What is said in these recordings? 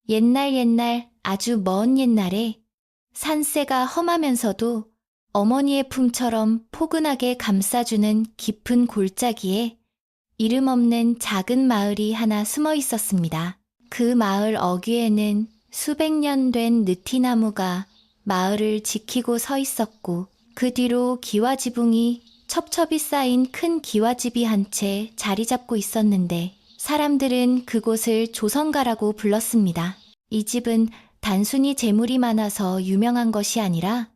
옛날 아주 먼 옛날에 산세가 험하면서도 어머니의 품처럼 포근하게 감싸주는 깊은 골짜기에 이름 없는 작은 마을이 하나 숨어 있었습니다. 그 마을 어귀에는 수백 년 된 느티나무가 마을을 지키고 서 있었고, 그 뒤로 기와지붕이 첩첩이 쌓인 큰 기와집이 한 채 자리 잡고 있었는데, 사람들은 그곳을 조성가라고 불렀습니다. 이 집은 단순히 재물이 많아서 유명한 것이 아니라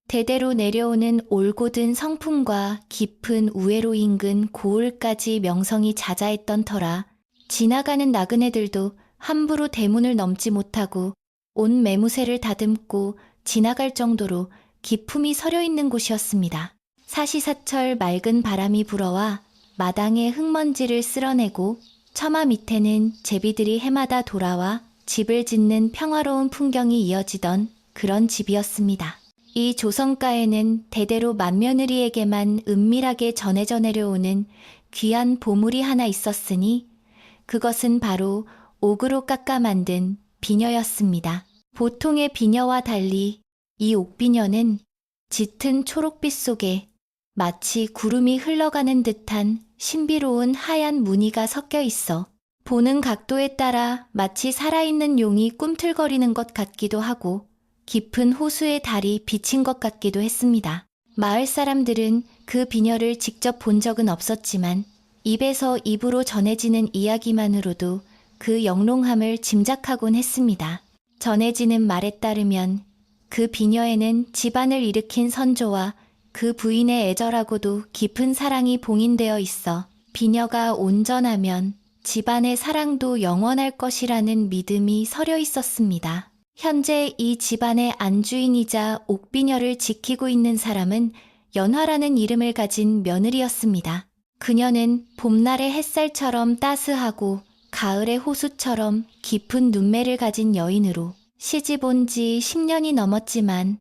대대로 내려오는 올곧은 성품과 깊은 우애로 인근 고을까지 명성이 자자했던 터라 지나가는 나그네들도 함부로 대문을 넘지 못하고 온 매무새를 다듬고 지나갈 정도로 기품이 서려 있는 곳이었습니다. 사시사철 맑은 바람이 불어와 마당의 흙먼지를 쓸어내고 처마 밑에는 제비들이 해마다 돌아와 집을 짓는 평화로운 풍경이 이어지던 그런 집이었습니다. 이 조성가에는 대대로 맏며느리에게만 은밀하게 전해져 내려오는 귀한 보물이 하나 있었으니 그것은 바로 옥으로 깎아 만든 비녀였습니다. 보통의 비녀와 달리 이 옥비녀는 짙은 초록빛 속에 마치 구름이 흘러가는 듯한 신비로운 하얀 무늬가 섞여 있어 보는 각도에 따라 마치 살아있는 용이 꿈틀거리는 것 같기도 하고 깊은 호수의 달이 비친 것 같기도 했습니다. 마을 사람들은 그 비녀를 직접 본 적은 없었지만 입에서 입으로 전해지는 이야기만으로도 그 영롱함을 짐작하곤 했습니다. 전해지는 말에 따르면 그 비녀에는 집안을 일으킨 선조와 그 부인의 애절하고도 깊은 사랑이 봉인되어 있어 비녀가 온전하면 집안의 사랑도 영원할 것이라는 믿음이 서려 있었습니다. 현재 이 집안의 안주인이자 옥비녀를 지키고 있는 사람은 연화라는 이름을 가진 며느리였습니다. 그녀는 봄날의 햇살처럼 따스하고 가을의 호수처럼 깊은 눈매를 가진 여인으로 시집 온 지 10년이 넘었지만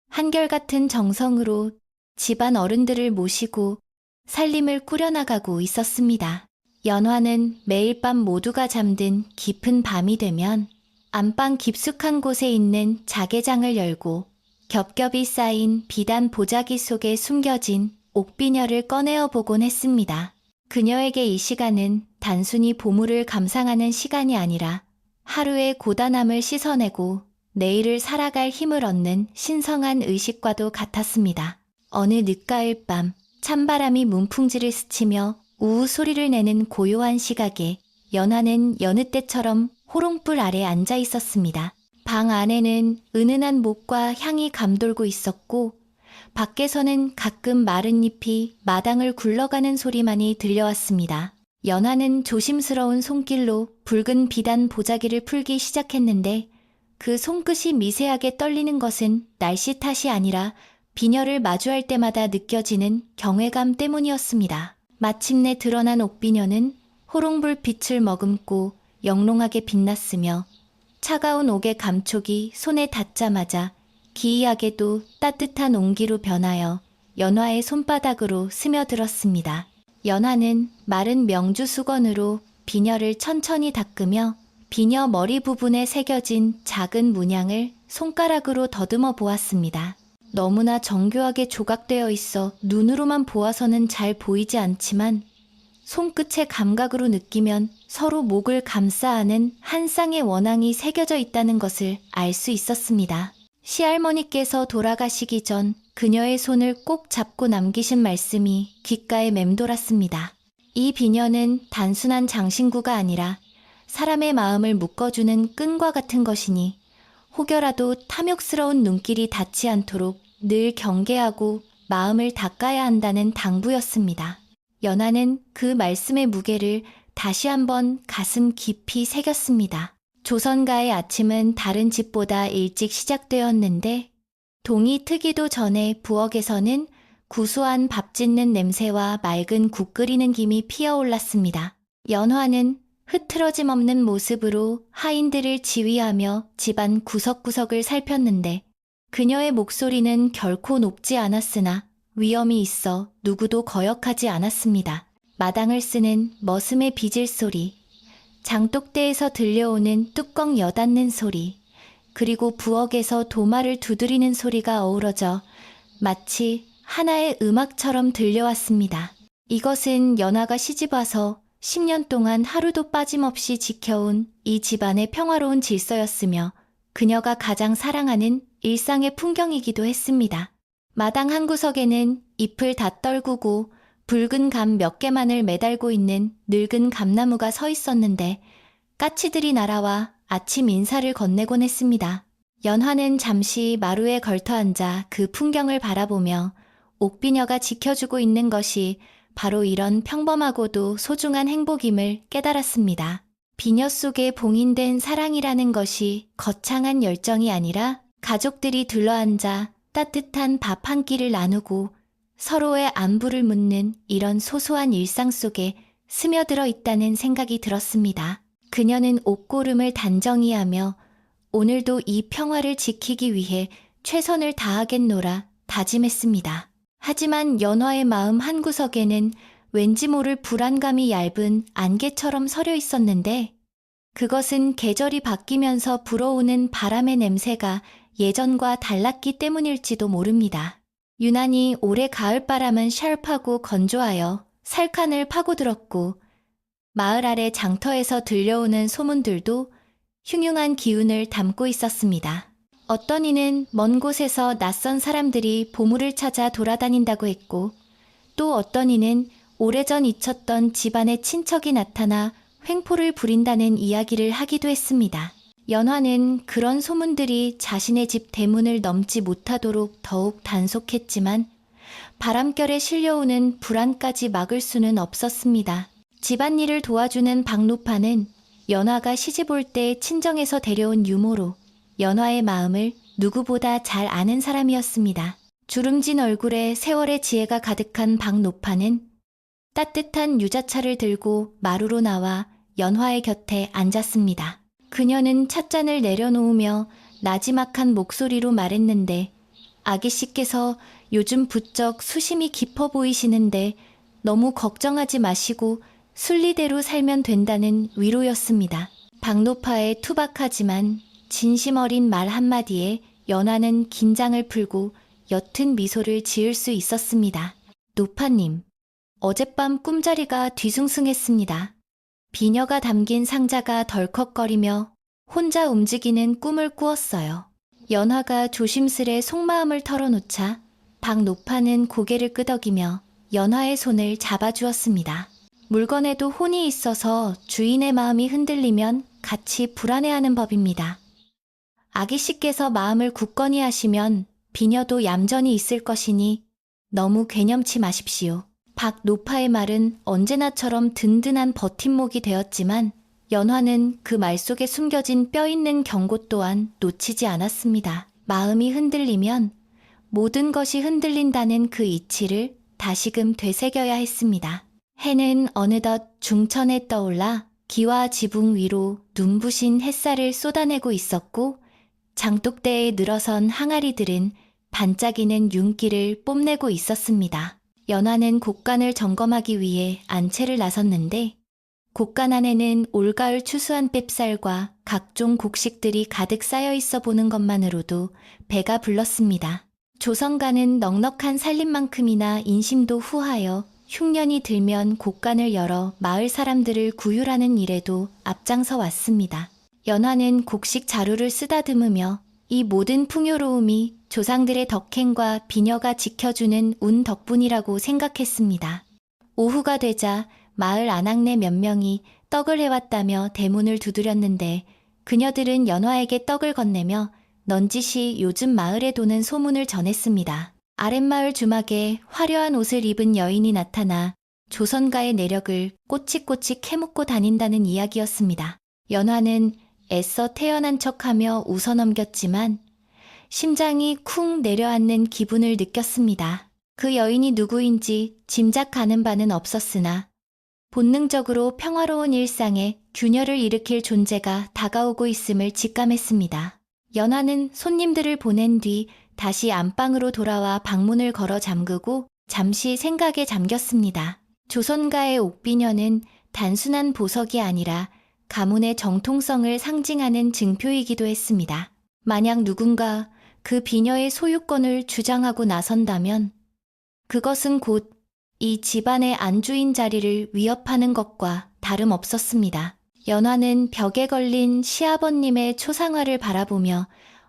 한결같은 정성으로 집안 어른들을 모시고 살림을 꾸려나가고 있었습니다. 연화는 매일 밤 모두가 잠든 깊은 밤이 되면 안방 깊숙한 곳에 있는 자개장을 열고 겹겹이 쌓인 비단 보자기 속에 숨겨진 옥비녀를 꺼내어 보곤 했습니다. 그녀에게 이 시간은 단순히 보물을 감상하는 시간이 아니라 하루의 고단함을 씻어내고 내일을 살아갈 힘을 얻는 신성한 의식과도 같았습니다. 어느 늦가을 밤 찬바람이 문풍지를 스치며 우우 소리를 내는 고요한 시각에 연화는 여느 때처럼 호롱불 아래 앉아 있었습니다. 방 안에는 은은한 목과 향이 감돌고 있었고 밖에서는 가끔 마른 잎이 마당을 굴러가는 소리만이 들려왔습니다. 연화는 조심스러운 손길로 붉은 비단 보자기를 풀기 시작했는데 그 손끝이 미세하게 떨리는 것은 날씨 탓이 아니라 비녀를 마주할 때마다 느껴지는 경외감 때문이었습니다. 마침내 드러난 옥비녀는 호롱불 빛을 머금고 영롱하게 빛났으며 차가운 옥의 감촉이 손에 닿자마자 기이하게도 따뜻한 온기로 변하여 연화의 손바닥으로 스며들었습니다. 연화는 마른 명주 수건으로 비녀를 천천히 닦으며 비녀 머리 부분에 새겨진 작은 문양을 손가락으로 더듬어 보았습니다. 너무나 정교하게 조각되어 있어 눈으로만 보아서는 잘 보이지 않지만 손끝의 감각으로 느끼면 서로 목을 감싸 안은 한 쌍의 원앙이 새겨져 있다는 것을 알 수 있었습니다. 시할머니께서 돌아가시기 전 그녀의 손을 꼭 잡고 남기신 말씀이 귓가에 맴돌았습니다. 이 비녀는 단순한 장신구가 아니라 사람의 마음을 묶어주는 끈과 같은 것이니 혹여라도 탐욕스러운 눈길이 닿지 않도록 늘 경계하고 마음을 닦아야 한다는 당부였습니다. 연화는 그 말씀의 무게를 다시 한번 가슴 깊이 새겼습니다. 조선가의 아침은 다른 집보다 일찍 시작되었는데 동이 트기도 전에 부엌에서는 구수한 밥 짓는 냄새와 맑은 국 끓이는 김이 피어올랐습니다. 연화는 흐트러짐 없는 모습으로 하인들을 지휘하며 집안 구석구석을 살폈는데 그녀의 목소리는 결코 높지 않았으나 위엄이 있어 누구도 거역하지 않았습니다. 마당을 쓰는 머슴의 빗질 소리, 장독대에서 들려오는 뚜껑 여닫는 소리, 그리고 부엌에서 도마를 두드리는 소리가 어우러져 마치 하나의 음악처럼 들려왔습니다. 이것은 연화가 시집와서 10년 동안 하루도 빠짐없이 지켜온 이 집안의 평화로운 질서였으며 그녀가 가장 사랑하는 일상의 풍경이기도 했습니다. 마당 한 구석에는 잎을 다 떨구고 붉은 감 몇 개만을 매달고 있는 늙은 감나무가 서 있었는데 까치들이 날아와 아침 인사를 건네곤 했습니다. 연화는 잠시 마루에 걸터 앉아 그 풍경을 바라보며 옥비녀가 지켜주고 있는 것이 바로 이런 평범하고도 소중한 행복임을 깨달았습니다. 비녀 속에 봉인된 사랑이라는 것이 거창한 열정이 아니라 가족들이 둘러앉아 따뜻한 밥 한 끼를 나누고 서로의 안부를 묻는 이런 소소한 일상 속에 스며들어 있다는 생각이 들었습니다. 그녀는 옷고름을 단정히 하며 오늘도 이 평화를 지키기 위해 최선을 다하겠노라 다짐했습니다. 하지만 연화의 마음 한구석에는 왠지 모를 불안감이 얇은 안개처럼 서려 있었는데 그것은 계절이 바뀌면서 불어오는 바람의 냄새가 예전과 달랐기 때문일지도 모릅니다. 유난히 올해 가을바람은 샤프하고 건조하여 살칸을 파고들었고 마을 아래 장터에서 들려오는 소문들도 흉흉한 기운을 담고 있었습니다. 어떤 이는 먼 곳에서 낯선 사람들이 보물을 찾아 돌아다닌다고 했고 또 어떤 이는 오래전 잊혔던 집안의 친척이 나타나 횡포를 부린다는 이야기를 하기도 했습니다. 연화는 그런 소문들이 자신의 집 대문을 넘지 못하도록 더욱 단속했지만 바람결에 실려오는 불안까지 막을 수는 없었습니다. 집안일을 도와주는 박노파는 연화가 시집 올 때 친정에서 데려온 유모로 연화의 마음을 누구보다 잘 아는 사람이었습니다. 주름진 얼굴에 세월의 지혜가 가득한 박노파는 따뜻한 유자차를 들고 마루로 나와 연화의 곁에 앉았습니다. 그녀는 찻잔을 내려놓으며 나지막한 목소리로 말했는데 아기씨께서 요즘 부쩍 수심이 깊어 보이시는데 너무 걱정하지 마시고 순리대로 살면 된다는 위로였습니다. 박노파의 투박하지만 진심 어린 말 한마디에 연화는 긴장을 풀고 옅은 미소를 지을 수 있었습니다. 노파님, 어젯밤 꿈자리가 뒤숭숭했습니다. 비녀가 담긴 상자가 덜컥거리며 혼자 움직이는 꿈을 꾸었어요. 연화가 조심스레 속마음을 털어놓자 박노파는 고개를 끄덕이며 연화의 손을 잡아주었습니다. 물건에도 혼이 있어서 주인의 마음이 흔들리면 같이 불안해하는 법입니다. 아기씨께서 마음을 굳건히 하시면 비녀도 얌전히 있을 것이니 너무 괴념치 마십시오. 박노파의 말은 언제나처럼 든든한 버팀목이 되었지만 연화는 그 말 속에 숨겨진 뼈있는 경고 또한 놓치지 않았습니다. 마음이 흔들리면 모든 것이 흔들린다는 그 이치를 다시금 되새겨야 했습니다. 해는 어느덧 중천에 떠올라 기와 지붕 위로 눈부신 햇살을 쏟아내고 있었고 장독대에 늘어선 항아리들은 반짝이는 윤기를 뽐내고 있었습니다. 연화는 곡간을 점검하기 위해 안채를 나섰는데 곡간 안에는 올가을 추수한 뺍쌀과 각종 곡식들이 가득 쌓여 있어 보는 것만으로도 배가 불렀습니다. 조성가는 넉넉한 살림만큼이나 인심도 후하여 흉년이 들면 곡간을 열어 마을 사람들을 구휼하는 일에도 앞장서 왔습니다. 연화는 곡식 자루를 쓰다듬으며 이 모든 풍요로움이 조상들의 덕행과 비녀가 지켜주는 운 덕분이라고 생각했습니다. 오후가 되자 마을 아낙네 몇 명이 떡을 해왔다며 대문을 두드렸는데 그녀들은 연화에게 떡을 건네며 넌지시 요즘 마을에 도는 소문을 전했습니다. 아랫마을 주막에 화려한 옷을 입은 여인이 나타나 조선가의 내력을 꼬치꼬치 캐묻고 다닌다는 이야기였습니다. 연화는 애써 태연한 척하며 웃어넘겼지만 심장이 쿵 내려앉는 기분을 느꼈습니다. 그 여인이 누구인지 짐작가는 바는 없었으나 본능적으로 평화로운 일상에 균열을 일으킬 존재가 다가오고 있음을 직감했습니다. 연화는 손님들을 보낸 뒤 다시 안방으로 돌아와 방문을 걸어 잠그고 잠시 생각에 잠겼습니다. 조선가의 옥비녀는 단순한 보석이 아니라 가문의 정통성을 상징하는 증표이기도 했습니다. 만약 누군가 그 비녀의 소유권을 주장하고 나선다면 그것은 곧 이 집안의 안주인 자리를 위협하는 것과 다름없었습니다. 연화는 벽에 걸린 시아버님의 초상화를 바라보며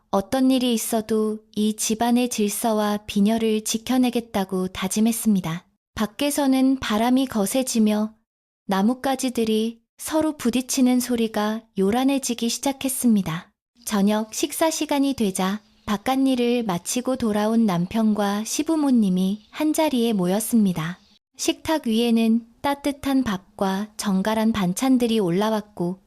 어떤 일이 있어도 이 집안의 질서와 비녀를 지켜내겠다고 다짐했습니다. 밖에서는 바람이 거세지며 나뭇가지들이 서로 부딪히는 소리가 요란해지기 시작했습니다. 저녁 식사 시간이 되자 바깥일을 마치고 돌아온 남편과 시부모님이 한자리에 모였습니다. 식탁 위에는 따뜻한 밥과 정갈한 반찬들이 올라왔고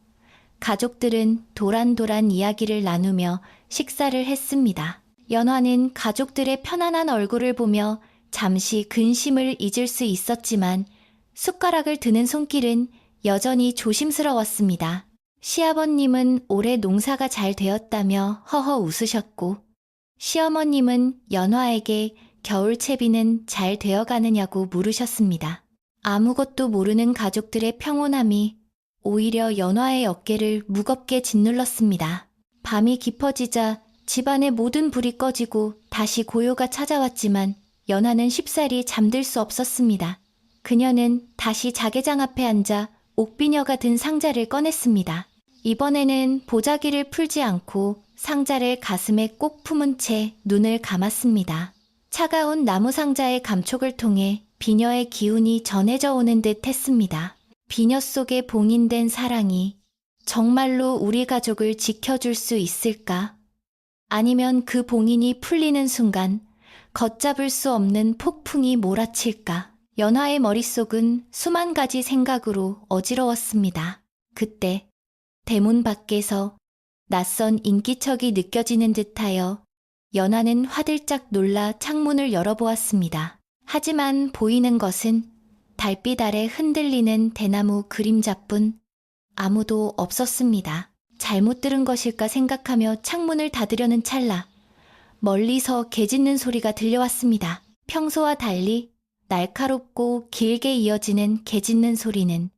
가족들은 도란도란 이야기를 나누며 식사를 했습니다. 연화는 가족들의 편안한 얼굴을 보며 잠시 근심을 잊을 수 있었지만 숟가락을 드는 손길은 여전히 조심스러웠습니다. 시아버님은 올해 농사가 잘 되었다며 허허 웃으셨고 시어머님은 연화에게 겨울채비는 잘 되어가느냐고 물으셨습니다. 아무것도 모르는 가족들의 평온함이 오히려 연화의 어깨를 무겁게 짓눌렀습니다. 밤이 깊어지자 집안의 모든 불이 꺼지고 다시 고요가 찾아왔지만 연화는 쉽사리 잠들 수 없었습니다. 그녀는 다시 자개장 앞에 앉아 옥비녀가 든 상자를 꺼냈습니다. 이번에는 보자기를 풀지 않고 상자를 가슴에 꼭 품은 채 눈을 감았습니다. 차가운 나무 상자의 감촉을 통해 비녀의 기운이 전해져 오는 듯 했습니다. 비녀 속에 봉인된 사랑이 정말로 우리 가족을 지켜줄 수 있을까? 아니면 그 봉인이 풀리는 순간 걷잡을 수 없는 폭풍이 몰아칠까? 연화의 머릿속은 수만 가지 생각으로 어지러웠습니다. 그때 대문 밖에서 낯선 인기척이 느껴지는 듯하여 연화는 화들짝 놀라 창문을 열어보았습니다. 하지만 보이는 것은 달빛 아래 흔들리는 대나무 그림자뿐 아무도 없었습니다. 잘못 들은 것일까 생각하며 창문을 닫으려는 찰나 멀리서 개 짖는 소리가 들려왔습니다. 평소와 달리 날카롭고 길게 이어지는 개 짖는 소리는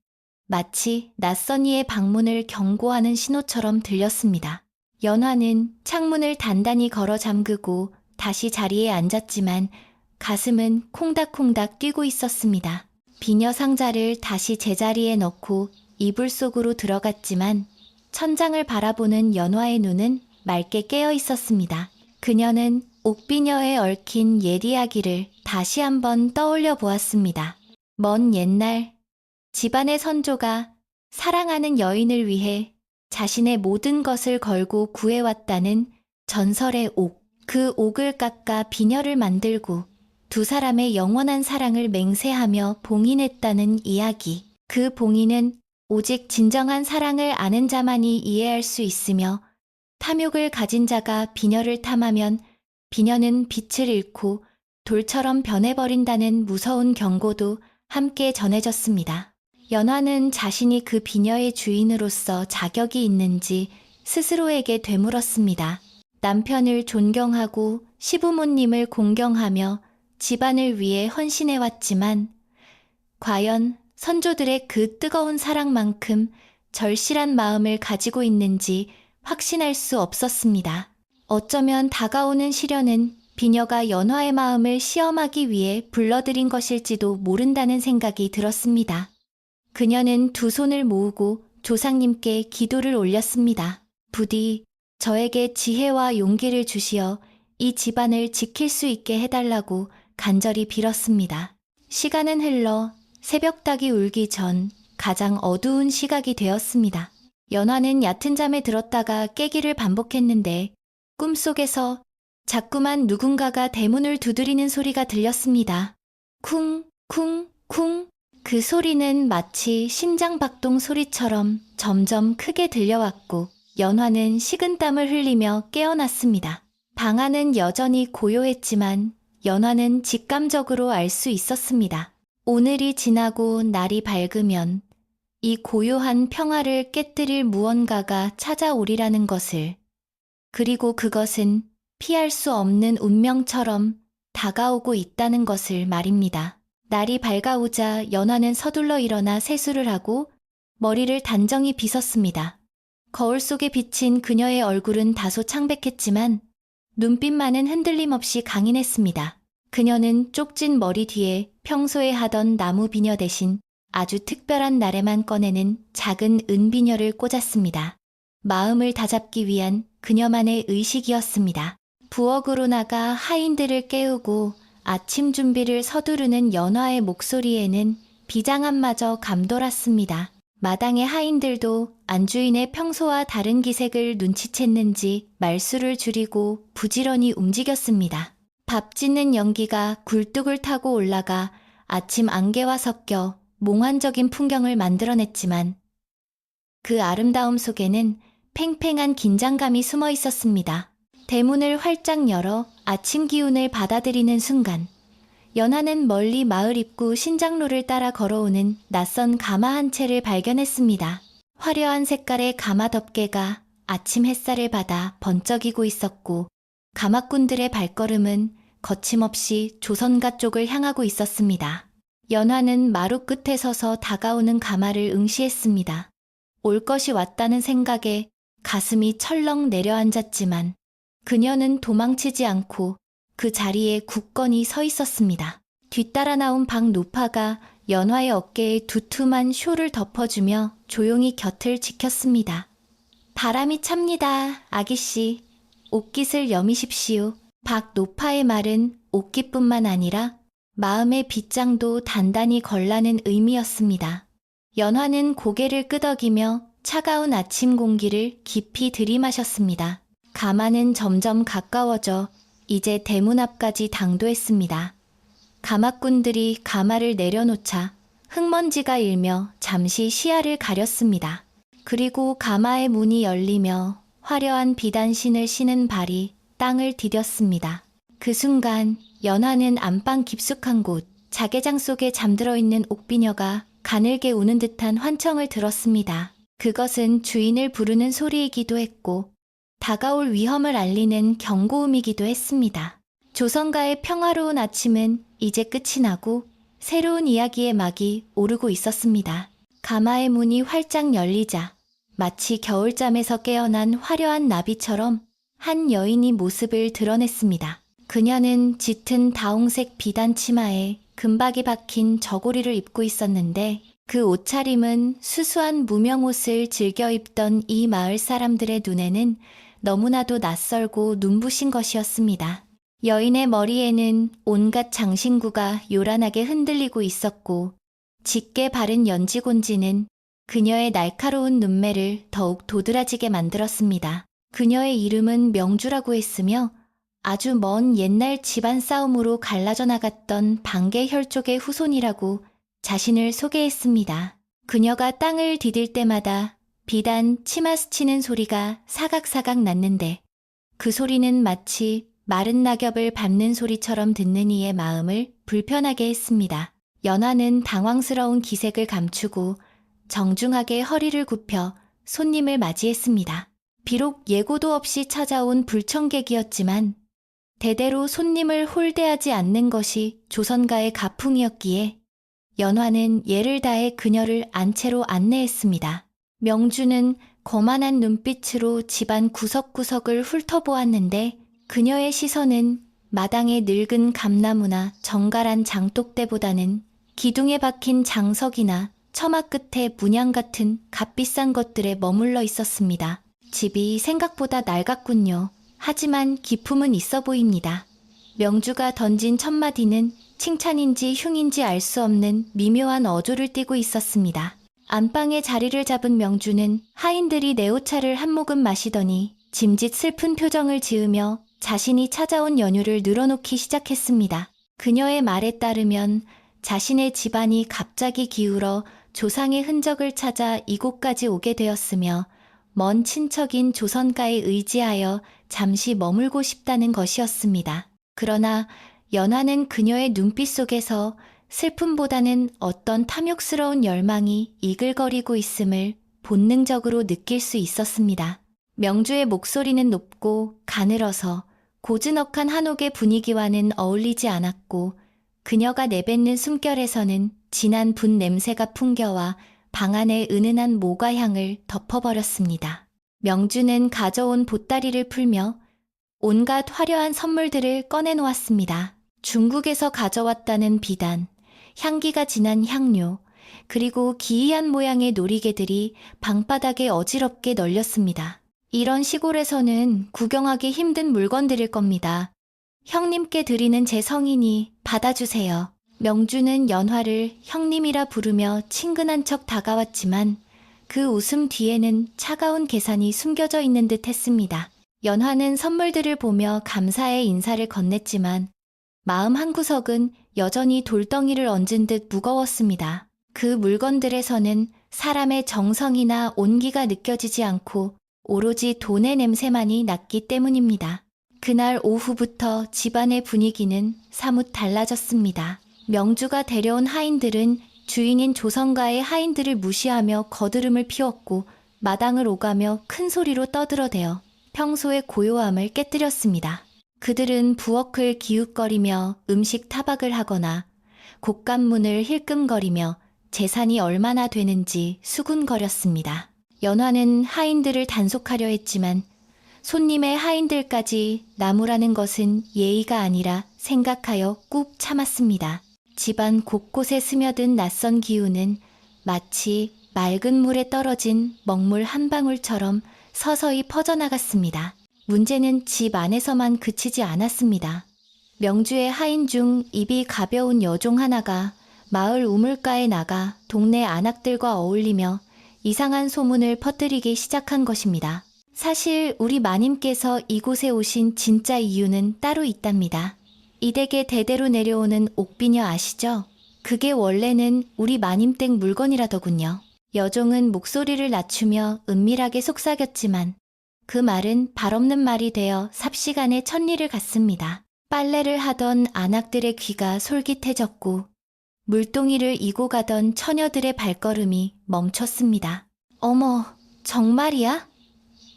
마치 낯선 이의 방문을 경고하는 신호처럼 들렸습니다. 연화는 창문을 단단히 걸어 잠그고 다시 자리에 앉았지만 가슴은 콩닥콩닥 뛰고 있었습니다. 비녀 상자를 다시 제자리에 넣고 이불 속으로 들어갔지만 천장을 바라보는 연화의 눈은 맑게 깨어 있었습니다. 그녀는 옥비녀에 얽힌 옛 이야기를 다시 한번 떠올려 보았습니다. 먼 옛날 집안의 선조가 사랑하는 여인을 위해 자신의 모든 것을 걸고 구해왔다는 전설의 옥. 그 옥을 깎아 비녀를 만들고 두 사람의 영원한 사랑을 맹세하며 봉인했다는 이야기. 그 봉인은 오직 진정한 사랑을 아는 자만이 이해할 수 있으며 탐욕을 가진 자가 비녀를 탐하면 비녀는 빛을 잃고 돌처럼 변해버린다는 무서운 경고도 함께 전해졌습니다. 연화는 자신이 그 비녀의 주인으로서 자격이 있는지 스스로에게 되물었습니다. 남편을 존경하고 시부모님을 공경하며 집안을 위해 헌신해왔지만 과연 선조들의 그 뜨거운 사랑만큼 절실한 마음을 가지고 있는지 확신할 수 없었습니다. 어쩌면 다가오는 시련은 비녀가 연화의 마음을 시험하기 위해 불러들인 것일지도 모른다는 생각이 들었습니다. 그녀는 두 손을 모으고 조상님께 기도를 올렸습니다. 부디 저에게 지혜와 용기를 주시어 이 집안을 지킬 수 있게 해달라고 간절히 빌었습니다. 시간은 흘러 새벽닭이 울기 전 가장 어두운 시각이 되었습니다. 연화는 얕은 잠에 들었다가 깨기를 반복했는데 꿈속에서 자꾸만 누군가가 대문을 두드리는 소리가 들렸습니다. 쿵, 쿵, 쿵. 그 소리는 마치 심장박동 소리처럼 점점 크게 들려왔고 연화는 식은땀을 흘리며 깨어났습니다. 방 안은 여전히 고요했지만 연화는 직감적으로 알 수 있었습니다. 오늘이 지나고 날이 밝으면 이 고요한 평화를 깨뜨릴 무언가가 찾아오리라는 것을, 그리고 그것은 피할 수 없는 운명처럼 다가오고 있다는 것을 말입니다. 날이 밝아오자 연화는 서둘러 일어나 세수를 하고 머리를 단정히 빗었습니다. 거울 속에 비친 그녀의 얼굴은 다소 창백했지만 눈빛만은 흔들림 없이 강인했습니다. 그녀는 쪽진 머리 뒤에 평소에 하던 나무 비녀 대신 아주 특별한 날에만 꺼내는 작은 은비녀를 꽂았습니다. 마음을 다잡기 위한 그녀만의 의식이었습니다. 부엌으로 나가 하인들을 깨우고 아침 준비를 서두르는 연화의 목소리에는 비장함마저 감돌았습니다. 마당의 하인들도 안주인의 평소와 다른 기색을 눈치챘는지 말수를 줄이고 부지런히 움직였습니다. 밥 짓는 연기가 굴뚝을 타고 올라가 아침 안개와 섞여 몽환적인 풍경을 만들어냈지만 그 아름다움 속에는 팽팽한 긴장감이 숨어 있었습니다. 대문을 활짝 열어 아침 기운을 받아들이는 순간 연하는 멀리 마을 입구 신장로를 따라 걸어오는 낯선 가마 한 채를 발견했습니다. 화려한 색깔의 가마 덮개가 아침 햇살을 받아 번쩍이고 있었고 가마꾼들의 발걸음은 거침없이 조선가 쪽을 향하고 있었습니다. 연화는 마루 끝에 서서 다가오는 가마를 응시했습니다. 올 것이 왔다는 생각에 가슴이 철렁 내려앉았지만 그녀는 도망치지 않고 그 자리에 굳건히 서 있었습니다. 뒤따라 나온 박노파가 연화의 어깨에 두툼한 쇼를 덮어주며 조용히 곁을 지켰습니다. 바람이 찹니다, 아기씨. 옷깃을 여미십시오. 박노파의 말은 옷깃뿐만 아니라 마음의 빗장도 단단히 걸라는 의미였습니다. 연화는 고개를 끄덕이며 차가운 아침 공기를 깊이 들이마셨습니다. 가마는 점점 가까워져 이제 대문 앞까지 당도했습니다. 가마꾼들이 가마를 내려놓자 흙먼지가 일며 잠시 시야를 가렸습니다. 그리고 가마의 문이 열리며 화려한 비단신을 신은 발이 땅을 디뎠습니다. 그 순간 연화는 안방 깊숙한 곳 자개장 속에 잠들어 있는 옥비녀가 가늘게 우는 듯한 환청을 들었습니다. 그것은 주인을 부르는 소리이기도 했고 다가올 위험을 알리는 경고음이기도 했습니다. 조선가의 평화로운 아침은 이제 끝이 나고 새로운 이야기의 막이 오르고 있었습니다. 가마의 문이 활짝 열리자 마치 겨울잠에서 깨어난 화려한 나비처럼 한 여인이 모습을 드러냈습니다. 그녀는 짙은 다홍색 비단 치마에 금박이 박힌 저고리를 입고 있었는데 그 옷차림은 수수한 무명옷을 즐겨 입던 이 마을 사람들의 눈에는 너무나도 낯설고 눈부신 것이었습니다. 여인의 머리에는 온갖 장신구가 요란하게 흔들리고 있었고 짙게 바른 연지곤지는 그녀의 날카로운 눈매를 더욱 도드라지게 만들었습니다. 그녀의 이름은 명주라고 했으며 아주 먼 옛날 집안 싸움으로 갈라져 나갔던 방계 혈족의 후손이라고 자신을 소개했습니다. 그녀가 땅을 디딜 때마다 비단 치마 스치는 소리가 사각사각 났는데 그 소리는 마치 마른 낙엽을 밟는 소리처럼 듣는 이의 마음을 불편하게 했습니다. 연화는 당황스러운 기색을 감추고 정중하게 허리를 굽혀 손님을 맞이했습니다. 비록 예고도 없이 찾아온 불청객이었지만 대대로 손님을 홀대하지 않는 것이 조선가의 가풍이었기에 연화는 예를 다해 그녀를 안채로 안내했습니다. 명주는 거만한 눈빛으로 집안 구석구석을 훑어보았는데 그녀의 시선은 마당의 늙은 감나무나 정갈한 장독대보다는 기둥에 박힌 장석이나 처마 끝에 문양 같은 값비싼 것들에 머물러 있었습니다. 집이 생각보다 낡았군요. 하지만 기품은 있어 보입니다. 명주가 던진 첫 마디는 칭찬인지 흉인지 알 수 없는 미묘한 어조를 띠고 있었습니다. 안방에 자리를 잡은 명주는 하인들이 내 옷차를 한 모금 마시더니 짐짓 슬픈 표정을 지으며 자신이 찾아온 연유를 늘어놓기 시작했습니다. 그녀의 말에 따르면 자신의 집안이 갑자기 기울어 조상의 흔적을 찾아 이곳까지 오게 되었으며 먼 친척인 조선가에 의지하여 잠시 머물고 싶다는 것이었습니다. 그러나 연화는 그녀의 눈빛 속에서 슬픔보다는 어떤 탐욕스러운 열망이 이글거리고 있음을 본능적으로 느낄 수 있었습니다. 명주의 목소리는 높고 가늘어서 고즈넉한 한옥의 분위기와는 어울리지 않았고 그녀가 내뱉는 숨결에서는 진한 분 냄새가 풍겨와 방 안의 은은한 모가향을 덮어버렸습니다. 명주는 가져온 보따리를 풀며 온갖 화려한 선물들을 꺼내놓았습니다. 중국에서 가져왔다는 비단, 향기가 진한 향료, 그리고 기이한 모양의 놀이개들이 방바닥에 어지럽게 널렸습니다. 이런 시골에서는 구경하기 힘든 물건들일 겁니다. 형님께 드리는 제 성인이 받아주세요. 명주는 연화를 형님이라 부르며 친근한 척 다가왔지만 그 웃음 뒤에는 차가운 계산이 숨겨져 있는 듯 했습니다. 연화는 선물들을 보며 감사의 인사를 건넸지만 마음 한구석은 여전히 돌덩이를 얹은 듯 무거웠습니다. 그 물건들에서는 사람의 정성이나 온기가 느껴지지 않고 오로지 돈의 냄새만이 났기 때문입니다. 그날 오후부터 집안의 분위기는 사뭇 달라졌습니다. 명주가 데려온 하인들은 주인인 조성가의 하인들을 무시하며 거드름을 피웠고 마당을 오가며 큰 소리로 떠들어대어 평소의 고요함을 깨뜨렸습니다. 그들은 부엌을 기웃거리며 음식 타박을 하거나 곡간문을 힐끔거리며 재산이 얼마나 되는지 수군거렸습니다. 연화는 하인들을 단속하려 했지만 손님의 하인들까지 나무라는 것은 예의가 아니라 생각하여 꾹 참았습니다. 집안 곳곳에 스며든 낯선 기운은 마치 맑은 물에 떨어진 먹물 한 방울처럼 서서히 퍼져나갔습니다. 문제는 집 안에서만 그치지 않았습니다. 명주의 하인 중 입이 가벼운 여종 하나가 마을 우물가에 나가 동네 안악들과 어울리며 이상한 소문을 퍼뜨리기 시작한 것입니다. 사실 우리 마님께서 이곳에 오신 진짜 이유는 따로 있답니다. 이 댁에 대대로 내려오는 옥비녀 아시죠? 그게 원래는 우리 마님댁 물건이라더군요. 여종은 목소리를 낮추며 은밀하게 속삭였지만 그 말은 발없는 말이 되어 삽시간에 천리를 갔습니다. 빨래를 하던 안악들의 귀가 솔깃해졌고 물동이를 이고 가던 처녀들의 발걸음이 멈췄습니다. 어머, 정말이야?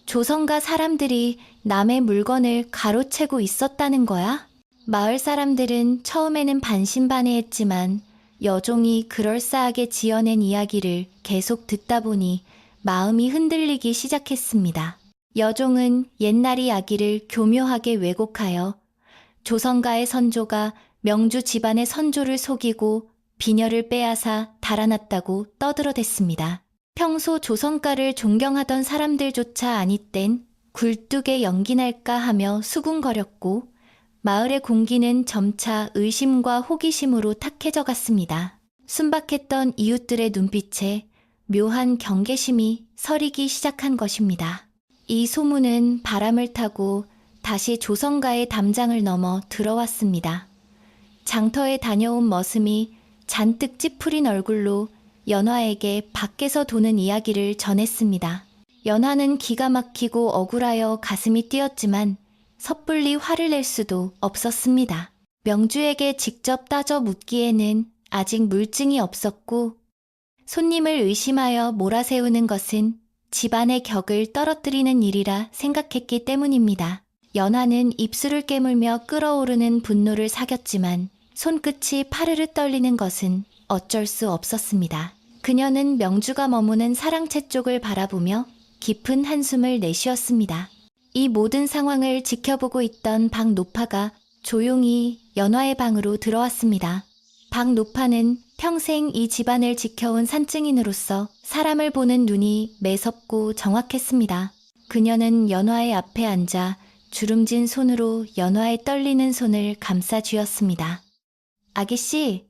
조성가 사람들이 남의 물건을 가로채고 있었다는 거야? 마을 사람들은 처음에는 반신반의했지만 여종이 그럴싸하게 지어낸 이야기를 계속 듣다 보니 마음이 흔들리기 시작했습니다. 여종은 옛날 이야기를 교묘하게 왜곡하여 조성가의 선조가 명주 집안의 선조를 속이고 비녀를 빼앗아 달아났다고 떠들어댔습니다. 평소 조성가를 존경하던 사람들조차 아니 땐 굴뚝에 연기 날까 하며 수군거렸고 마을의 공기는 점차 의심과 호기심으로 탁해져 갔습니다. 순박했던 이웃들의 눈빛에 묘한 경계심이 서리기 시작한 것입니다. 이 소문은 바람을 타고 다시 조성가의 담장을 넘어 들어왔습니다. 장터에 다녀온 머슴이 잔뜩 찌푸린 얼굴로 연화에게 밖에서 도는 이야기를 전했습니다. 연화는 기가 막히고 억울하여 가슴이 뛰었지만 섣불리 화를 낼 수도 없었습니다. 명주에게 직접 따져 묻기에는 아직 물증이 없었고 손님을 의심하여 몰아세우는 것은 집안의 격을 떨어뜨리는 일이라 생각했기 때문입니다. 연화는 입술을 깨물며 끓어오르는 분노를 사겼지만 손끝이 파르르 떨리는 것은 어쩔 수 없었습니다. 그녀는 명주가 머무는 사랑채 쪽을 바라보며 깊은 한숨을 내쉬었습니다. 이 모든 상황을 지켜보고 있던 박노파가 조용히 연화의 방으로 들어왔습니다. 박노파는 평생 이 집안을 지켜온 산증인으로서 사람을 보는 눈이 매섭고 정확했습니다. 그녀는 연화의 앞에 앉아 주름진 손으로 연화의 떨리는 손을 감싸 쥐었습니다. 아기씨,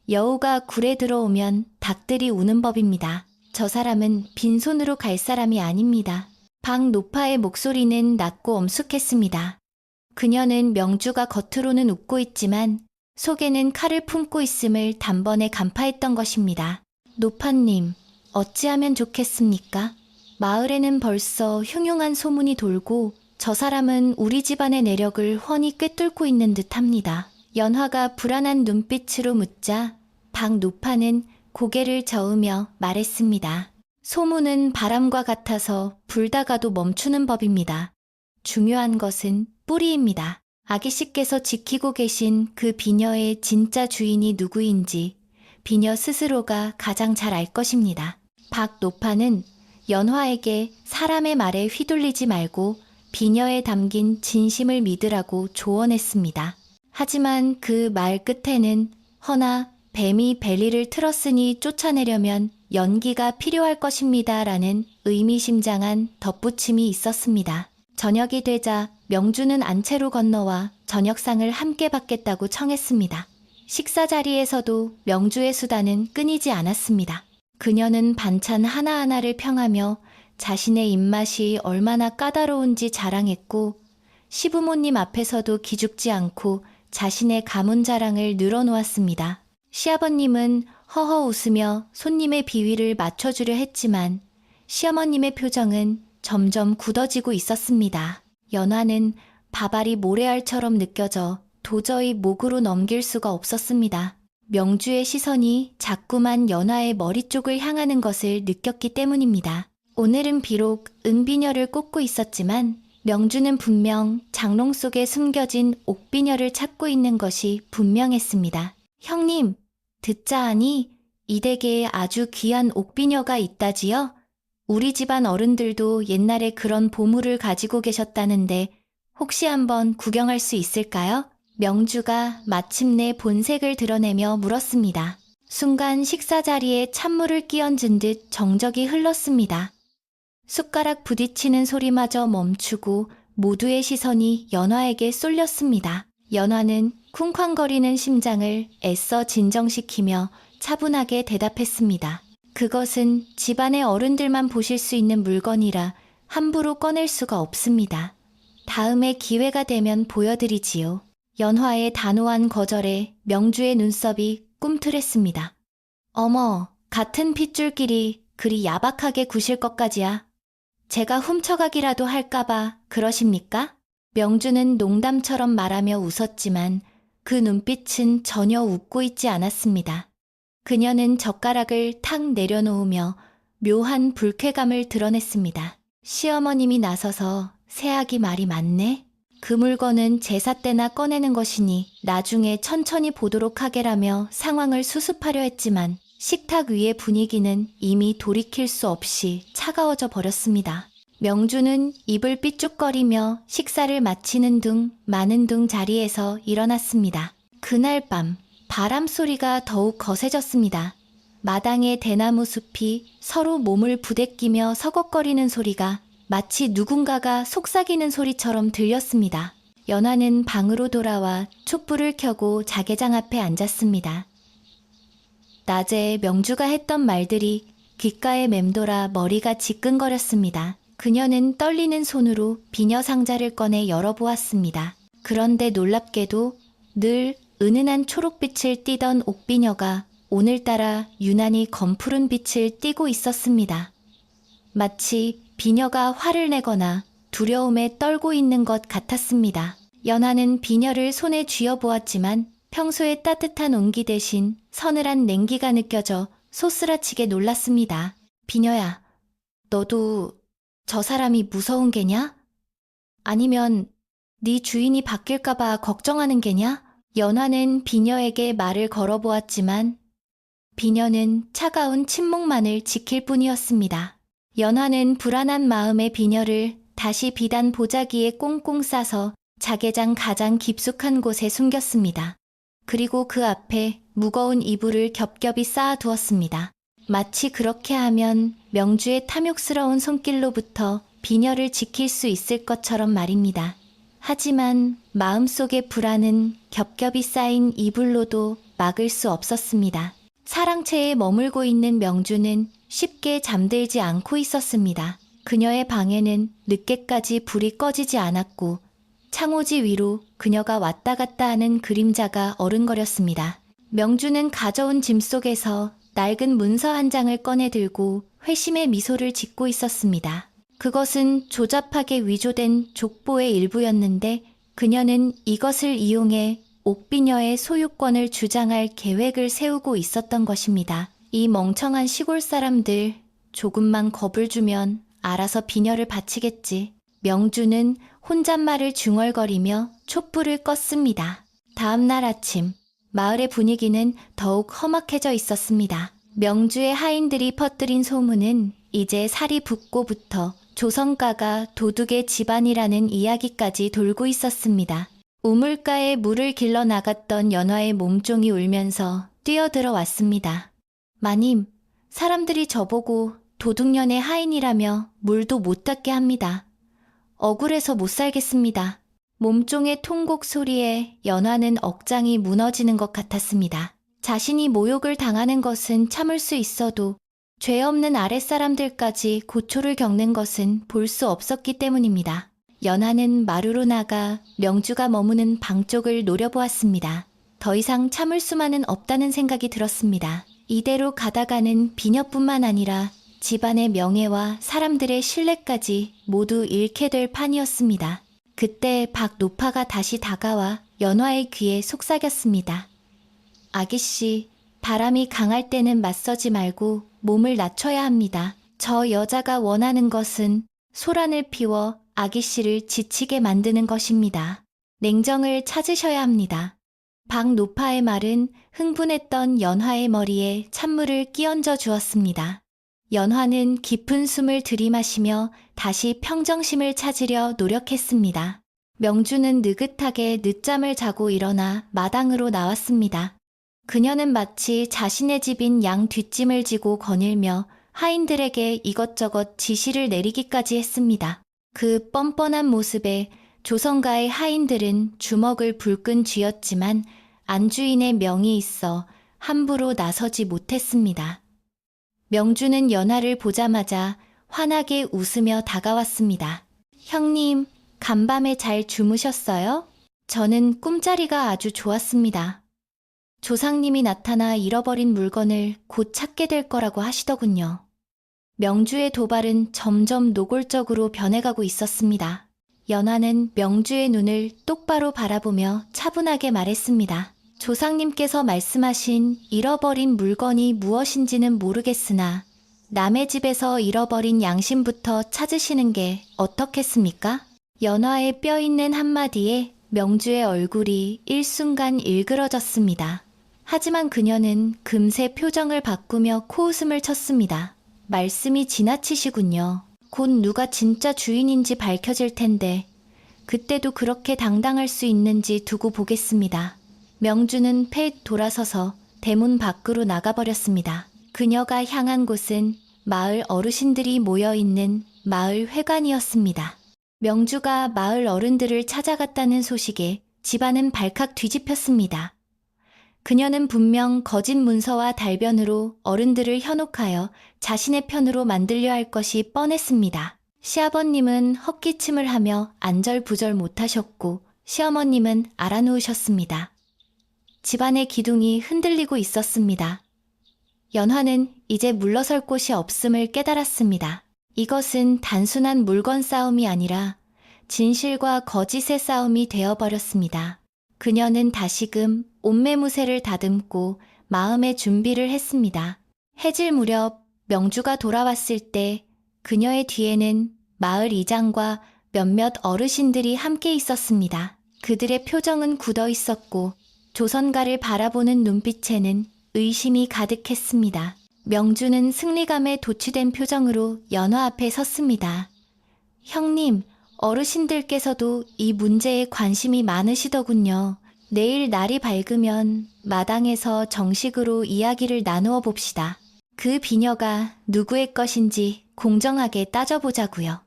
여우가 굴에 들어오면 닭들이 우는 법입니다. 저 사람은 빈손으로 갈 사람이 아닙니다. 박노파의 목소리는 낮고 엄숙했습니다. 그녀는 명주가 겉으로는 웃고 있지만 속에는 칼을 품고 있음을 단번에 간파했던 것입니다. 노파님, 어찌하면 좋겠습니까? 마을에는 벌써 흉흉한 소문이 돌고 저 사람은 우리 집안의 내력을 훤히 꿰뚫고 있는 듯합니다. 연화가 불안한 눈빛으로 묻자 박노파는 고개를 저으며 말했습니다. 소문은 바람과 같아서 불다가도 멈추는 법입니다. 중요한 것은 뿌리입니다. 아기씨께서 지키고 계신 그 비녀의 진짜 주인이 누구인지 비녀 스스로가 가장 잘 알 것입니다. 박노파는 연화에게 사람의 말에 휘둘리지 말고 비녀에 담긴 진심을 믿으라고 조언했습니다. 하지만 그 말 끝에는 허나 뱀이 벨리를 틀었으니 쫓아내려면 연기가 필요할 것입니다 라는 의미심장한 덧붙임이 있었습니다. 저녁이 되자 명주는 안채로 건너와 저녁상을 함께 받겠다고 청했습니다. 식사 자리에서도 명주의 수다는 끊이지 않았습니다. 그녀는 반찬 하나하나를 평하며 자신의 입맛이 얼마나 까다로운지 자랑했고 시부모님 앞에서도 기죽지 않고 자신의 가문 자랑을 늘어놓았습니다. 시아버님은 허허 웃으며 손님의 비위를 맞춰주려 했지만 시어머님의 표정은 점점 굳어지고 있었습니다. 연화는 밥알이 모래알처럼 느껴져 도저히 목으로 넘길 수가 없었습니다. 명주의 시선이 자꾸만 연화의 머리 쪽을 향하는 것을 느꼈기 때문입니다. 오늘은 비록 은비녀를 꽂고 있었지만 명주는 분명 장롱 속에 숨겨진 옥비녀를 찾고 있는 것이 분명했습니다. 형님, 듣자 하니 이 댁에 아주 귀한 옥비녀가 있다지요? 우리 집안 어른들도 옛날에 그런 보물을 가지고 계셨다는데 혹시 한번 구경할 수 있을까요? 명주가 마침내 본색을 드러내며 물었습니다. 순간 식사 자리에 찬물을 끼얹은 듯 정적이 흘렀습니다. 숟가락 부딪히는 소리마저 멈추고 모두의 시선이 연화에게 쏠렸습니다. 연화는 쿵쾅거리는 심장을 애써 진정시키며 차분하게 대답했습니다. 그것은 집안의 어른들만 보실 수 있는 물건이라 함부로 꺼낼 수가 없습니다. 다음에 기회가 되면 보여드리지요. 연화의 단호한 거절에 명주의 눈썹이 꿈틀했습니다. 어머, 같은 핏줄끼리 그리 야박하게 구실 것까지야. 제가 훔쳐가기라도 할까봐 그러십니까? 명주는 농담처럼 말하며 웃었지만 그 눈빛은 전혀 웃고 있지 않았습니다. 그녀는 젓가락을 탁 내려놓으며 묘한 불쾌감을 드러냈습니다. 시어머님이 나서서 새아기 말이 많네. 그 물건은 제사 때나 꺼내는 것이니 나중에 천천히 보도록 하게라며 상황을 수습하려 했지만 식탁 위의 분위기는 이미 돌이킬 수 없이 차가워져 버렸습니다. 명주는 입을 삐죽거리며 식사를 마치는 둥 마는 둥 자리에서 일어났습니다. 그날 밤 바람 소리가 더욱 거세졌습니다. 마당의 대나무 숲이 서로 몸을 부대끼며 서걱거리는 소리가 마치 누군가가 속삭이는 소리처럼 들렸습니다. 연화는 방으로 돌아와 촛불을 켜고 자개장 앞에 앉았습니다. 낮에 명주가 했던 말들이 귓가에 맴돌아 머리가 지끈거렸습니다. 그녀는 떨리는 손으로 비녀 상자를 꺼내 열어보았습니다. 그런데 놀랍게도 늘 은은한 초록빛을 띠던 옥비녀가 오늘따라 유난히 검푸른 빛을 띠고 있었습니다. 마치 비녀가 화를 내거나 두려움에 떨고 있는 것 같았습니다. 연화는 비녀를 손에 쥐어보았지만 평소의 따뜻한 온기 대신 서늘한 냉기가 느껴져 소스라치게 놀랐습니다. 비녀야, 너도 저 사람이 무서운 게냐? 아니면 네 주인이 바뀔까봐 걱정하는 게냐? 연화는 비녀에게 말을 걸어보았지만 비녀는 차가운 침묵만을 지킬 뿐이었습니다. 연화는 불안한 마음에 비녀를 다시 비단 보자기에 꽁꽁 싸서 자개장 가장 깊숙한 곳에 숨겼습니다. 그리고 그 앞에 무거운 이불을 겹겹이 쌓아두었습니다. 마치 그렇게 하면 명주의 탐욕스러운 손길로부터 비녀를 지킬 수 있을 것처럼 말입니다. 하지만 마음속의 불안은 겹겹이 쌓인 이불로도 막을 수 없었습니다. 사랑채에 머물고 있는 명주는 쉽게 잠들지 않고 있었습니다. 그녀의 방에는 늦게까지 불이 꺼지지 않았고 창호지 위로 그녀가 왔다 갔다 하는 그림자가 어른거렸습니다. 명주는 가져온 짐 속에서 낡은 문서 한 장을 꺼내 들고 회심의 미소를 짓고 있었습니다. 그것은 조잡하게 위조된 족보의 일부였는데 그녀는 이것을 이용해 옥비녀의 소유권을 주장할 계획을 세우고 있었던 것입니다. 이 멍청한 시골 사람들, 조금만 겁을 주면 알아서 비녀를 바치겠지. 명주는 혼잣말을 중얼거리며 촛불을 껐습니다. 다음 날 아침, 마을의 분위기는 더욱 험악해져 있었습니다. 명주의 하인들이 퍼뜨린 소문은 이제 살이 붙고부터 조선가가 도둑의 집안이라는 이야기까지 돌고 있었습니다. 우물가에 물을 길러 나갔던 연화의 몸종이 울면서 뛰어들어 왔습니다. 마님, 사람들이 저보고 도둑년의 하인이라며 물도 못 닦게 합니다. 억울해서 못 살겠습니다. 몸종의 통곡 소리에 연화는 억장이 무너지는 것 같았습니다. 자신이 모욕을 당하는 것은 참을 수 있어도 죄 없는 아랫사람들까지 고초를 겪는 것은 볼 수 없었기 때문입니다. 연화는 마루로 나가 명주가 머무는 방 쪽을 노려보았습니다. 더 이상 참을 수만은 없다는 생각이 들었습니다. 이대로 가다가는 비녀뿐만 아니라 집안의 명예와 사람들의 신뢰까지 모두 잃게 될 판이었습니다. 그때 박노파가 다시 다가와 연화의 귀에 속삭였습니다. 아기씨, 바람이 강할 때는 맞서지 말고 몸을 낮춰야 합니다. 저 여자가 원하는 것은 소란을 피워 아기씨를 지치게 만드는 것입니다. 냉정을 찾으셔야 합니다. 박노파의 말은 흥분했던 연화의 머리에 찬물을 끼얹어 주었습니다. 연화는 깊은 숨을 들이마시며 다시 평정심을 찾으려 노력했습니다. 명주는 느긋하게 늦잠을 자고 일어나 마당으로 나왔습니다. 그녀는 마치 자신의 집인 양 뒷짐을 지고 거닐며 하인들에게 이것저것 지시를 내리기까지 했습니다. 그 뻔뻔한 모습에 조선가의 하인들은 주먹을 불끈 쥐었지만 안주인의 명이 있어 함부로 나서지 못했습니다. 명주는 연화를 보자마자 환하게 웃으며 다가왔습니다. 형님, 간밤에 잘 주무셨어요? 저는 꿈자리가 아주 좋았습니다. 조상님이 나타나 잃어버린 물건을 곧 찾게 될 거라고 하시더군요. 명주의 도발은 점점 노골적으로 변해가고 있었습니다. 연화는 명주의 눈을 똑바로 바라보며 차분하게 말했습니다. 조상님께서 말씀하신 잃어버린 물건이 무엇인지는 모르겠으나 남의 집에서 잃어버린 양심부터 찾으시는 게 어떻겠습니까? 연화의 뼈 있는 한마디에 명주의 얼굴이 일순간 일그러졌습니다. 하지만 그녀는 금세 표정을 바꾸며 코웃음을 쳤습니다. 말씀이 지나치시군요. 곧 누가 진짜 주인인지 밝혀질 텐데 그때도 그렇게 당당할 수 있는지 두고 보겠습니다. 명주는 패 돌아서서 대문 밖으로 나가버렸습니다. 그녀가 향한 곳은 마을 어르신들이 모여있는 마을 회관이었습니다. 명주가 마을 어른들을 찾아갔다는 소식에 집안은 발칵 뒤집혔습니다. 그녀는 분명 거짓 문서와 달변으로 어른들을 현혹하여 자신의 편으로 만들려 할 것이 뻔했습니다. 시아버님은 헛기침을 하며 안절부절 못하셨고 시어머님은 알아누우셨습니다. 집안의 기둥이 흔들리고 있었습니다. 연화는 이제 물러설 곳이 없음을 깨달았습니다. 이것은 단순한 물건 싸움이 아니라 진실과 거짓의 싸움이 되어버렸습니다. 그녀는 다시금 옷매무새를 다듬고 마음의 준비를 했습니다. 해질 무렵 명주가 돌아왔을 때 그녀의 뒤에는 마을 이장과 몇몇 어르신들이 함께 있었습니다. 그들의 표정은 굳어 있었고 조선가를 바라보는 눈빛에는 의심이 가득했습니다. 명주는 승리감에 도취된 표정으로 연화 앞에 섰습니다. 형님, 어르신들께서도 이 문제에 관심이 많으시더군요. 내일 날이 밝으면 마당에서 정식으로 이야기를 나누어 봅시다. 그 비녀가 누구의 것인지 공정하게 따져보자고요.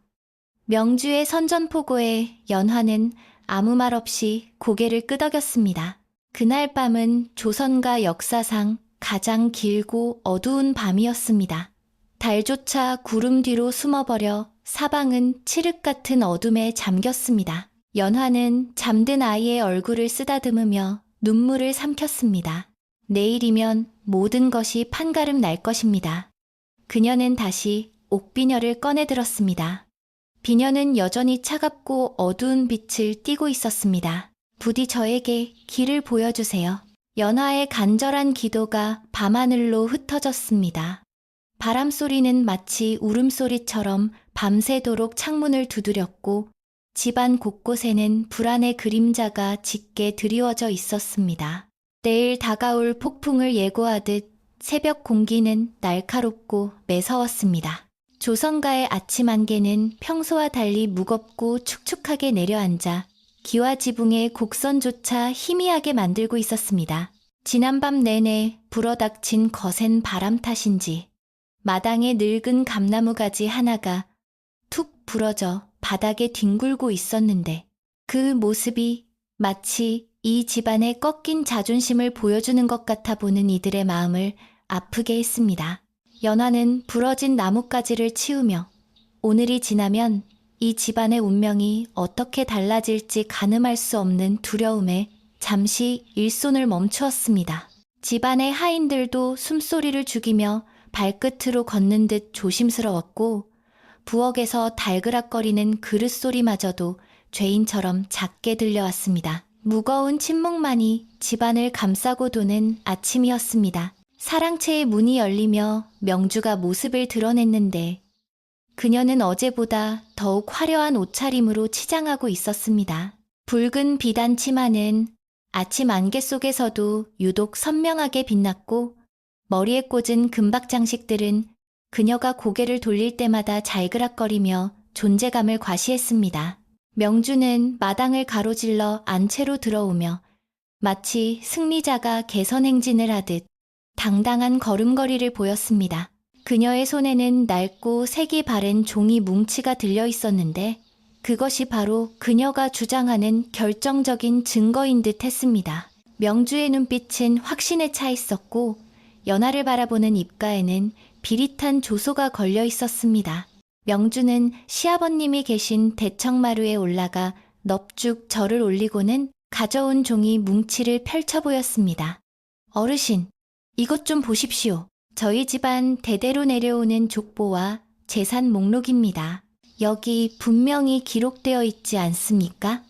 명주의 선전포고에 연화는 아무 말 없이 고개를 끄덕였습니다. 그날 밤은 조선가 역사상 가장 길고 어두운 밤이었습니다. 달조차 구름 뒤로 숨어버려 사방은 칠흑 같은 어둠에 잠겼습니다. 연화는 잠든 아이의 얼굴을 쓰다듬으며 눈물을 삼켰습니다. 내일이면 모든 것이 판가름 날 것입니다. 그녀는 다시 옥비녀를 꺼내들었습니다. 비녀는 여전히 차갑고 어두운 빛을 띠고 있었습니다. 부디 저에게 길을 보여주세요. 연화의 간절한 기도가 밤하늘로 흩어졌습니다. 바람소리는 마치 울음소리처럼 밤새도록 창문을 두드렸고 집안 곳곳에는 불안의 그림자가 짙게 드리워져 있었습니다. 내일 다가올 폭풍을 예고하듯 새벽 공기는 날카롭고 매서웠습니다. 조선가의 아침 안개는 평소와 달리 무겁고 축축하게 내려앉아 기와 지붕의 곡선조차 희미하게 만들고 있었습니다. 지난밤 내내 불어닥친 거센 바람 탓인지 마당의 늙은 감나무 가지 하나가 툭 부러져 바닥에 뒹굴고 있었는데 그 모습이 마치 이 집안의 꺾인 자존심을 보여주는 것 같아 보는 이들의 마음을 아프게 했습니다. 연화는 부러진 나뭇가지를 치우며 오늘이 지나면 이 집안의 운명이 어떻게 달라질지 가늠할 수 없는 두려움에 잠시 일손을 멈추었습니다. 집안의 하인들도 숨소리를 죽이며 발끝으로 걷는 듯 조심스러웠고 부엌에서 달그락거리는 그릇 소리마저도 죄인처럼 작게 들려왔습니다. 무거운 침묵만이 집안을 감싸고 도는 아침이었습니다. 사랑채의 문이 열리며 명주가 모습을 드러냈는데 그녀는 어제보다 더욱 화려한 옷차림으로 치장하고 있었습니다. 붉은 비단 치마는 아침 안개 속에서도 유독 선명하게 빛났고 머리에 꽂은 금박 장식들은 그녀가 고개를 돌릴 때마다 잘그락거리며 존재감을 과시했습니다. 명주는 마당을 가로질러 안채로 들어오며 마치 승리자가 개선행진을 하듯 당당한 걸음걸이를 보였습니다. 그녀의 손에는 낡고 색이 바랜 종이 뭉치가 들려 있었는데 그것이 바로 그녀가 주장하는 결정적인 증거인 듯 했습니다. 명주의 눈빛은 확신에 차 있었고 연화를 바라보는 입가에는 비릿한 조소가 걸려 있었습니다. 명주는 시아버님이 계신 대청마루에 올라가 넙죽 절을 올리고는 가져온 종이 뭉치를 펼쳐 보였습니다. 어르신, 이것 좀 보십시오. 저희 집안 대대로 내려오는 족보와 재산 목록입니다. 여기 분명히 기록되어 있지 않습니까?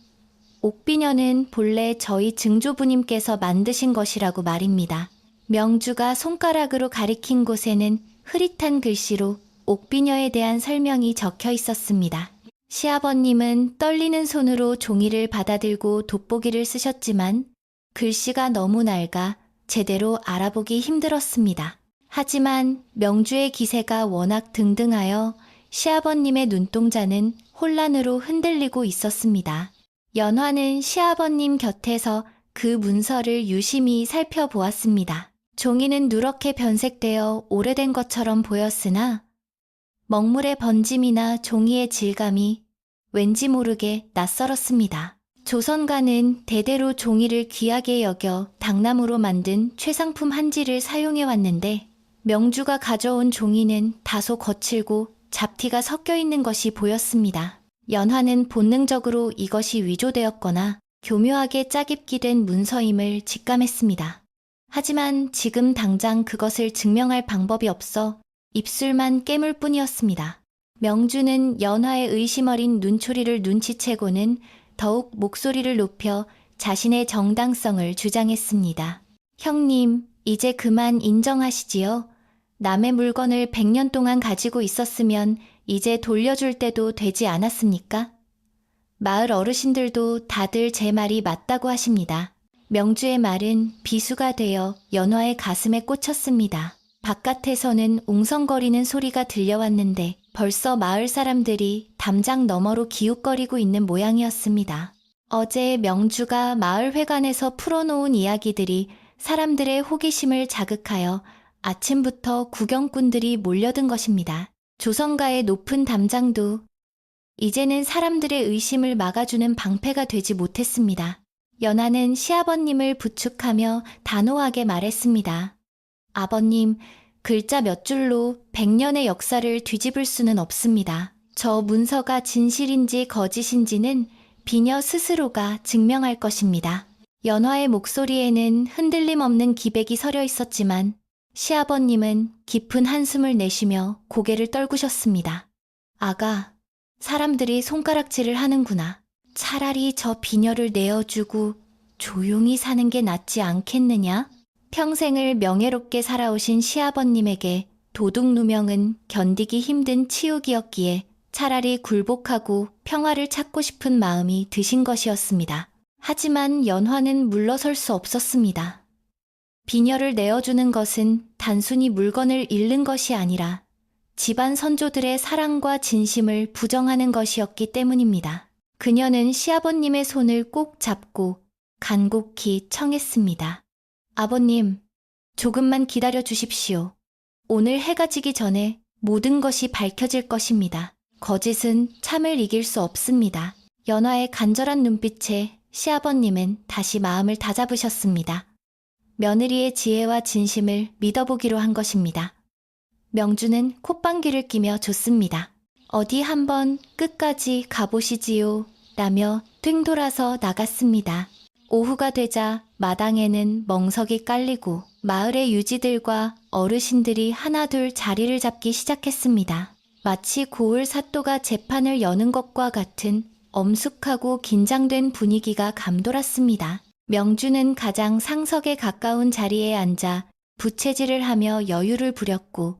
옥비녀는 본래 저희 증조부님께서 만드신 것이라고 말입니다. 명주가 손가락으로 가리킨 곳에는 흐릿한 글씨로 옥비녀에 대한 설명이 적혀 있었습니다. 시아버님은 떨리는 손으로 종이를 받아들고 돋보기를 쓰셨지만 글씨가 너무 낡아 제대로 알아보기 힘들었습니다. 하지만 명주의 기세가 워낙 등등하여 시아버님의 눈동자는 혼란으로 흔들리고 있었습니다. 연화는 시아버님 곁에서 그 문서를 유심히 살펴보았습니다. 종이는 누렇게 변색되어 오래된 것처럼 보였으나 먹물의 번짐이나 종이의 질감이 왠지 모르게 낯설었습니다. 조선가는 대대로 종이를 귀하게 여겨 당나무로 만든 최상품 한지를 사용해왔는데 명주가 가져온 종이는 다소 거칠고 잡티가 섞여 있는 것이 보였습니다. 연화는 본능적으로 이것이 위조되었거나 교묘하게 짜깁기 된 문서임을 직감했습니다. 하지만 지금 당장 그것을 증명할 방법이 없어 입술만 깨물 뿐이었습니다. 명주는 연화의 의심 어린 눈초리를 눈치채고는 더욱 목소리를 높여 자신의 정당성을 주장했습니다. 형님, 이제 그만 인정하시지요. 남의 물건을 100년 동안 가지고 있었으면 이제 돌려줄 때도 되지 않았습니까? 마을 어르신들도 다들 제 말이 맞다고 하십니다. 명주의 말은 비수가 되어 연화의 가슴에 꽂혔습니다. 바깥에서는 웅성거리는 소리가 들려왔는데 벌써 마을 사람들이 담장 너머로 기웃거리고 있는 모양이었습니다. 어제 명주가 마을 회관에서 풀어놓은 이야기들이 사람들의 호기심을 자극하여 아침부터 구경꾼들이 몰려든 것입니다. 조선가의 높은 담장도 이제는 사람들의 의심을 막아주는 방패가 되지 못했습니다. 연화는 시아버님을 부축하며 단호하게 말했습니다. 아버님, 글자 몇 줄로 100년의 역사를 뒤집을 수는 없습니다. 저 문서가 진실인지 거짓인지는 비녀 스스로가 증명할 것입니다. 연화의 목소리에는 흔들림 없는 기백이 서려 있었지만 시아버님은 깊은 한숨을 내쉬며 고개를 떨구셨습니다. 아가, 사람들이 손가락질을 하는구나. 차라리 저 비녀를 내어주고 조용히 사는 게 낫지 않겠느냐? 평생을 명예롭게 살아오신 시아버님에게 도둑 누명은 견디기 힘든 치욕이었기에 차라리 굴복하고 평화를 찾고 싶은 마음이 드신 것이었습니다. 하지만 연화는 물러설 수 없었습니다. 비녀를 내어주는 것은 단순히 물건을 잃는 것이 아니라 집안 선조들의 사랑과 진심을 부정하는 것이었기 때문입니다. 그녀는 시아버님의 손을 꼭 잡고 간곡히 청했습니다. 아버님, 조금만 기다려 주십시오. 오늘 해가 지기 전에 모든 것이 밝혀질 것입니다. 거짓은 참을 이길 수 없습니다. 연화의 간절한 눈빛에 시아버님은 다시 마음을 다잡으셨습니다. 며느리의 지혜와 진심을 믿어보기로 한 것입니다. 명주는 콧방귀를 끼며 좋습니다. 어디 한번 끝까지 가보시지요 라며 튕돌아서 나갔습니다. 오후가 되자 마당에는 멍석이 깔리고 마을의 유지들과 어르신들이 하나둘 자리를 잡기 시작했습니다. 마치 고을 사또가 재판을 여는 것과 같은 엄숙하고 긴장된 분위기가 감돌았습니다. 명주는 가장 상석에 가까운 자리에 앉아 부채질을 하며 여유를 부렸고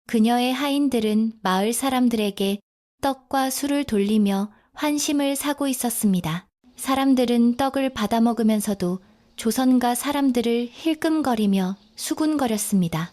그녀의 하인들은 마을 사람들에게 떡과 술을 돌리며 환심을 사고 있었습니다. 사람들은 떡을 받아먹으면서도 조선가 사람들을 힐끔거리며 수군거렸습니다.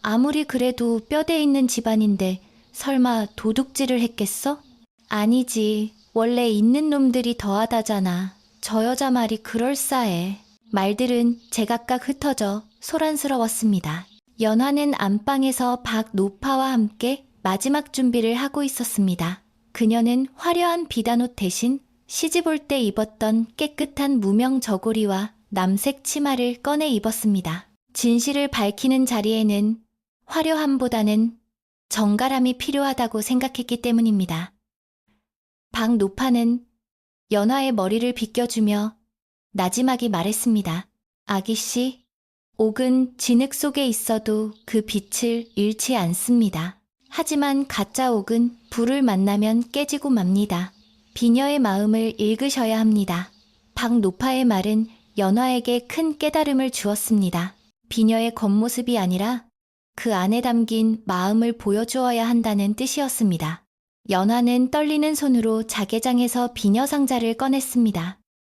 아무리 그래도 뼈대 있는 집안인데 설마 도둑질을 했겠어? 아니지. 원래 있는 놈들이 더하다잖아. 저 여자 말이 그럴싸해. 말들은 제각각 흩어져 소란스러웠습니다. 연화는 안방에서 박노파와 함께 마지막 준비를 하고 있었습니다. 그녀는 화려한 비단옷 대신 시집 올 때 입었던 깨끗한 무명 저고리와 남색 치마를 꺼내 입었습니다. 진실을 밝히는 자리에는 화려함보다는 정갈함이 필요하다고 생각했기 때문입니다. 박노파는 연화의 머리를 빗겨주며 나지막이 말했습니다. 아기씨, 옥은 진흙 속에 있어도 그 빛을 잃지 않습니다. 하지만 가짜 옥은 불을 만나면 깨지고 맙니다. 비녀의 마음을 읽으셔야 합니다. 박노파의 말은 연화에게 큰 깨달음을 주었습니다. 비녀의 겉모습이 아니라 그 안에 담긴 마음을 보여주어야 한다는 뜻이었습니다. 연화는 떨리는 손으로 자개장에서 비녀 상자를 꺼냈습니다.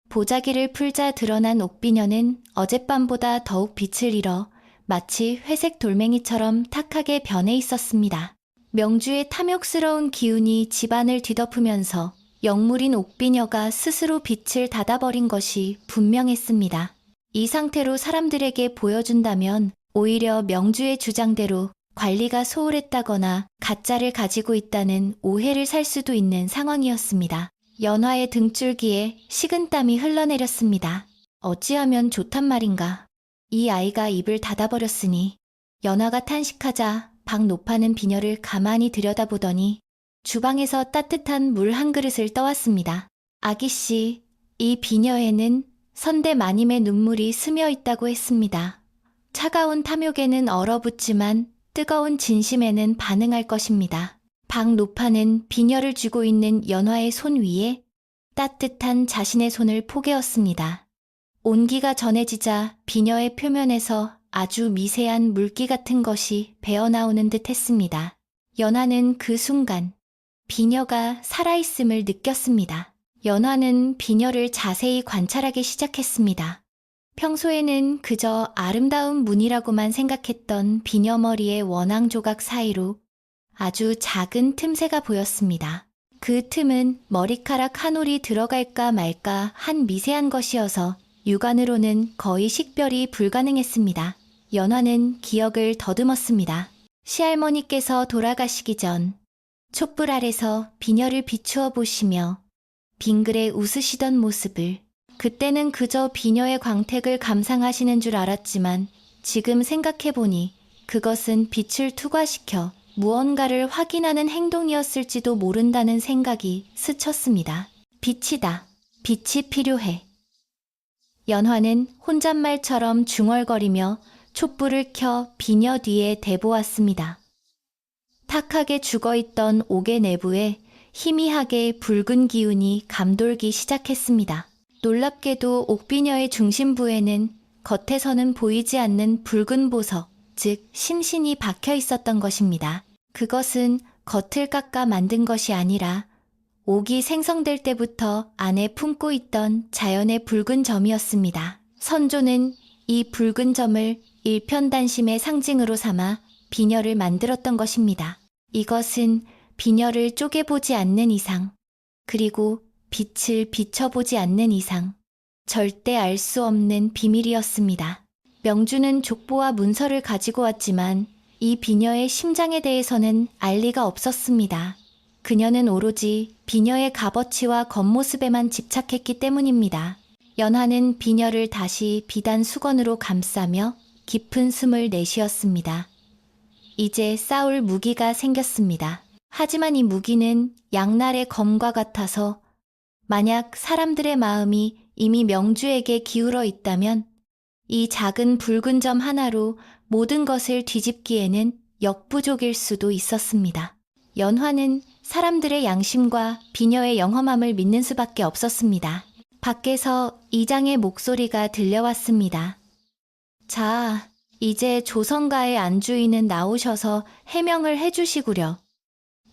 보자기를 풀자 드러난 옥비녀는 어젯밤보다 더욱 빛을 잃어 마치 회색 돌멩이처럼 탁하게 변해 있었습니다. 명주의 탐욕스러운 기운이 집안을 뒤덮으면서 영물인 옥비녀가 스스로 빛을 닫아버린 것이 분명했습니다. 이 상태로 사람들에게 보여준다면 오히려 명주의 주장대로 관리가 소홀했다거나 가짜를 가지고 있다는 오해를 살 수도 있는 상황이었습니다. 연화의 등줄기에 식은땀이 흘러내렸습니다. 어찌하면 좋단 말인가. 이 아이가 입을 닫아버렸으니. 연화가 탄식하자 박노파는 비녀를 가만히 들여다보더니 주방에서 따뜻한 물 한 그릇을 떠왔습니다. 아기씨, 이 비녀에는 선대 마님의 눈물이 스며 있다고 했습니다. 차가운 탐욕에는 얼어붙지만 뜨거운 진심에는 반응할 것입니다. 박노파는 비녀를 쥐고 있는 연화의 손 위에 따뜻한 자신의 손을 포개었습니다. 온기가 전해지자 비녀의 표면에서 아주 미세한 물기 같은 것이 배어나오는 듯 했습니다. 연화는 그 순간 비녀가 살아있음을 느꼈습니다. 연화는 비녀를 자세히 관찰하기 시작했습니다. 평소에는 그저 아름다운 무늬라고만 생각했던 비녀 머리의 원앙 조각 사이로 아주 작은 틈새가 보였습니다. 그 틈은 머리카락 한 올이 들어갈까 말까 한 미세한 것이어서 육안으로는 거의 식별이 불가능했습니다. 연화는 기억을 더듬었습니다. 시할머니께서 돌아가시기 전 촛불 아래서 비녀를 비추어 보시며 빙그레 웃으시던 모습을, 그때는 그저 비녀의 광택을 감상하시는 줄 알았지만 지금 생각해보니 그것은 빛을 투과시켜 무언가를 확인하는 행동이었을지도 모른다는 생각이 스쳤습니다. 빛이다. 빛이 필요해. 연화는 혼잣말처럼 중얼거리며 촛불을 켜 비녀 뒤에 대보았습니다. 탁하게 죽어있던 옥의 내부에 희미하게 붉은 기운이 감돌기 시작했습니다. 놀랍게도 옥비녀의 중심부에는 겉에서는 보이지 않는 붉은 보석, 즉 심신이 박혀 있었던 것입니다. 그것은 겉을 깎아 만든 것이 아니라 옥이 생성될 때부터 안에 품고 있던 자연의 붉은 점이었습니다. 선조는 이 붉은 점을 일편단심의 상징으로 삼아 비녀를 만들었던 것입니다. 이것은 비녀를 쪼개보지 않는 이상, 그리고 빛을 비춰보지 않는 이상, 절대 알 수 없는 비밀이었습니다. 명주는 족보와 문서를 가지고 왔지만 이 비녀의 심장에 대해서는 알 리가 없었습니다. 그녀는 오로지 비녀의 값어치와 겉모습에만 집착했기 때문입니다. 연화는 비녀를 다시 비단 수건으로 감싸며 깊은 숨을 내쉬었습니다. 이제 싸울 무기가 생겼습니다. 하지만 이 무기는 양날의 검과 같아서 만약 사람들의 마음이 이미 명주에게 기울어 있다면 이 작은 붉은 점 하나로 모든 것을 뒤집기에는 역부족일 수도 있었습니다. 연화는 사람들의 양심과 비녀의 영험함을 믿는 수밖에 없었습니다. 밖에서 이장의 목소리가 들려왔습니다. 자, 이제 조선가의 안주인은 나오셔서 해명을 해주시구려.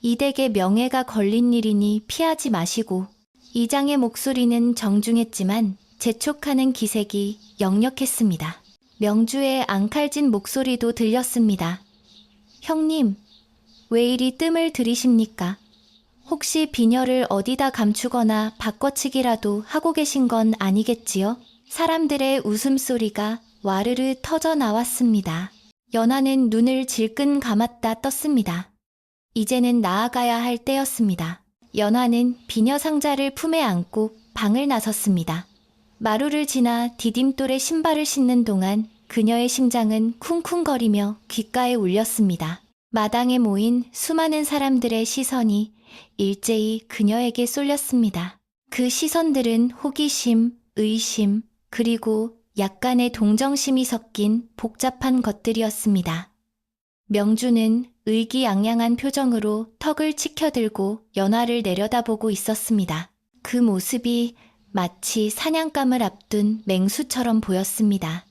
이 댁의 명예가 걸린 일이니 피하지 마시고. 이장의 목소리는 정중했지만 재촉하는 기색이 역력했습니다. 명주의 앙칼진 목소리도 들렸습니다. 형님, 왜 이리 뜸을 들이십니까? 혹시 비녀를 어디다 감추거나 바꿔치기라도 하고 계신 건 아니겠지요? 사람들의 웃음소리가 와르르 터져 나왔습니다. 연화는 눈을 질끈 감았다 떴습니다. 이제는 나아가야 할 때였습니다. 연화는 비녀 상자를 품에 안고 방을 나섰습니다. 마루를 지나 디딤돌에 신발을 신는 동안 그녀의 심장은 쿵쿵거리며 귓가에 울렸습니다. 마당에 모인 수많은 사람들의 시선이 일제히 그녀에게 쏠렸습니다. 그 시선들은 호기심, 의심, 그리고 약간의 동정심이 섞인 복잡한 것들이었습니다. 명주는 의기양양한 표정으로 턱을 치켜들고 연화를 내려다보고 있었습니다. 그 모습이 마치 사냥감을 앞둔 맹수처럼 보였습니다.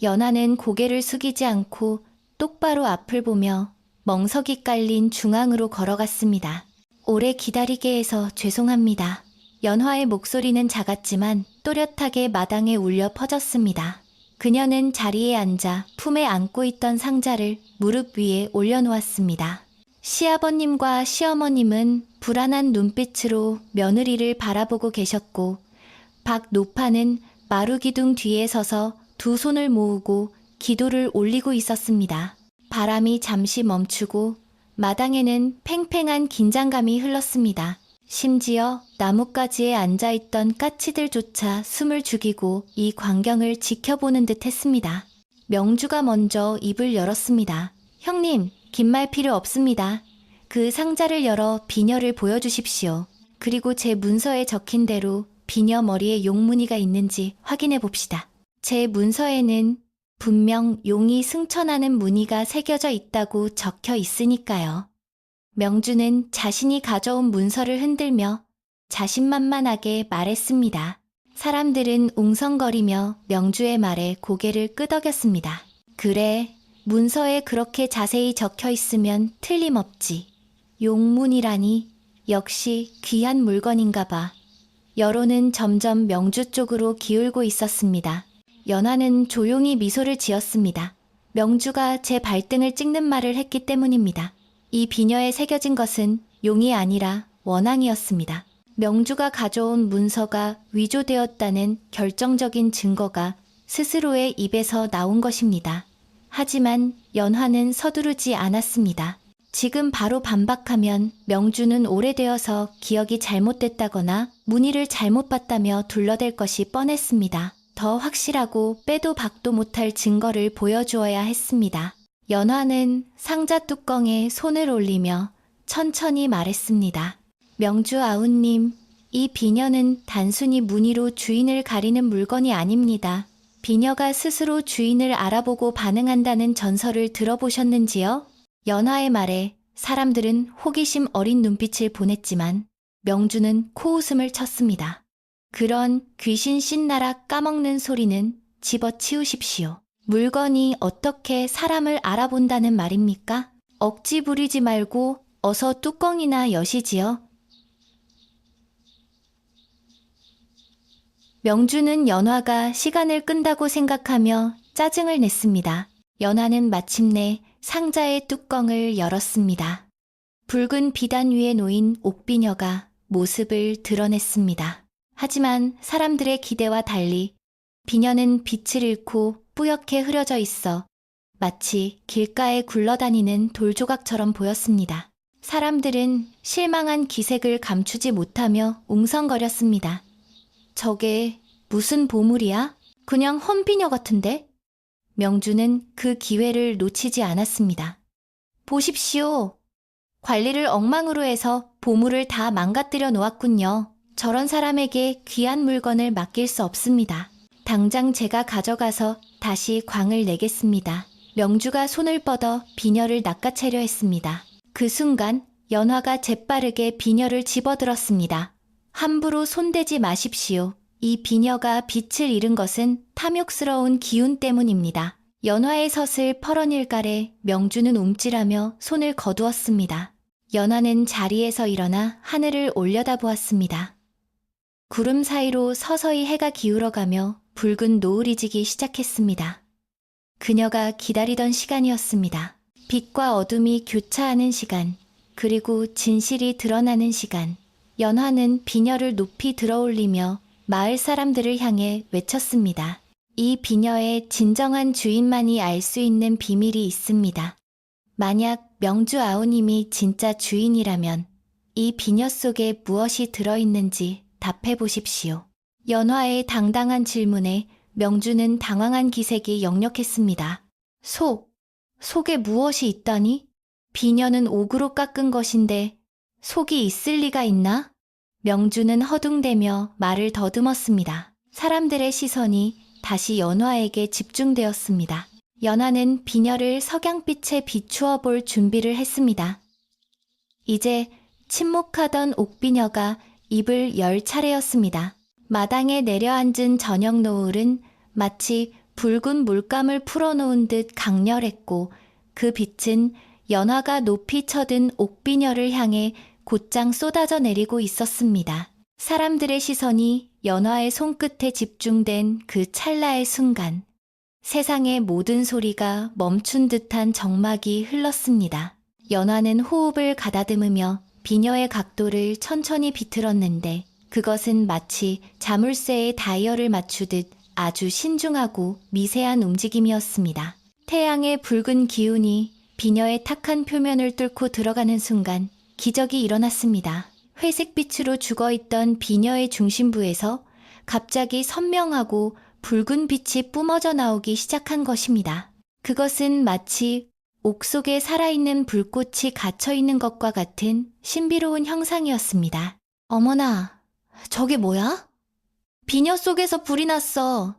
연화는 고개를 숙이지 않고 똑바로 앞을 보며 멍석이 깔린 중앙으로 걸어갔습니다. 오래 기다리게 해서 죄송합니다. 연화의 목소리는 작았지만 또렷하게 마당에 울려 퍼졌습니다. 그녀는 자리에 앉아 품에 안고 있던 상자를 무릎 위에 올려놓았습니다. 시아버님과 시어머님은 불안한 눈빛으로 며느리를 바라보고 계셨고 박 노파는 마루기둥 뒤에 서서 두 손을 모으고 기도를 올리고 있었습니다. 바람이 잠시 멈추고 마당에는 팽팽한 긴장감이 흘렀습니다. 심지어 나뭇가지에 앉아있던 까치들조차 숨을 죽이고 이 광경을 지켜보는 듯 했습니다. 명주가 먼저 입을 열었습니다. 형님, 긴 말 필요 없습니다. 그 상자를 열어 비녀를 보여주십시오. 그리고 제 문서에 적힌 대로 비녀 머리에 용무늬가 있는지 확인해 봅시다. 제 문서에는 분명 용이 승천하는 무늬가 새겨져 있다고 적혀 있으니까요. 명주는 자신이 가져온 문서를 흔들며 자신만만하게 말했습니다. 사람들은 웅성거리며 명주의 말에 고개를 끄덕였습니다. 그래, 문서에 그렇게 자세히 적혀 있으면 틀림없지. 용문이라니 역시 귀한 물건인가 봐. 여론은 점점 명주 쪽으로 기울고 있었습니다. 연화는 조용히 미소를 지었습니다. 명주가 제 발등을 찍는 말을 했기 때문입니다. 이 비녀에 새겨진 것은 용이 아니라 원앙이었습니다. 명주가 가져온 문서가 위조되었다는 결정적인 증거가 스스로의 입에서 나온 것입니다. 하지만 연화는 서두르지 않았습니다. 지금 바로 반박하면 명주는 오래되어서 기억이 잘못됐다거나 문의를 잘못 봤다며 둘러댈 것이 뻔했습니다. 더 확실하고 빼도 박도 못할 증거를 보여주어야 했습니다. 연화는 상자 뚜껑에 손을 올리며 천천히 말했습니다. 명주 아우님, 이 비녀는 단순히 무늬로 주인을 가리는 물건이 아닙니다. 비녀가 스스로 주인을 알아보고 반응한다는 전설을 들어보셨는지요? 연화의 말에 사람들은 호기심 어린 눈빛을 보냈지만 명주는 코웃음을 쳤습니다. 그런 귀신 씻나락 까먹는 소리는 집어치우십시오. 물건이 어떻게 사람을 알아본다는 말입니까? 억지 부리지 말고 어서 뚜껑이나 여시지요. 명주는 연화가 시간을 끈다고 생각하며 짜증을 냈습니다. 연화는 마침내 상자의 뚜껑을 열었습니다. 붉은 비단 위에 놓인 옥비녀가 모습을 드러냈습니다. 하지만 사람들의 기대와 달리 비녀는 빛을 잃고 뿌옇게 흐려져 있어 마치 길가에 굴러다니는 돌조각처럼 보였습니다. 사람들은 실망한 기색을 감추지 못하며 웅성거렸습니다. 저게 무슨 보물이야? 그냥 헌비녀 같은데? 명주는 그 기회를 놓치지 않았습니다. 보십시오. 관리를 엉망으로 해서 보물을 다 망가뜨려 놓았군요. 저런 사람에게 귀한 물건을 맡길 수 없습니다. 당장 제가 가져가서 다시 광을 내겠습니다. 명주가 손을 뻗어 비녀를 낚아채려 했습니다. 그 순간 연화가 재빠르게 비녀를 집어들었습니다. 함부로 손대지 마십시오. 이 비녀가 빛을 잃은 것은 탐욕스러운 기운 때문입니다. 연화의 섯을 펄어닐까래 명주는 움찔하며 손을 거두었습니다. 연화는 자리에서 일어나 하늘을 올려다보았습니다. 구름 사이로 서서히 해가 기울어가며 붉은 노을이 지기 시작했습니다. 그녀가 기다리던 시간이었습니다. 빛과 어둠이 교차하는 시간, 그리고 진실이 드러나는 시간. 연화는 비녀를 높이 들어올리며 마을 사람들을 향해 외쳤습니다. 이 비녀의 진정한 주인만이 알 수 있는 비밀이 있습니다. 만약 명주 아우님이 진짜 주인이라면 이 비녀 속에 무엇이 들어있는지 답해 보십시오. 연화의 당당한 질문에 명주는 당황한 기색이 역력했습니다. 속에 무엇이 있다니? 비녀는 옥으로 깎은 것인데 속이 있을 리가 있나? 명주는 허둥대며 말을 더듬었습니다. 사람들의 시선이 다시 연화에게 집중되었습니다. 연화는 비녀를 석양빛에 비추어 볼 준비를 했습니다. 이제 침묵하던 옥비녀가 입을 열 차례였습니다. 마당에 내려앉은 저녁 노을은 마치 붉은 물감을 풀어놓은 듯 강렬했고 그 빛은 연화가 높이 쳐든 옥비녀를 향해 곧장 쏟아져 내리고 있었습니다. 사람들의 시선이 연화의 손끝에 집중된 그 찰나의 순간 세상의 모든 소리가 멈춘 듯한 정막이 흘렀습니다. 연화는 호흡을 가다듬으며 비녀의 각도를 천천히 비틀었는데 그것은 마치 자물쇠의 다이얼을 맞추듯 아주 신중하고 미세한 움직임이었습니다. 태양의 붉은 기운이 비녀의 탁한 표면을 뚫고 들어가는 순간 기적이 일어났습니다. 회색빛으로 죽어있던 비녀의 중심부에서 갑자기 선명하고 붉은 빛이 뿜어져 나오기 시작한 것입니다. 그것은 마치 옥 속에 살아있는 불꽃이 갇혀있는 것과 같은 신비로운 형상이었습니다. 어머나, 저게 뭐야? 비녀 속에서 불이 났어.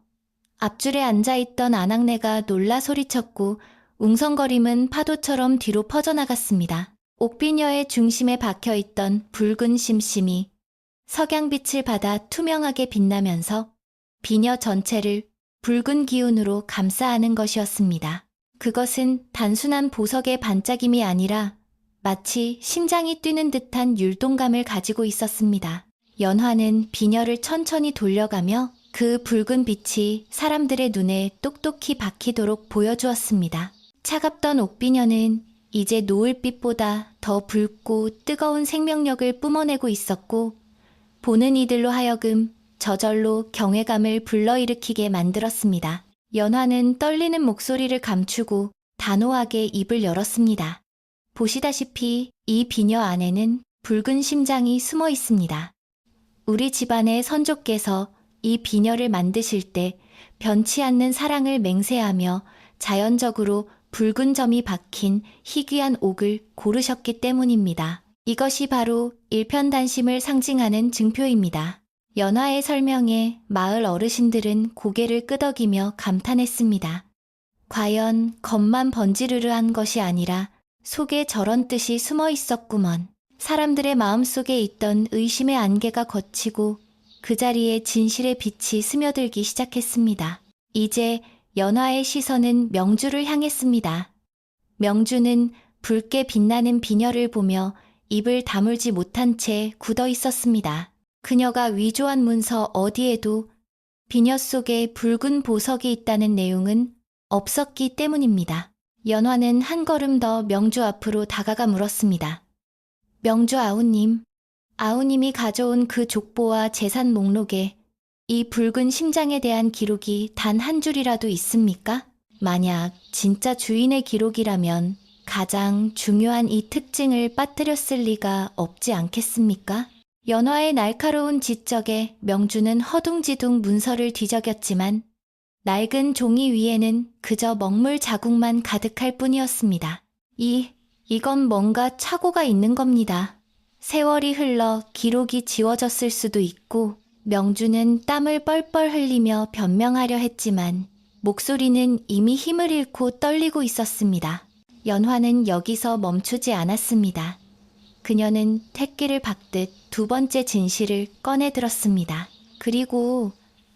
앞줄에 앉아있던 아낙네가 놀라 소리쳤고 웅성거림은 파도처럼 뒤로 퍼져나갔습니다. 옥비녀의 중심에 박혀있던 붉은 심심이 석양빛을 받아 투명하게 빛나면서 비녀 전체를 붉은 기운으로 감싸 안은 것이었습니다. 그것은 단순한 보석의 반짝임이 아니라 마치 심장이 뛰는 듯한 율동감을 가지고 있었습니다. 연화는 비녀를 천천히 돌려가며 그 붉은 빛이 사람들의 눈에 똑똑히 박히도록 보여주었습니다. 차갑던 옥비녀는 이제 노을빛보다 더 붉고 뜨거운 생명력을 뿜어내고 있었고 보는 이들로 하여금 저절로 경외감을 불러일으키게 만들었습니다. 연화는 떨리는 목소리를 감추고 단호하게 입을 열었습니다. 보시다시피 이 비녀 안에는 붉은 심장이 숨어 있습니다. 우리 집안의 선조께서 이 비녀를 만드실 때 변치 않는 사랑을 맹세하며 자연적으로 붉은 점이 박힌 희귀한 옥을 고르셨기 때문입니다. 이것이 바로 일편단심을 상징하는 증표입니다. 연화의 설명에 마을 어르신들은 고개를 끄덕이며 감탄했습니다. 과연 겉만 번지르르한 것이 아니라 속에 저런 뜻이 숨어 있었구먼. 사람들의 마음속에 있던 의심의 안개가 걷히고 그 자리에 진실의 빛이 스며들기 시작했습니다. 이제 연화의 시선은 명주를 향했습니다. 명주는 붉게 빛나는 비녀를 보며 입을 다물지 못한 채 굳어 있었습니다. 그녀가 위조한 문서 어디에도 비녀 속에 붉은 보석이 있다는 내용은 없었기 때문입니다. 연화는 한 걸음 더 명주 앞으로 다가가 물었습니다. 명주 아우님, 아우님이 가져온 그 족보와 재산 목록에 이 붉은 심장에 대한 기록이 단 한 줄이라도 있습니까? 만약 진짜 주인의 기록이라면 가장 중요한 이 특징을 빠뜨렸을 리가 없지 않겠습니까? 연화의 날카로운 지적에 명주는 허둥지둥 문서를 뒤적였지만 낡은 종이 위에는 그저 먹물 자국만 가득할 뿐이었습니다. 이건 뭔가 착오가 있는 겁니다. 세월이 흘러 기록이 지워졌을 수도 있고 명주는 땀을 뻘뻘 흘리며 변명하려 했지만 목소리는 이미 힘을 잃고 떨리고 있었습니다. 연화는 여기서 멈추지 않았습니다. 그녀는 택기를 박듯 두 번째 진실을 꺼내 들었습니다. 그리고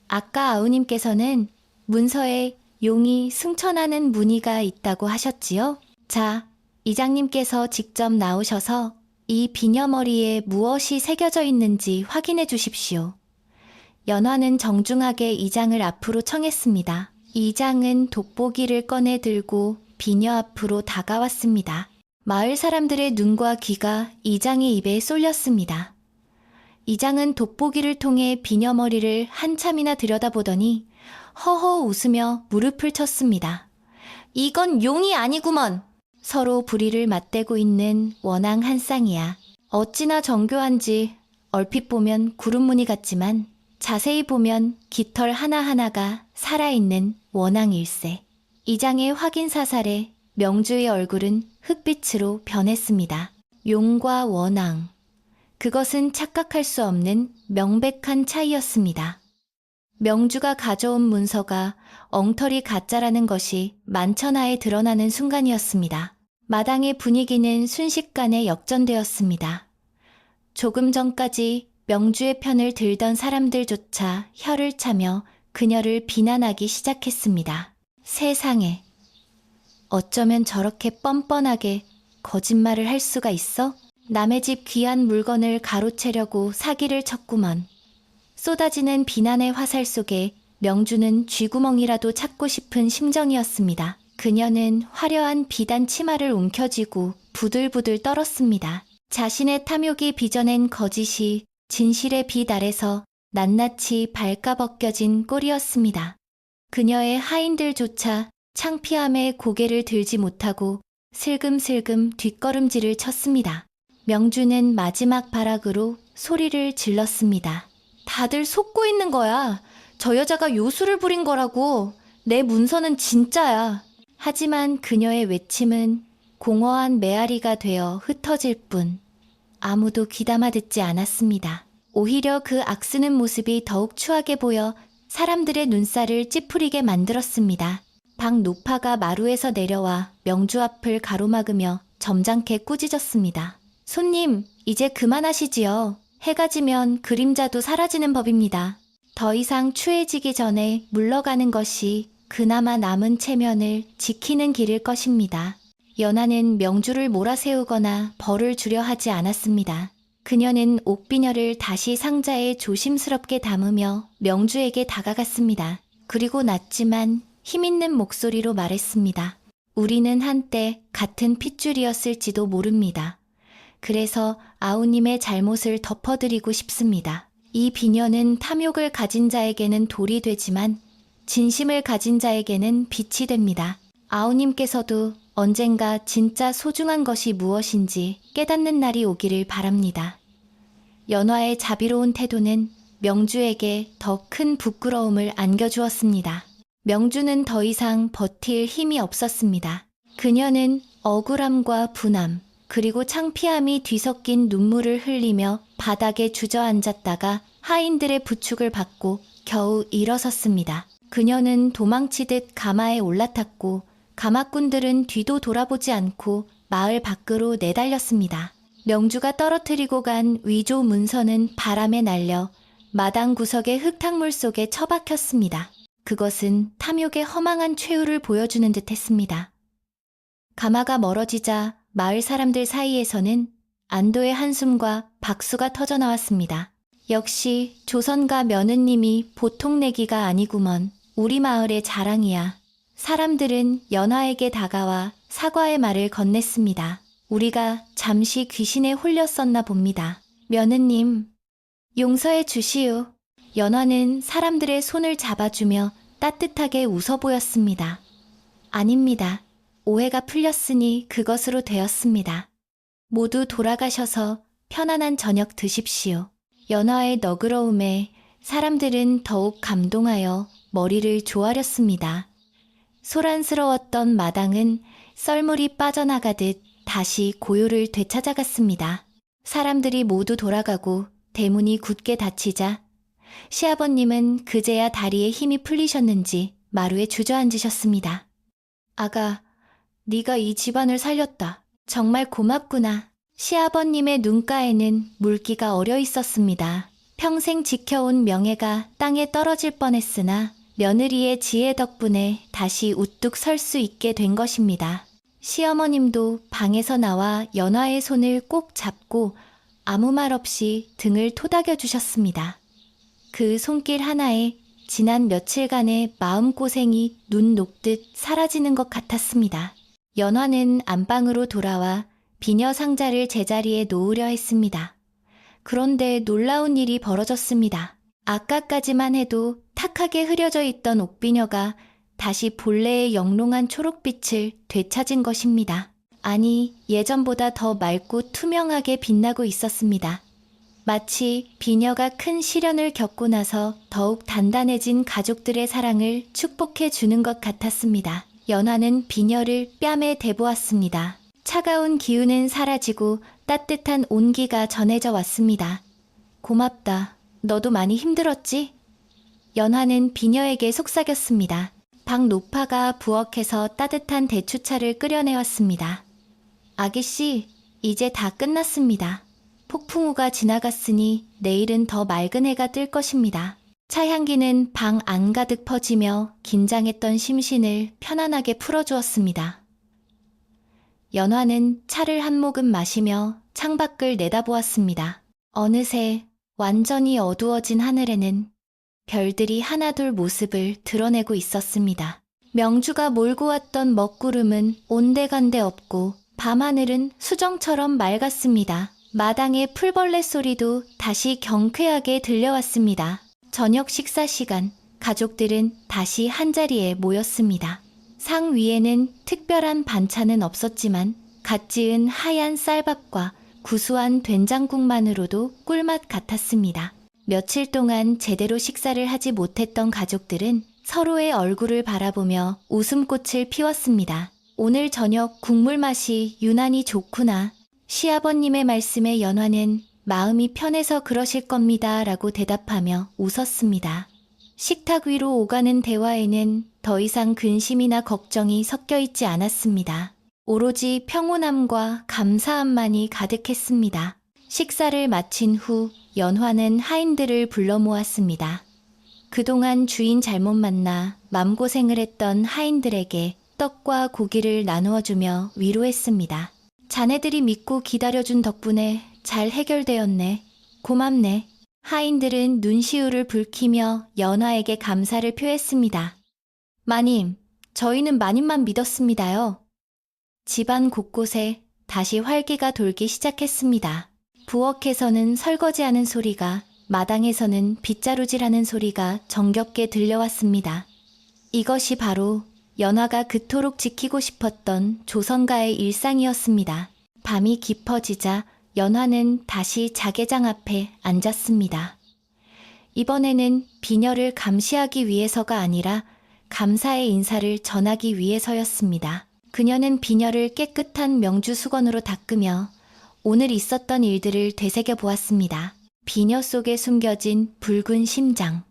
아까 아우님께서는 문서에 용이 승천하는 무늬가 있다고 하셨지요? 자, 이장님께서 직접 나오셔서 이 비녀머리에 무엇이 새겨져 있는지 확인해 주십시오. 연화는 정중하게 이장을 앞으로 청했습니다. 이장은 돋보기를 꺼내 들고 비녀 앞으로 다가왔습니다. 마을 사람들의 눈과 귀가 이장의 입에 쏠렸습니다. 이장은 돋보기를 통해 비녀 머리를 한참이나 들여다보더니 허허 웃으며 무릎을 쳤습니다. 이건 용이 아니구먼. 서로 불의를 맞대고 있는 원앙 한 쌍이야. 어찌나 정교한지 얼핏 보면 구름무늬 같지만 자세히 보면 깃털 하나하나가 살아있는 원앙일세. 이장의 확인 사살에 명주의 얼굴은 흑빛으로 변했습니다. 용과 원앙. 그것은 착각할 수 없는 명백한 차이였습니다. 명주가 가져온 문서가 엉터리 가짜라는 것이 만천하에 드러나는 순간이었습니다. 마당의 분위기는 순식간에 역전되었습니다. 조금 전까지 명주의 편을 들던 사람들조차 혀를 차며 그녀를 비난하기 시작했습니다. 세상에, 어쩌면 저렇게 뻔뻔하게 거짓말을 할 수가 있어? 남의 집 귀한 물건을 가로채려고 사기를 쳤구먼. 쏟아지는 비난의 화살 속에 명주는 쥐구멍이라도 찾고 싶은 심정이었습니다. 그녀는 화려한 비단 치마를 움켜쥐고 부들부들 떨었습니다. 자신의 탐욕이 빚어낸 거짓이 진실의 빛 아래서 낱낱이 발가벗겨진 꼴이었습니다. 그녀의 하인들조차 창피함에 고개를 들지 못하고 슬금슬금 뒷걸음질을 쳤습니다. 명주는 마지막 발악으로 소리를 질렀습니다. 다들 속고 있는 거야. 저 여자가 요술을 부린 거라고. 내 문서는 진짜야. 하지만 그녀의 외침은 공허한 메아리가 되어 흩어질 뿐 아무도 귀담아 듣지 않았습니다. 오히려 그 악쓰는 모습이 더욱 추하게 보여 사람들의 눈살을 찌푸리게 만들었습니다. 박노파가 마루에서 내려와 명주 앞을 가로막으며 점잖게 꾸짖었습니다. 손님, 이제 그만하시지요. 해가 지면 그림자도 사라지는 법입니다. 더 이상 추해지기 전에 물러가는 것이 그나마 남은 체면을 지키는 길일 것입니다. 연하는 명주를 몰아세우거나 벌을 주려 하지 않았습니다. 그녀는 옥비녀를 다시 상자에 조심스럽게 담으며 명주에게 다가갔습니다. 그리고 낮지만 힘있는 목소리로 말했습니다. 우리는 한때 같은 핏줄이었을지도 모릅니다. 그래서 아우님의 잘못을 덮어드리고 싶습니다. 이 비녀는 탐욕을 가진 자에게는 돌이 되지만 진심을 가진 자에게는 빛이 됩니다. 아우님께서도 언젠가 진짜 소중한 것이 무엇인지 깨닫는 날이 오기를 바랍니다. 연화의 자비로운 태도는 명주에게 더 큰 부끄러움을 안겨주었습니다. 명주는 더 이상 버틸 힘이 없었습니다. 그녀는 억울함과 분함, 그리고 창피함이 뒤섞인 눈물을 흘리며 바닥에 주저앉았다가 하인들의 부축을 받고 겨우 일어섰습니다. 그녀는 도망치듯 가마에 올라탔고 가마꾼들은 뒤도 돌아보지 않고 마을 밖으로 내달렸습니다. 명주가 떨어뜨리고 간 위조 문서는 바람에 날려 마당 구석의 흙탕물 속에 처박혔습니다. 그것은 탐욕의 허망한 최후를 보여주는 듯 했습니다. 가마가 멀어지자 마을 사람들 사이에서는 안도의 한숨과 박수가 터져나왔습니다. 역시 조선가 며느님이 보통 내기가 아니구먼. 우리 마을의 자랑이야. 사람들은 연화에게 다가와 사과의 말을 건넸습니다. 우리가 잠시 귀신에 홀렸었나 봅니다. 며느님, 용서해 주시오. 연화는 사람들의 손을 잡아주며 따뜻하게 웃어 보였습니다. 아닙니다. 오해가 풀렸으니 그것으로 되었습니다. 모두 돌아가셔서 편안한 저녁 드십시오. 연화의 너그러움에 사람들은 더욱 감동하여 머리를 조아렸습니다. 소란스러웠던 마당은 썰물이 빠져나가듯 다시 고요를 되찾아갔습니다. 사람들이 모두 돌아가고 대문이 굳게 닫히자 시아버님은 그제야 다리에 힘이 풀리셨는지 마루에 주저앉으셨습니다. 아가, 네가 이 집안을 살렸다. 정말 고맙구나. 시아버님의 눈가에는 물기가 어려 있었습니다. 평생 지켜온 명예가 땅에 떨어질 뻔했으나 며느리의 지혜 덕분에 다시 우뚝 설 수 있게 된 것입니다. 시어머님도 방에서 나와 연화의 손을 꼭 잡고 아무 말 없이 등을 토닥여 주셨습니다. 그 손길 하나에 지난 며칠간의 마음고생이 눈 녹듯 사라지는 것 같았습니다. 연화는 안방으로 돌아와 비녀 상자를 제자리에 놓으려 했습니다. 그런데 놀라운 일이 벌어졌습니다. 아까까지만 해도 탁하게 흐려져 있던 옥비녀가 다시 본래의 영롱한 초록빛을 되찾은 것입니다. 아니, 예전보다 더 맑고 투명하게 빛나고 있었습니다. 마치 비녀가 큰 시련을 겪고 나서 더욱 단단해진 가족들의 사랑을 축복해 주는 것 같았습니다. 연화는 비녀를 뺨에 대보았습니다. 차가운 기운은 사라지고 따뜻한 온기가 전해져 왔습니다. 고맙다. 너도 많이 힘들었지? 연화는 비녀에게 속삭였습니다. 박 노파가 부엌에서 따뜻한 대추차를 끓여내왔습니다. 아기씨, 이제 다 끝났습니다. 폭풍우가 지나갔으니 내일은 더 맑은 해가 뜰 것입니다. 차 향기는 방 안 가득 퍼지며 긴장했던 심신을 편안하게 풀어주었습니다. 연화는 차를 한 모금 마시며 창밖을 내다보았습니다. 어느새 완전히 어두워진 하늘에는 별들이 하나둘 모습을 드러내고 있었습니다. 명주가 몰고 왔던 먹구름은 온데간데 없고 밤하늘은 수정처럼 맑았습니다. 마당의 풀벌레 소리도 다시 경쾌하게 들려왔습니다. 저녁 식사 시간, 가족들은 다시 한자리에 모였습니다. 상 위에는 특별한 반찬은 없었지만 갓 지은 하얀 쌀밥과 구수한 된장국만으로도 꿀맛 같았습니다. 며칠 동안 제대로 식사를 하지 못했던 가족들은 서로의 얼굴을 바라보며 웃음꽃을 피웠습니다. 오늘 저녁 국물 맛이 유난히 좋구나. 시아버님의 말씀에 연화는 마음이 편해서 그러실 겁니다 라고 대답하며 웃었습니다. 식탁 위로 오가는 대화에는 더 이상 근심이나 걱정이 섞여 있지 않았습니다. 오로지 평온함과 감사함만이 가득했습니다. 식사를 마친 후 연화는 하인들을 불러 모았습니다. 그동안 주인 잘못 만나 맘고생을 했던 하인들에게 떡과 고기를 나누어주며 위로했습니다. 자네들이 믿고 기다려준 덕분에 잘 해결되었네. 고맙네. 하인들은 눈시울을 붉히며 연화에게 감사를 표했습니다. 마님, 저희는 마님만 믿었습니다요. 집안 곳곳에 다시 활기가 돌기 시작했습니다. 부엌에서는 설거지하는 소리가, 마당에서는 빗자루질하는 소리가 정겹게 들려왔습니다. 이것이 바로 연화가 그토록 지키고 싶었던 조선가의 일상이었습니다. 밤이 깊어지자 연화는 다시 자개장 앞에 앉았습니다. 이번에는 비녀를 감시하기 위해서가 아니라 감사의 인사를 전하기 위해서였습니다. 그녀는 비녀를 깨끗한 명주 수건으로 닦으며 오늘 있었던 일들을 되새겨 보았습니다. 비녀 속에 숨겨진 붉은 심장.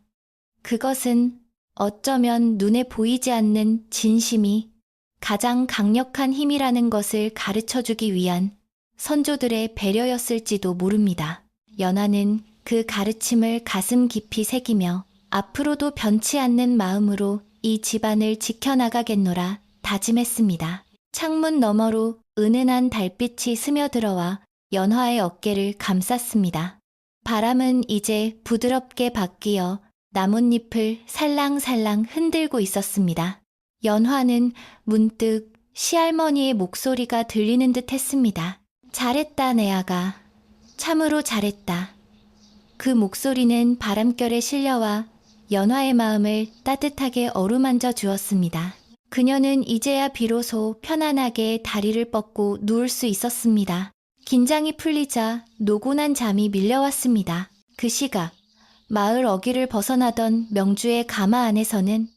그것은 어쩌면 눈에 보이지 않는 진심이 가장 강력한 힘이라는 것을 가르쳐주기 위한 선조들의 배려였을지도 모릅니다. 연화는 그 가르침을 가슴 깊이 새기며 앞으로도 변치 않는 마음으로 이 집안을 지켜나가겠노라 다짐했습니다. 창문 너머로 은은한 달빛이 스며들어와 연화의 어깨를 감쌌습니다. 바람은 이제 부드럽게 바뀌어 나뭇잎을 살랑살랑 흔들고 있었습니다. 연화는 문득 시할머니의 목소리가 들리는 듯 했습니다. 잘했다, 내 아가. 참으로 잘했다. 그 목소리는 바람결에 실려와 연화의 마음을 따뜻하게 어루만져 주었습니다. 그녀는 이제야 비로소 편안하게 다리를 뻗고 누울 수 있었습니다. 긴장이 풀리자 노곤한 잠이 밀려왔습니다. 그 시각, 마을 어귀를 벗어나던 명주의 가마 안에서는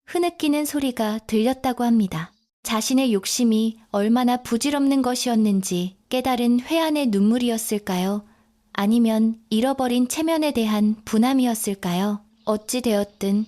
흐느끼는 소리가 들렸다고 합니다. 자신의 욕심이 얼마나 부질없는 것이었는지 깨달은 회한의 눈물이었을까요? 아니면 잃어버린 체면에 대한 분함이었을까요? 어찌 되었든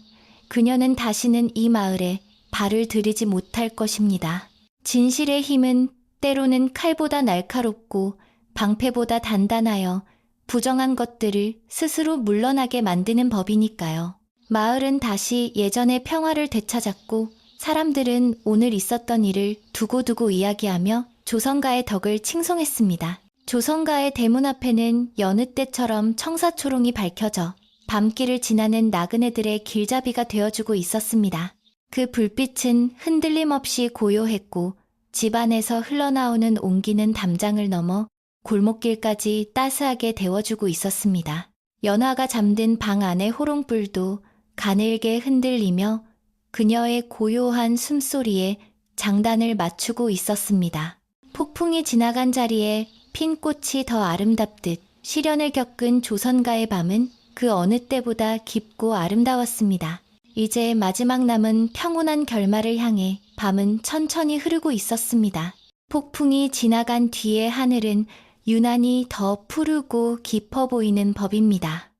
그녀는 다시는 이 마을에 발을 들이지 못할 것입니다. 진실의 힘은 때로는 칼보다 날카롭고 방패보다 단단하여 부정한 것들을 스스로 물러나게 만드는 법이니까요. 마을은 다시 예전의 평화를 되찾았고 사람들은 오늘 있었던 일을 두고두고 이야기하며 조선가의 덕을 칭송했습니다. 조선가의 대문 앞에는 여느 때처럼 청사초롱이 밝혀져 밤길을 지나는 나그네들의 길잡이가 되어주고 있었습니다. 그 불빛은 흔들림 없이 고요했고 집 안에서 흘러나오는 온기는 담장을 넘어 골목길까지 따스하게 데워주고 있었습니다. 연화가 잠든 방 안의 호롱불도 가늘게 흔들리며 그녀의 고요한 숨소리에 장단을 맞추고 있었습니다. 폭풍이 지나간 자리에 핀 꽃이 더 아름답듯 시련을 겪은 조선가의 밤은 그 어느 때보다 깊고 아름다웠습니다. 이제 마지막 남은 평온한 결말을 향해 밤은 천천히 흐르고 있었습니다. 폭풍이 지나간 뒤의 하늘은 유난히 더 푸르고 깊어 보이는 법입니다.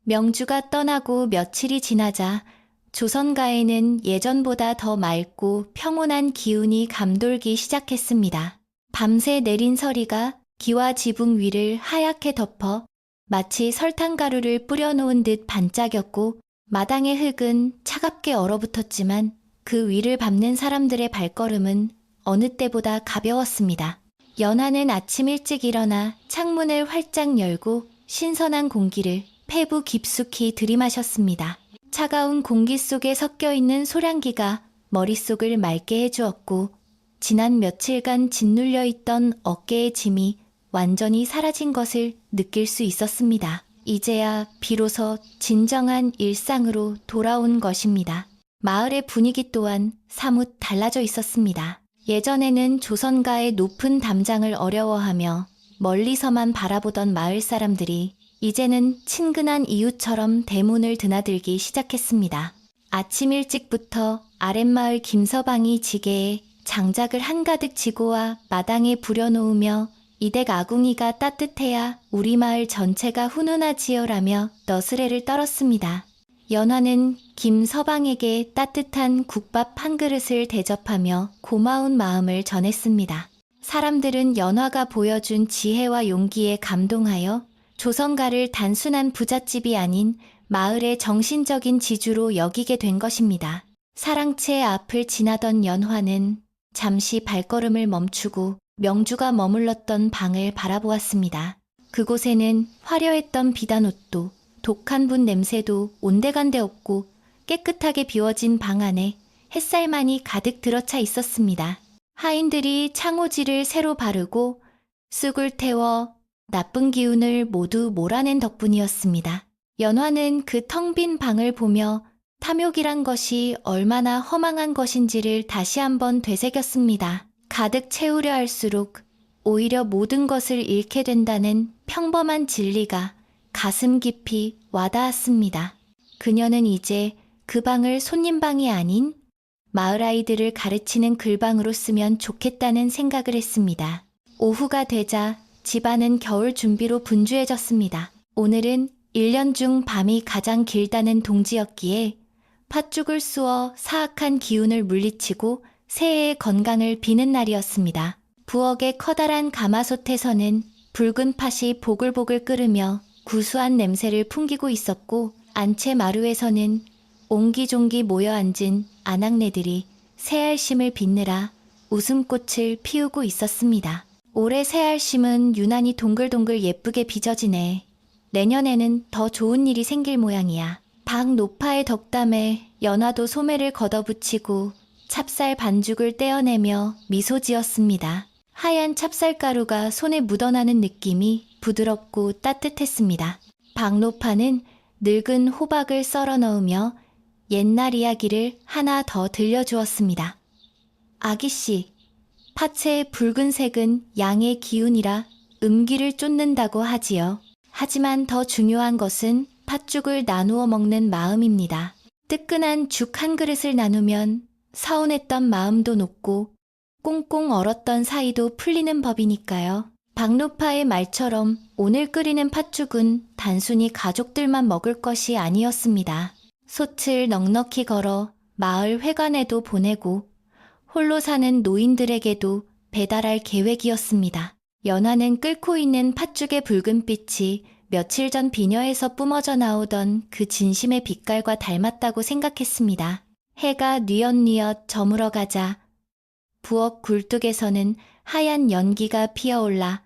명주가 떠나고 며칠이 지나자 조선가에는 예전보다 더 맑고 평온한 기운이 감돌기 시작했습니다. 밤새 내린 서리가 기와 지붕 위를 하얗게 덮어 마치 설탕가루를 뿌려놓은 듯 반짝였고 마당의 흙은 차갑게 얼어붙었지만 그 위를 밟는 사람들의 발걸음은 어느 때보다 가벼웠습니다. 연화는 아침 일찍 일어나 창문을 활짝 열고 신선한 공기를 폐부 깊숙이 들이마셨습니다. 차가운 공기 속에 섞여 있는 소량기가 머릿속을 맑게 해주었고 지난 며칠간 짓눌려 있던 어깨의 짐이 완전히 사라진 것을 느낄 수 있었습니다. 이제야 비로소 진정한 일상으로 돌아온 것입니다. 마을의 분위기 또한 사뭇 달라져 있었습니다. 예전에는 조선가의 높은 담장을 어려워하며 멀리서만 바라보던 마을 사람들이 이제는 친근한 이웃처럼 대문을 드나들기 시작했습니다. 아침 일찍부터 아랫마을 김서방이 지게에 장작을 한가득 지고와 마당에 부려놓으며 이댁 아궁이가 따뜻해야 우리 마을 전체가 훈훈하지요라며 너스레를 떨었습니다. 연화는 김서방에게 따뜻한 국밥 한 그릇을 대접하며 고마운 마음을 전했습니다. 사람들은 연화가 보여준 지혜와 용기에 감동하여 조선가를 단순한 부잣집이 아닌 마을의 정신적인 지주로 여기게 된 것입니다. 사랑채 앞을 지나던 연화는 잠시 발걸음을 멈추고 명주가 머물렀던 방을 바라보았습니다. 그곳에는 화려했던 비단옷도 독한 분 냄새도 온데간데 없고 깨끗하게 비워진 방 안에 햇살만이 가득 들어차 있었습니다. 하인들이 창호지를 새로 바르고 쑥을 태워 나쁜 기운을 모두 몰아낸 덕분이었습니다. 연화는 그 텅 빈 방을 보며 탐욕이란 것이 얼마나 허망한 것인지를 다시 한번 되새겼습니다. 가득 채우려 할수록 오히려 모든 것을 잃게 된다는 평범한 진리가 가슴 깊이 와닿았습니다. 그녀는 이제 그 방을 손님방이 아닌 마을 아이들을 가르치는 글방으로 쓰면 좋겠다는 생각을 했습니다. 오후가 되자 집안은 겨울 준비로 분주해졌습니다. 오늘은 1년 중 밤이 가장 길다는 동지였기에 팥죽을 쑤어 사악한 기운을 물리치고 새해의 건강을 비는 날이었습니다. 부엌의 커다란 가마솥에서는 붉은 팥이 보글보글 끓으며 구수한 냄새를 풍기고 있었고 안채 마루에서는 옹기종기 모여 앉은 아낙네들이 새알심을 빚느라 웃음꽃을 피우고 있었습니다. 올해 새알심은 유난히 동글동글 예쁘게 빚어지네. 내년에는 더 좋은 일이 생길 모양이야. 박노파의 덕담에 연화도 소매를 걷어붙이고 찹쌀 반죽을 떼어내며 미소 지었습니다. 하얀 찹쌀가루가 손에 묻어나는 느낌이 부드럽고 따뜻했습니다. 박노파는 늙은 호박을 썰어 넣으며 옛날 이야기를 하나 더 들려주었습니다. 아기씨, 팥의 붉은색은 양의 기운이라 음기를 쫓는다고 하지요. 하지만 더 중요한 것은 팥죽을 나누어 먹는 마음입니다. 뜨끈한 죽 한 그릇을 나누면 서운했던 마음도 녹고 꽁꽁 얼었던 사이도 풀리는 법이니까요. 박노파의 말처럼 오늘 끓이는 팥죽은 단순히 가족들만 먹을 것이 아니었습니다. 솥을 넉넉히 걸어 마을 회관에도 보내고 홀로 사는 노인들에게도 배달할 계획이었습니다. 연화는 끓고 있는 팥죽의 붉은 빛이 며칠 전 비녀에서 뿜어져 나오던 그 진심의 빛깔과 닮았다고 생각했습니다. 해가 뉘엿뉘엿 저물어가자 부엌 굴뚝에서는 하얀 연기가 피어올라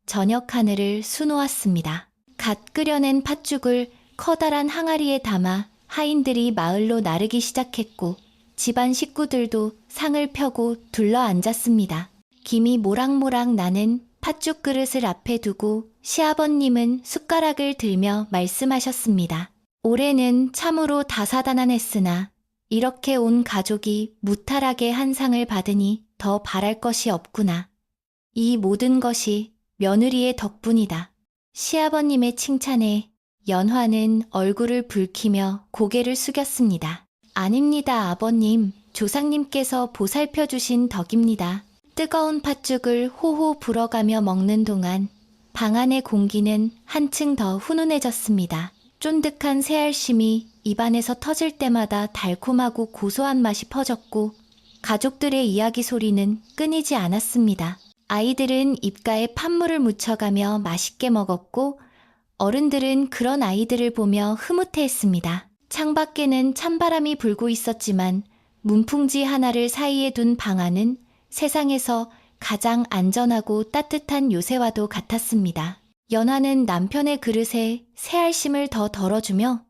저녁 하늘을 수놓았습니다. 갓 끓여낸 팥죽을 커다란 항아리에 담아 하인들이 마을로 나르기 시작했고 집안 식구들도 상을 펴고 둘러 앉았습니다. 김이 모락모락 나는 팥죽 그릇을 앞에 두고 시아버님은 숟가락을 들며 말씀하셨습니다. 올해는 참으로 다사다난했으나 이렇게 온 가족이 무탈하게 한 상을 받으니 더 바랄 것이 없구나. 이 모든 것이 며느리의 덕분이다. 시아버님의 칭찬에 연화는 얼굴을 붉히며 고개를 숙였습니다. 아닙니다, 아버님. 조상님께서 보살펴 주신 덕입니다. 뜨거운 팥죽을 호호 불어가며 먹는 동안 방 안의 공기는 한층 더 훈훈해졌습니다. 쫀득한 새알심이 입안에서 터질 때마다 달콤하고 고소한 맛이 퍼졌고 가족들의 이야기 소리는 끊이지 않았습니다. 아이들은 입가에 팥물을 묻혀가며 맛있게 먹었고 어른들은 그런 아이들을 보며 흐뭇해했습니다. 창밖에는 찬바람이 불고 있었지만 문풍지 하나를 사이에 둔 방 안은 세상에서 가장 안전하고 따뜻한 요새와도 같았습니다. 연화는 남편의 그릇에 새알심을 더 덜어주며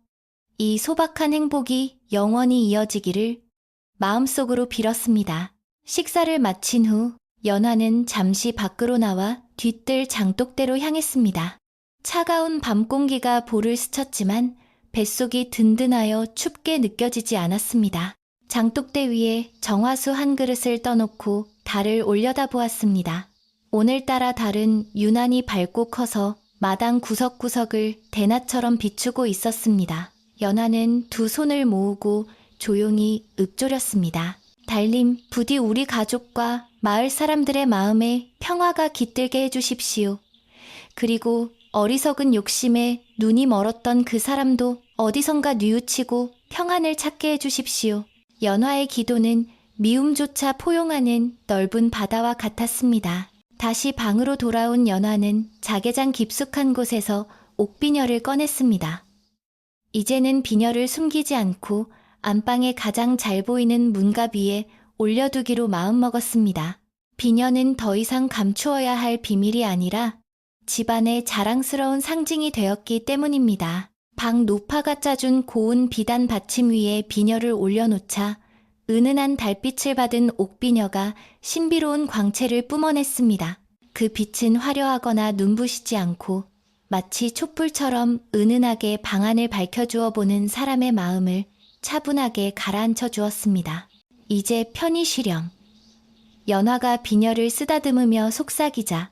이 소박한 행복이 영원히 이어지기를 마음속으로 빌었습니다. 식사를 마친 후 연화는 잠시 밖으로 나와 뒤뜰 장독대로 향했습니다. 차가운 밤 공기가 볼을 스쳤지만 뱃속이 든든하여 춥게 느껴지지 않았습니다. 장독대 위에 정화수 한 그릇을 떠놓고 달을 올려다보았습니다. 오늘따라 달은 유난히 밝고 커서 마당 구석구석을 대낮처럼 비추고 있었습니다. 연화는 두 손을 모으고 조용히 읊조렸습니다. 달님, 부디 우리 가족과 마을 사람들의 마음에 평화가 깃들게 해주십시오. 그리고 어리석은 욕심에 눈이 멀었던 그 사람도 어디선가 뉘우치고 평안을 찾게 해주십시오. 연화의 기도는 미움조차 포용하는 넓은 바다와 같았습니다. 다시 방으로 돌아온 연화는 자개장 깊숙한 곳에서 옥비녀를 꺼냈습니다. 이제는 비녀를 숨기지 않고 안방에 가장 잘 보이는 문갑 위에 올려두기로 마음먹었습니다. 비녀는 더 이상 감추어야 할 비밀이 아니라 집안의 자랑스러운 상징이 되었기 때문입니다. 방 노파가 짜준 고운 비단 받침 위에 비녀를 올려놓자 은은한 달빛을 받은 옥비녀가 신비로운 광채를 뿜어냈습니다. 그 빛은 화려하거나 눈부시지 않고 마치 촛불처럼 은은하게 방안을 밝혀주어 보는 사람의 마음을 차분하게 가라앉혀 주었습니다. 이제 편히 쉬렴. 연화가 비녀를 쓰다듬으며 속삭이자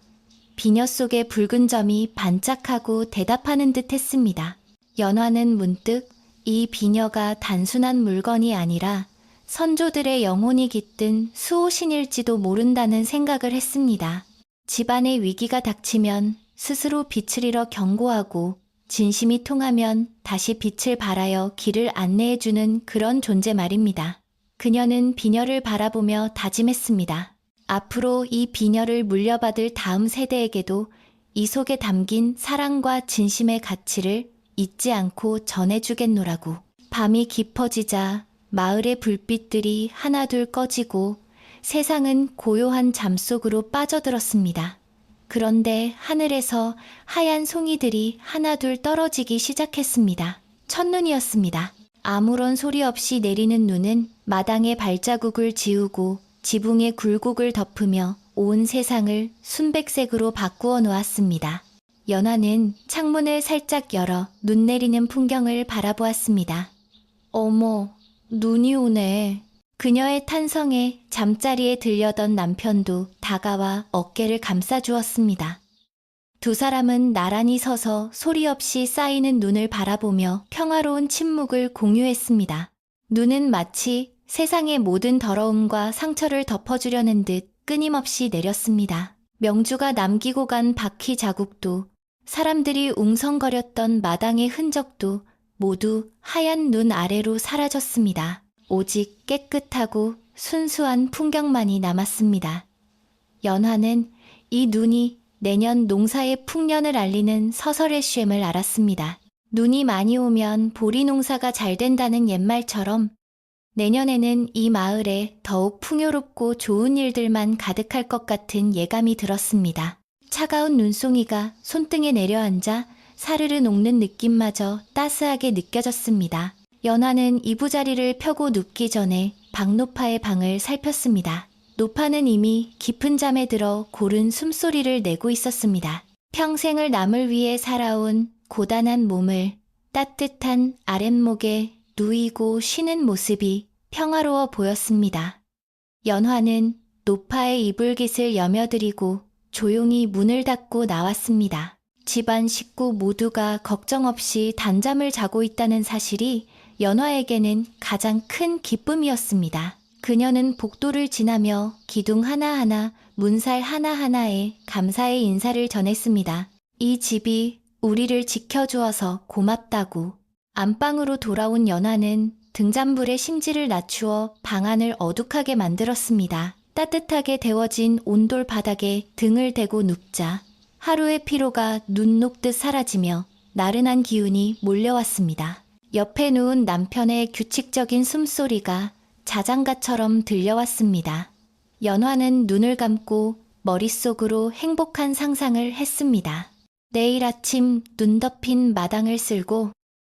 비녀 속의 붉은 점이 반짝하고 대답하는 듯 했습니다. 연화는 문득 이 비녀가 단순한 물건이 아니라 선조들의 영혼이 깃든 수호신일지도 모른다는 생각을 했습니다. 집안의 위기가 닥치면 스스로 빛을 잃어 경고하고 진심이 통하면 다시 빛을 발하여 길을 안내해주는 그런 존재 말입니다. 그녀는 비녀를 바라보며 다짐했습니다. 앞으로 이 비녀를 물려받을 다음 세대에게도 이 속에 담긴 사랑과 진심의 가치를 잊지 않고 전해주겠노라고. 밤이 깊어지자 마을의 불빛들이 하나둘 꺼지고 세상은 고요한 잠 속으로 빠져들었습니다. 그런데 하늘에서 하얀 송이들이 하나둘 떨어지기 시작했습니다. 첫눈이었습니다. 아무런 소리 없이 내리는 눈은 마당에 발자국을 지우고 지붕에 굴곡을 덮으며 온 세상을 순백색으로 바꾸어 놓았습니다. 연화는 창문을 살짝 열어 눈 내리는 풍경을 바라보았습니다. 어머, 눈이 오네. 그녀의 탄성에 잠자리에 들려던 남편도 다가와 어깨를 감싸주었습니다. 두 사람은 나란히 서서 소리 없이 쌓이는 눈을 바라보며 평화로운 침묵을 공유했습니다. 눈은 마치 세상의 모든 더러움과 상처를 덮어주려는 듯 끊임없이 내렸습니다. 명주가 남기고 간 바퀴 자국도 사람들이 웅성거렸던 마당의 흔적도 모두 하얀 눈 아래로 사라졌습니다. 오직 깨끗하고 순수한 풍경만이 남았습니다. 연화는 이 눈이 내년 농사의 풍년을 알리는 서설의 쉼을 알았습니다. 눈이 많이 오면 보리 농사가 잘 된다는 옛말처럼 내년에는 이 마을에 더욱 풍요롭고 좋은 일들만 가득할 것 같은 예감이 들었습니다. 차가운 눈송이가 손등에 내려앉아 사르르 녹는 느낌마저 따스하게 느껴졌습니다. 연화는 이부자리를 펴고 눕기 전에 박노파의 방을 살폈습니다. 노파는 이미 깊은 잠에 들어 고른 숨소리를 내고 있었습니다. 평생을 남을 위해 살아온 고단한 몸을 따뜻한 아랫목에 누이고 쉬는 모습이 평화로워 보였습니다. 연화는 노파의 이불깃을 여며드리고 조용히 문을 닫고 나왔습니다. 집안 식구 모두가 걱정 없이 단잠을 자고 있다는 사실이 연화에게는 가장 큰 기쁨이었습니다. 그녀는 복도를 지나며 기둥 하나하나, 문살 하나하나에 감사의 인사를 전했습니다. 이 집이 우리를 지켜주어서 고맙다고. 안방으로 돌아온 연화는 등잔불에 심지를 낮추어 방안을 어둑하게 만들었습니다. 따뜻하게 데워진 온돌 바닥에 등을 대고 눕자 하루의 피로가 눈 녹듯 사라지며 나른한 기운이 몰려왔습니다. 옆에 누운 남편의 규칙적인 숨소리가 자장가처럼 들려왔습니다. 연화는 눈을 감고 머릿속으로 행복한 상상을 했습니다. 내일 아침 눈 덮인 마당을 쓸고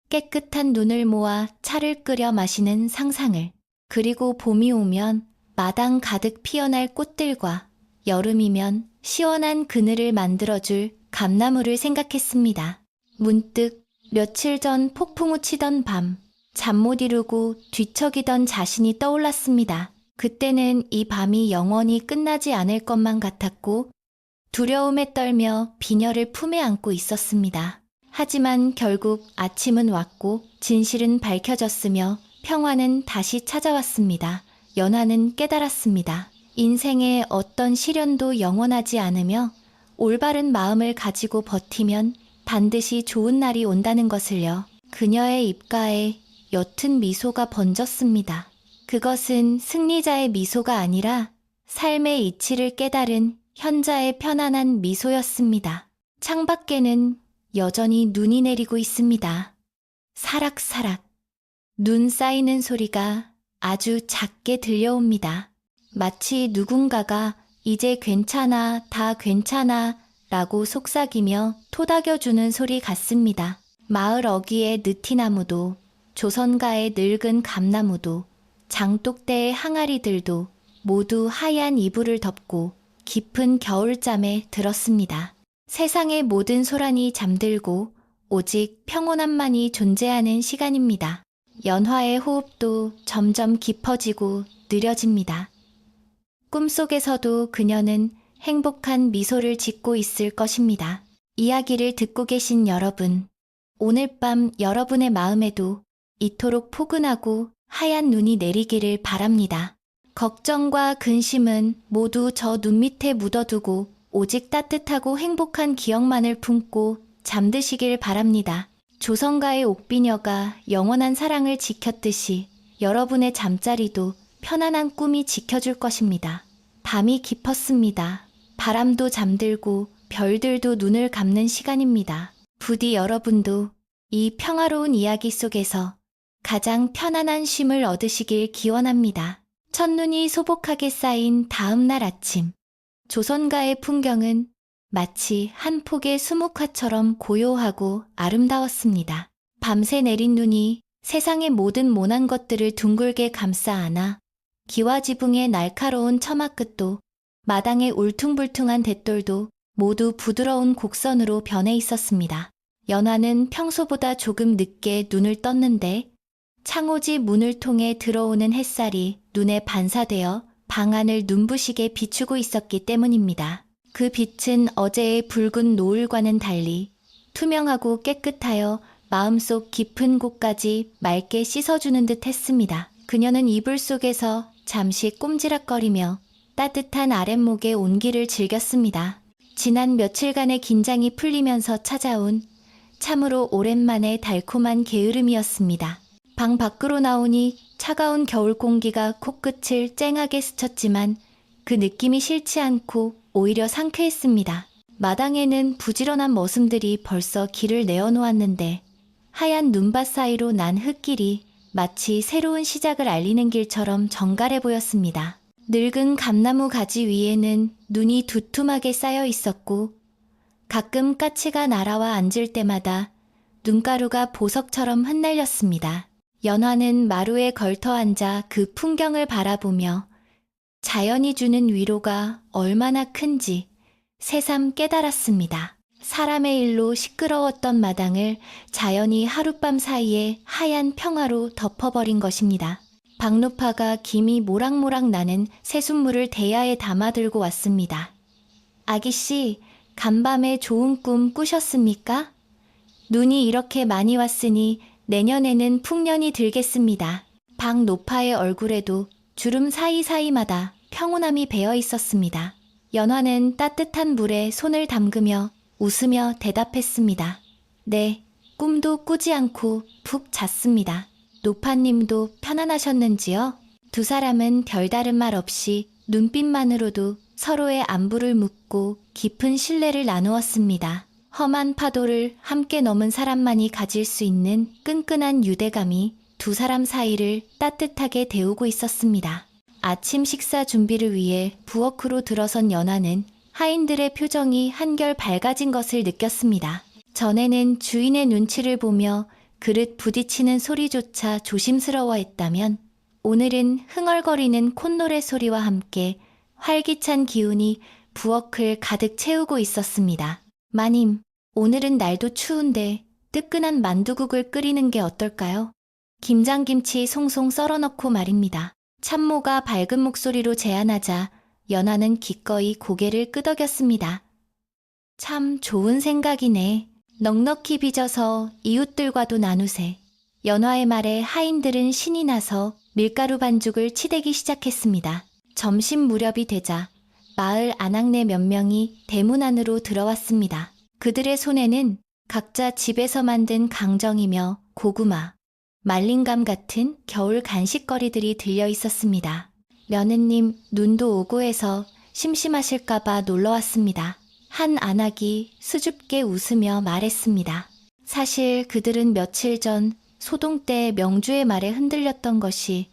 깨끗한 눈을 모아 차를 끓여 마시는 상상을, 그리고 봄이 오면 마당 가득 피어날 꽃들과 여름이면 시원한 그늘을 만들어줄 감나무를 생각했습니다. 문득 며칠 전 폭풍우 치던 밤, 잠 못 이루고 뒤척이던 자신이 떠올랐습니다. 그때는 이 밤이 영원히 끝나지 않을 것만 같았고 두려움에 떨며 비녀를 품에 안고 있었습니다. 하지만 결국 아침은 왔고 진실은 밝혀졌으며 평화는 다시 찾아왔습니다. 연화는 깨달았습니다. 인생의 어떤 시련도 영원하지 않으며 올바른 마음을 가지고 버티면 반드시 좋은 날이 온다는 것을요. 그녀의 입가에 옅은 미소가 번졌습니다. 그것은 승리자의 미소가 아니라 삶의 이치를 깨달은 현자의 편안한 미소였습니다. 창밖에는 여전히 눈이 내리고 있습니다. 사락사락. 눈 쌓이는 소리가 아주 작게 들려옵니다. 마치 누군가가 이제 괜찮아, 다 괜찮아 라고 속삭이며 토닥여주는 소리 같습니다. 마을 어귀의 느티나무도, 조선가의 늙은 감나무도, 장독대의 항아리들도 모두 하얀 이불을 덮고 깊은 겨울잠에 들었습니다. 세상의 모든 소란이 잠들고 오직 평온함만이 존재하는 시간입니다. 연화의 호흡도 점점 깊어지고 느려집니다. 꿈속에서도 그녀는 행복한 미소를 짓고 있을 것입니다. 이야기를 듣고 계신 여러분, 오늘 밤 여러분의 마음에도 이토록 포근하고 하얀 눈이 내리기를 바랍니다. 걱정과 근심은 모두 저 눈 밑에 묻어두고 오직 따뜻하고 행복한 기억만을 품고 잠드시길 바랍니다. 조성가의 옥비녀가 영원한 사랑을 지켰듯이 여러분의 잠자리도 편안한 꿈이 지켜줄 것입니다. 밤이 깊었습니다. 바람도 잠들고 별들도 눈을 감는 시간입니다. 부디 여러분도 이 평화로운 이야기 속에서 가장 편안한 쉼을 얻으시길 기원합니다. 첫눈이 소복하게 쌓인 다음 날 아침, 조선가의 풍경은 마치 한 폭의 수묵화처럼 고요하고 아름다웠습니다. 밤새 내린 눈이 세상의 모든 모난 것들을 둥글게 감싸 안아 기와지붕의 날카로운 처마 끝도 마당의 울퉁불퉁한 댓돌도 모두 부드러운 곡선으로 변해 있었습니다. 연화는 평소보다 조금 늦게 눈을 떴는데 창호지 문을 통해 들어오는 햇살이 눈에 반사되어 방 안을 눈부시게 비추고 있었기 때문입니다. 그 빛은 어제의 붉은 노을과는 달리 투명하고 깨끗하여 마음속 깊은 곳까지 맑게 씻어주는 듯 했습니다. 그녀는 이불 속에서 잠시 꼼지락거리며 따뜻한 아랫목의 온기를 즐겼습니다. 지난 며칠간의 긴장이 풀리면서 찾아온 참으로 오랜만에 달콤한 게으름이었습니다. 방 밖으로 나오니 차가운 겨울 공기가 코끝을 쨍하게 스쳤지만 그 느낌이 싫지 않고 오히려 상쾌했습니다. 마당에는 부지런한 머슴들이 벌써 길을 내어놓았는데 하얀 눈밭 사이로 난 흙길이 마치 새로운 시작을 알리는 길처럼 정갈해 보였습니다. 늙은 감나무 가지 위에는 눈이 두툼하게 쌓여 있었고 가끔 까치가 날아와 앉을 때마다 눈가루가 보석처럼 흩날렸습니다. 연화는 마루에 걸터 앉아 그 풍경을 바라보며 자연이 주는 위로가 얼마나 큰지 새삼 깨달았습니다. 사람의 일로 시끄러웠던 마당을 자연이 하룻밤 사이에 하얀 평화로 덮어버린 것입니다. 박노파가 김이 모락모락 나는 새순물을 대야에 담아 들고 왔습니다. 아기씨, 간밤에 좋은 꿈 꾸셨습니까? 눈이 이렇게 많이 왔으니 내년에는 풍년이 들겠습니다. 박노파의 얼굴에도 주름 사이사이마다 평온함이 배어 있었습니다. 연화는 따뜻한 물에 손을 담그며 웃으며 대답했습니다. 네, 꿈도 꾸지 않고 푹 잤습니다. 노파님도 편안하셨는지요? 두 사람은 별다른 말 없이 눈빛만으로도 서로의 안부를 묻고 깊은 신뢰를 나누었습니다. 험한 파도를 함께 넘은 사람만이 가질 수 있는 끈끈한 유대감이 두 사람 사이를 따뜻하게 데우고 있었습니다. 아침 식사 준비를 위해 부엌으로 들어선 연화는 하인들의 표정이 한결 밝아진 것을 느꼈습니다. 전에는 주인의 눈치를 보며 그릇 부딪히는 소리조차 조심스러워했다면 오늘은 흥얼거리는 콧노래 소리와 함께 활기찬 기운이 부엌을 가득 채우고 있었습니다. 마님, 오늘은 날도 추운데 뜨끈한 만두국을 끓이는 게 어떨까요? 김장김치 송송 썰어넣고 말입니다. 참모가 밝은 목소리로 제안하자 연화는 기꺼이 고개를 끄덕였습니다. 참 좋은 생각이네. 넉넉히 빚어서 이웃들과도 나누세. 연화의 말에 하인들은 신이 나서 밀가루 반죽을 치대기 시작했습니다. 점심 무렵이 되자 마을 아낙네 몇 명이 대문 안으로 들어왔습니다. 그들의 손에는 각자 집에서 만든 강정이며 고구마, 말린감 같은 겨울 간식거리들이 들려 있었습니다. 며느님, 눈도 오고 해서 심심하실까봐 놀러왔습니다. 한 아낙이 수줍게 웃으며 말했습니다. 사실 그들은 며칠 전 소동 때 명주의 말에 흔들렸던 것이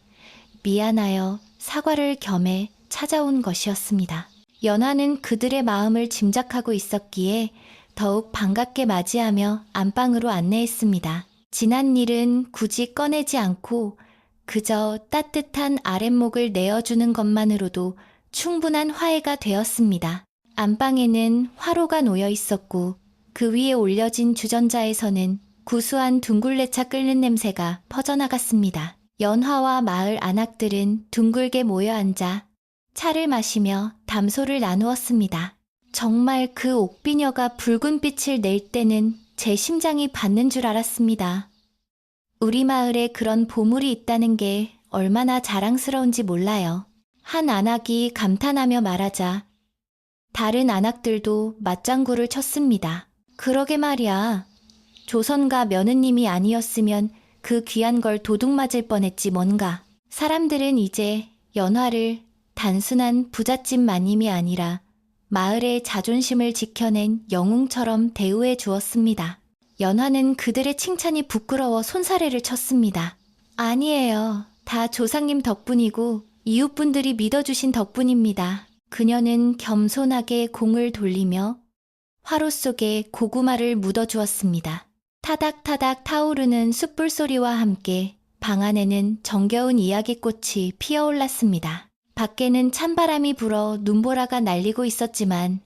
미안하여 사과를 겸해 찾아온 것이었습니다. 연화는 그들의 마음을 짐작하고 있었기에 더욱 반갑게 맞이하며 안방으로 안내했습니다. 지난 일은 굳이 꺼내지 않고 그저 따뜻한 아랫목을 내어주는 것만으로도 충분한 화해가 되었습니다. 안방에는 화로가 놓여 있었고 그 위에 올려진 주전자에서는 구수한 둥굴레차 끓는 냄새가 퍼져나갔습니다. 연화와 마을 안악들은 둥글게 모여 앉아 차를 마시며 담소를 나누었습니다. 정말 그 옥비녀가 붉은 빛을 낼 때는 제 심장이 받는 줄 알았습니다. 우리 마을에 그런 보물이 있다는 게 얼마나 자랑스러운지 몰라요. 한 안악이 감탄하며 말하자 다른 안악들도 맞장구를 쳤습니다. 그러게 말이야. 조선가 며느님이 아니었으면 그 귀한 걸 도둑 맞을 뻔했지 뭔가. 사람들은 이제 연화를 단순한 부잣집 마님이 아니라 마을의 자존심을 지켜낸 영웅처럼 대우해 주었습니다. 연화는 그들의 칭찬이 부끄러워 손사래를 쳤습니다. 아니에요. 다 조상님 덕분이고 이웃분들이 믿어주신 덕분입니다. 그녀는 겸손하게 공을 돌리며 화로 속에 고구마를 묻어주었습니다. 타닥타닥 타오르는 숯불 소리와 함께 방 안에는 정겨운 이야기꽃이 피어올랐습니다. 밖에는 찬바람이 불어 눈보라가 날리고 있었지만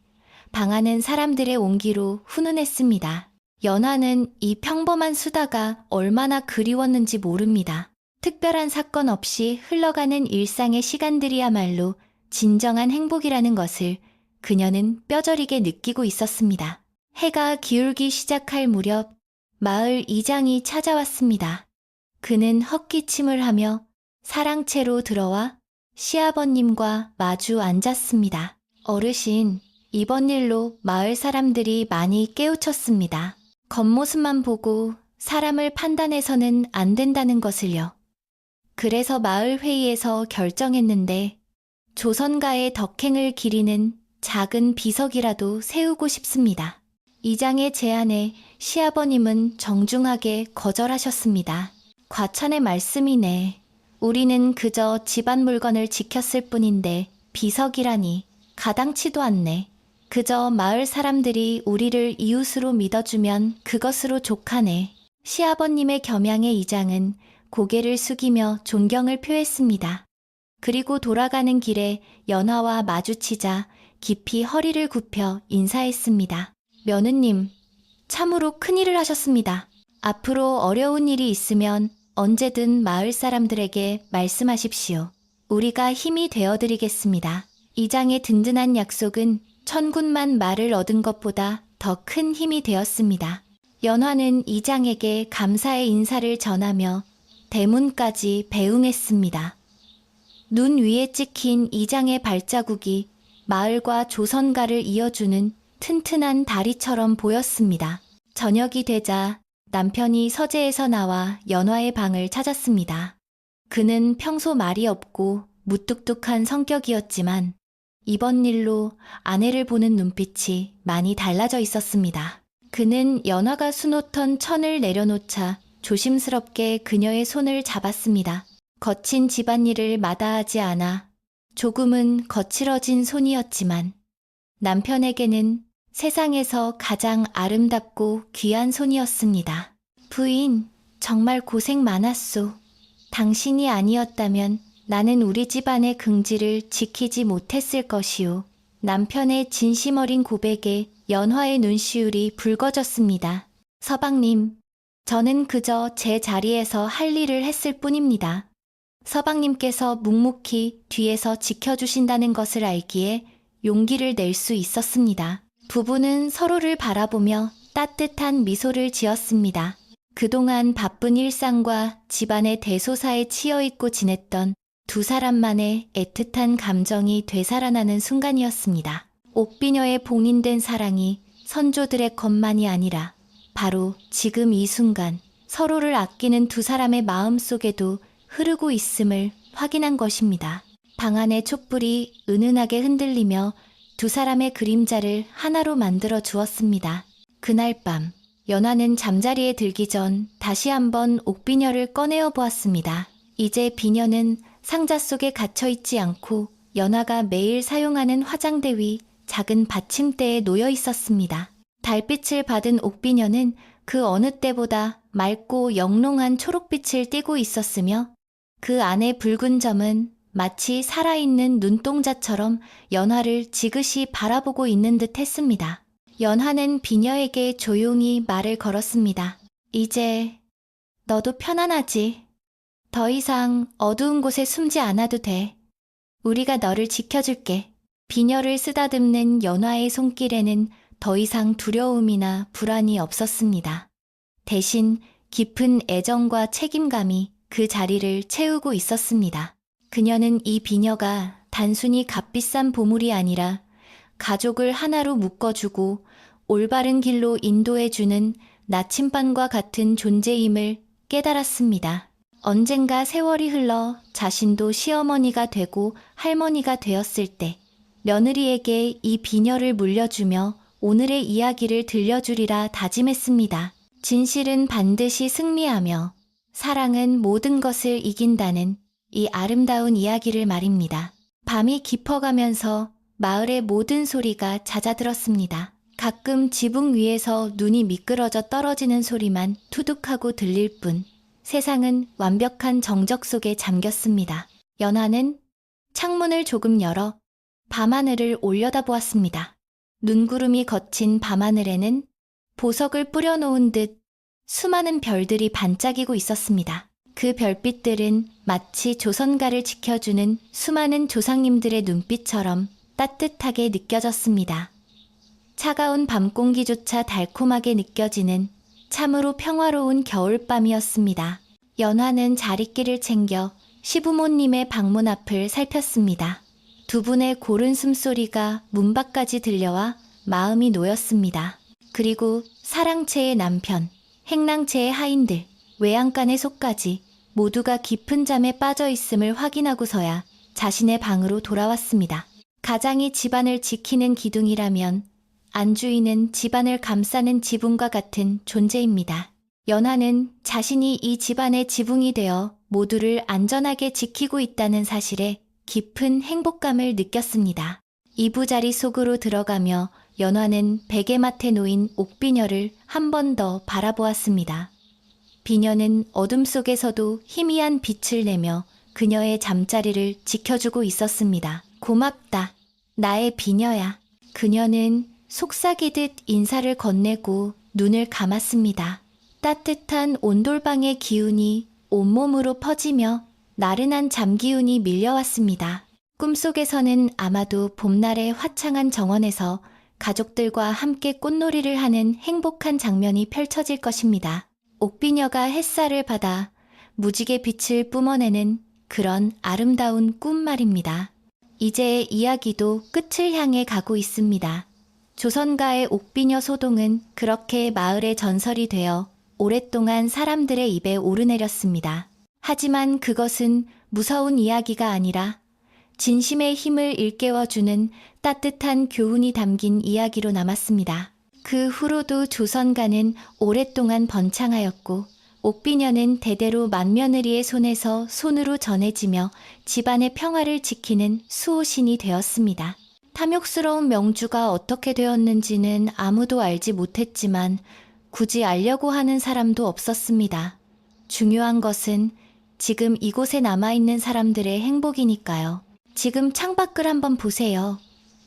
방 안은 사람들의 온기로 훈훈했습니다. 연화는 이 평범한 수다가 얼마나 그리웠는지 모릅니다. 특별한 사건 없이 흘러가는 일상의 시간들이야말로 진정한 행복이라는 것을 그녀는 뼈저리게 느끼고 있었습니다. 해가 기울기 시작할 무렵 마을 이장이 찾아왔습니다. 그는 헛기침을 하며 사랑채로 들어와 시아버님과 마주 앉았습니다. 어르신, 이번 일로 마을 사람들이 많이 깨우쳤습니다. 겉모습만 보고 사람을 판단해서는 안 된다는 것을요. 그래서 마을 회의에서 결정했는데 조선가의 덕행을 기리는 작은 비석이라도 세우고 싶습니다. 이장의 제안에 시아버님은 정중하게 거절하셨습니다. 과찬의 말씀이네. 우리는 그저 집안 물건을 지켰을 뿐인데 비석이라니 가당치도 않네. 그저 마을 사람들이 우리를 이웃으로 믿어주면 그것으로 족하네. 시아버님의 겸양의 이장은 고개를 숙이며 존경을 표했습니다. 그리고 돌아가는 길에 연화와 마주치자 깊이 허리를 굽혀 인사했습니다. 며느님, 참으로 큰일을 하셨습니다. 앞으로 어려운 일이 있으면 언제든 마을 사람들에게 말씀하십시오. 우리가 힘이 되어드리겠습니다. 이장의 든든한 약속은 천군만 말을 얻은 것보다 더 큰 힘이 되었습니다. 연화는 이장에게 감사의 인사를 전하며 대문까지 배웅했습니다. 눈 위에 찍힌 이장의 발자국이 마을과 조선가를 이어주는 튼튼한 다리처럼 보였습니다. 저녁이 되자 남편이 서재에서 나와 연화의 방을 찾았습니다. 그는 평소 말이 없고 무뚝뚝한 성격이었지만 이번 일로 아내를 보는 눈빛이 많이 달라져 있었습니다. 그는 연화가 수놓던 천을 내려놓자 조심스럽게 그녀의 손을 잡았습니다. 거친 집안일을 마다하지 않아 조금은 거칠어진 손이었지만 남편에게는 세상에서 가장 아름답고 귀한 손이었습니다. 부인, 정말 고생 많았소. 당신이 아니었다면 나는 우리 집안의 긍지를 지키지 못했을 것이오. 남편의 진심 어린 고백에 연화의 눈시울이 붉어졌습니다. 서방님, 저는 그저 제 자리에서 할 일을 했을 뿐입니다. 서방님께서 묵묵히 뒤에서 지켜주신다는 것을 알기에 용기를 낼 수 있었습니다. 부부는 서로를 바라보며 따뜻한 미소를 지었습니다. 그동안 바쁜 일상과 집안의 대소사에 치여있고 지냈던 두 사람만의 애틋한 감정이 되살아나는 순간이었습니다. 옥비녀의 봉인된 사랑이 선조들의 것만이 아니라 바로 지금 이 순간 서로를 아끼는 두 사람의 마음 속에도 흐르고 있음을 확인한 것입니다. 방 안의 촛불이 은은하게 흔들리며 두 사람의 그림자를 하나로 만들어 주었습니다. 그날 밤, 연화는 잠자리에 들기 전 다시 한번 옥비녀를 꺼내어 보았습니다. 이제 비녀는 상자 속에 갇혀있지 않고 연화가 매일 사용하는 화장대 위 작은 받침대에 놓여 있었습니다. 달빛을 받은 옥비녀는 그 어느 때보다 맑고 영롱한 초록빛을 띠고 있었으며 그 안의 붉은 점은 마치 살아있는 눈동자처럼 연화를 지그시 바라보고 있는 듯 했습니다. 연화는 비녀에게 조용히 말을 걸었습니다. 이제 너도 편안하지? 더 이상 어두운 곳에 숨지 않아도 돼. 우리가 너를 지켜줄게. 비녀를 쓰다듬는 연화의 손길에는 더 이상 두려움이나 불안이 없었습니다. 대신 깊은 애정과 책임감이 그 자리를 채우고 있었습니다. 그녀는 이 비녀가 단순히 값비싼 보물이 아니라 가족을 하나로 묶어주고 올바른 길로 인도해주는 나침반과 같은 존재임을 깨달았습니다. 언젠가 세월이 흘러 자신도 시어머니가 되고 할머니가 되었을 때 며느리에게 이 비녀를 물려주며 오늘의 이야기를 들려주리라 다짐했습니다. 진실은 반드시 승리하며 사랑은 모든 것을 이긴다는 이 아름다운 이야기를 말입니다. 밤이 깊어가면서 마을의 모든 소리가 잦아들었습니다. 가끔 지붕 위에서 눈이 미끄러져 떨어지는 소리만 투둑하고 들릴 뿐 세상은 완벽한 정적 속에 잠겼습니다. 연화는 창문을 조금 열어 밤하늘을 올려다보았습니다. 눈구름이 걷힌 밤하늘에는 보석을 뿌려놓은 듯 수많은 별들이 반짝이고 있었습니다. 그 별빛들은 마치 조선가를 지켜주는 수많은 조상님들의 눈빛처럼 따뜻하게 느껴졌습니다. 차가운 밤 공기조차 달콤하게 느껴지는 참으로 평화로운 겨울밤이었습니다. 연화는 자리끼를 챙겨 시부모님의 방문 앞을 살폈습니다. 두 분의 고른 숨소리가 문 밖까지 들려와 마음이 놓였습니다. 그리고 사랑채의 남편, 행랑채의 하인들, 외양간의 속까지 모두가 깊은 잠에 빠져 있음을 확인하고서야 자신의 방으로 돌아왔습니다. 가장이 집안을 지키는 기둥이라면 안주인은 집안을 감싸는 지붕과 같은 존재입니다. 연화는 자신이 이 집안의 지붕이 되어 모두를 안전하게 지키고 있다는 사실에 깊은 행복감을 느꼈습니다. 이부자리 속으로 들어가며 연화는 베개맡에 놓인 옥비녀를 한 번 더 바라보았습니다. 비녀는 어둠 속에서도 희미한 빛을 내며 그녀의 잠자리를 지켜주고 있었습니다. 고맙다. 나의 비녀야. 그녀는 속삭이듯 인사를 건네고 눈을 감았습니다. 따뜻한 온돌방의 기운이 온몸으로 퍼지며 나른한 잠기운이 밀려왔습니다. 꿈속에서는 아마도 봄날의 화창한 정원에서 가족들과 함께 꽃놀이를 하는 행복한 장면이 펼쳐질 것입니다. 옥비녀가 햇살을 받아 무지개 빛을 뿜어내는 그런 아름다운 꿈 말입니다. 이제 이야기도 끝을 향해 가고 있습니다. 조선가의 옥비녀 소동은 그렇게 마을의 전설이 되어 오랫동안 사람들의 입에 오르내렸습니다. 하지만 그것은 무서운 이야기가 아니라 진심의 힘을 일깨워주는 따뜻한 교훈이 담긴 이야기로 남았습니다. 그 후로도 조선가는 오랫동안 번창하였고 옥비녀는 대대로 맏며느리의 손에서 손으로 전해지며 집안의 평화를 지키는 수호신이 되었습니다. 탐욕스러운 명주가 어떻게 되었는지는 아무도 알지 못했지만 굳이 알려고 하는 사람도 없었습니다. 중요한 것은 지금 이곳에 남아있는 사람들의 행복이니까요. 지금 창밖을 한번 보세요.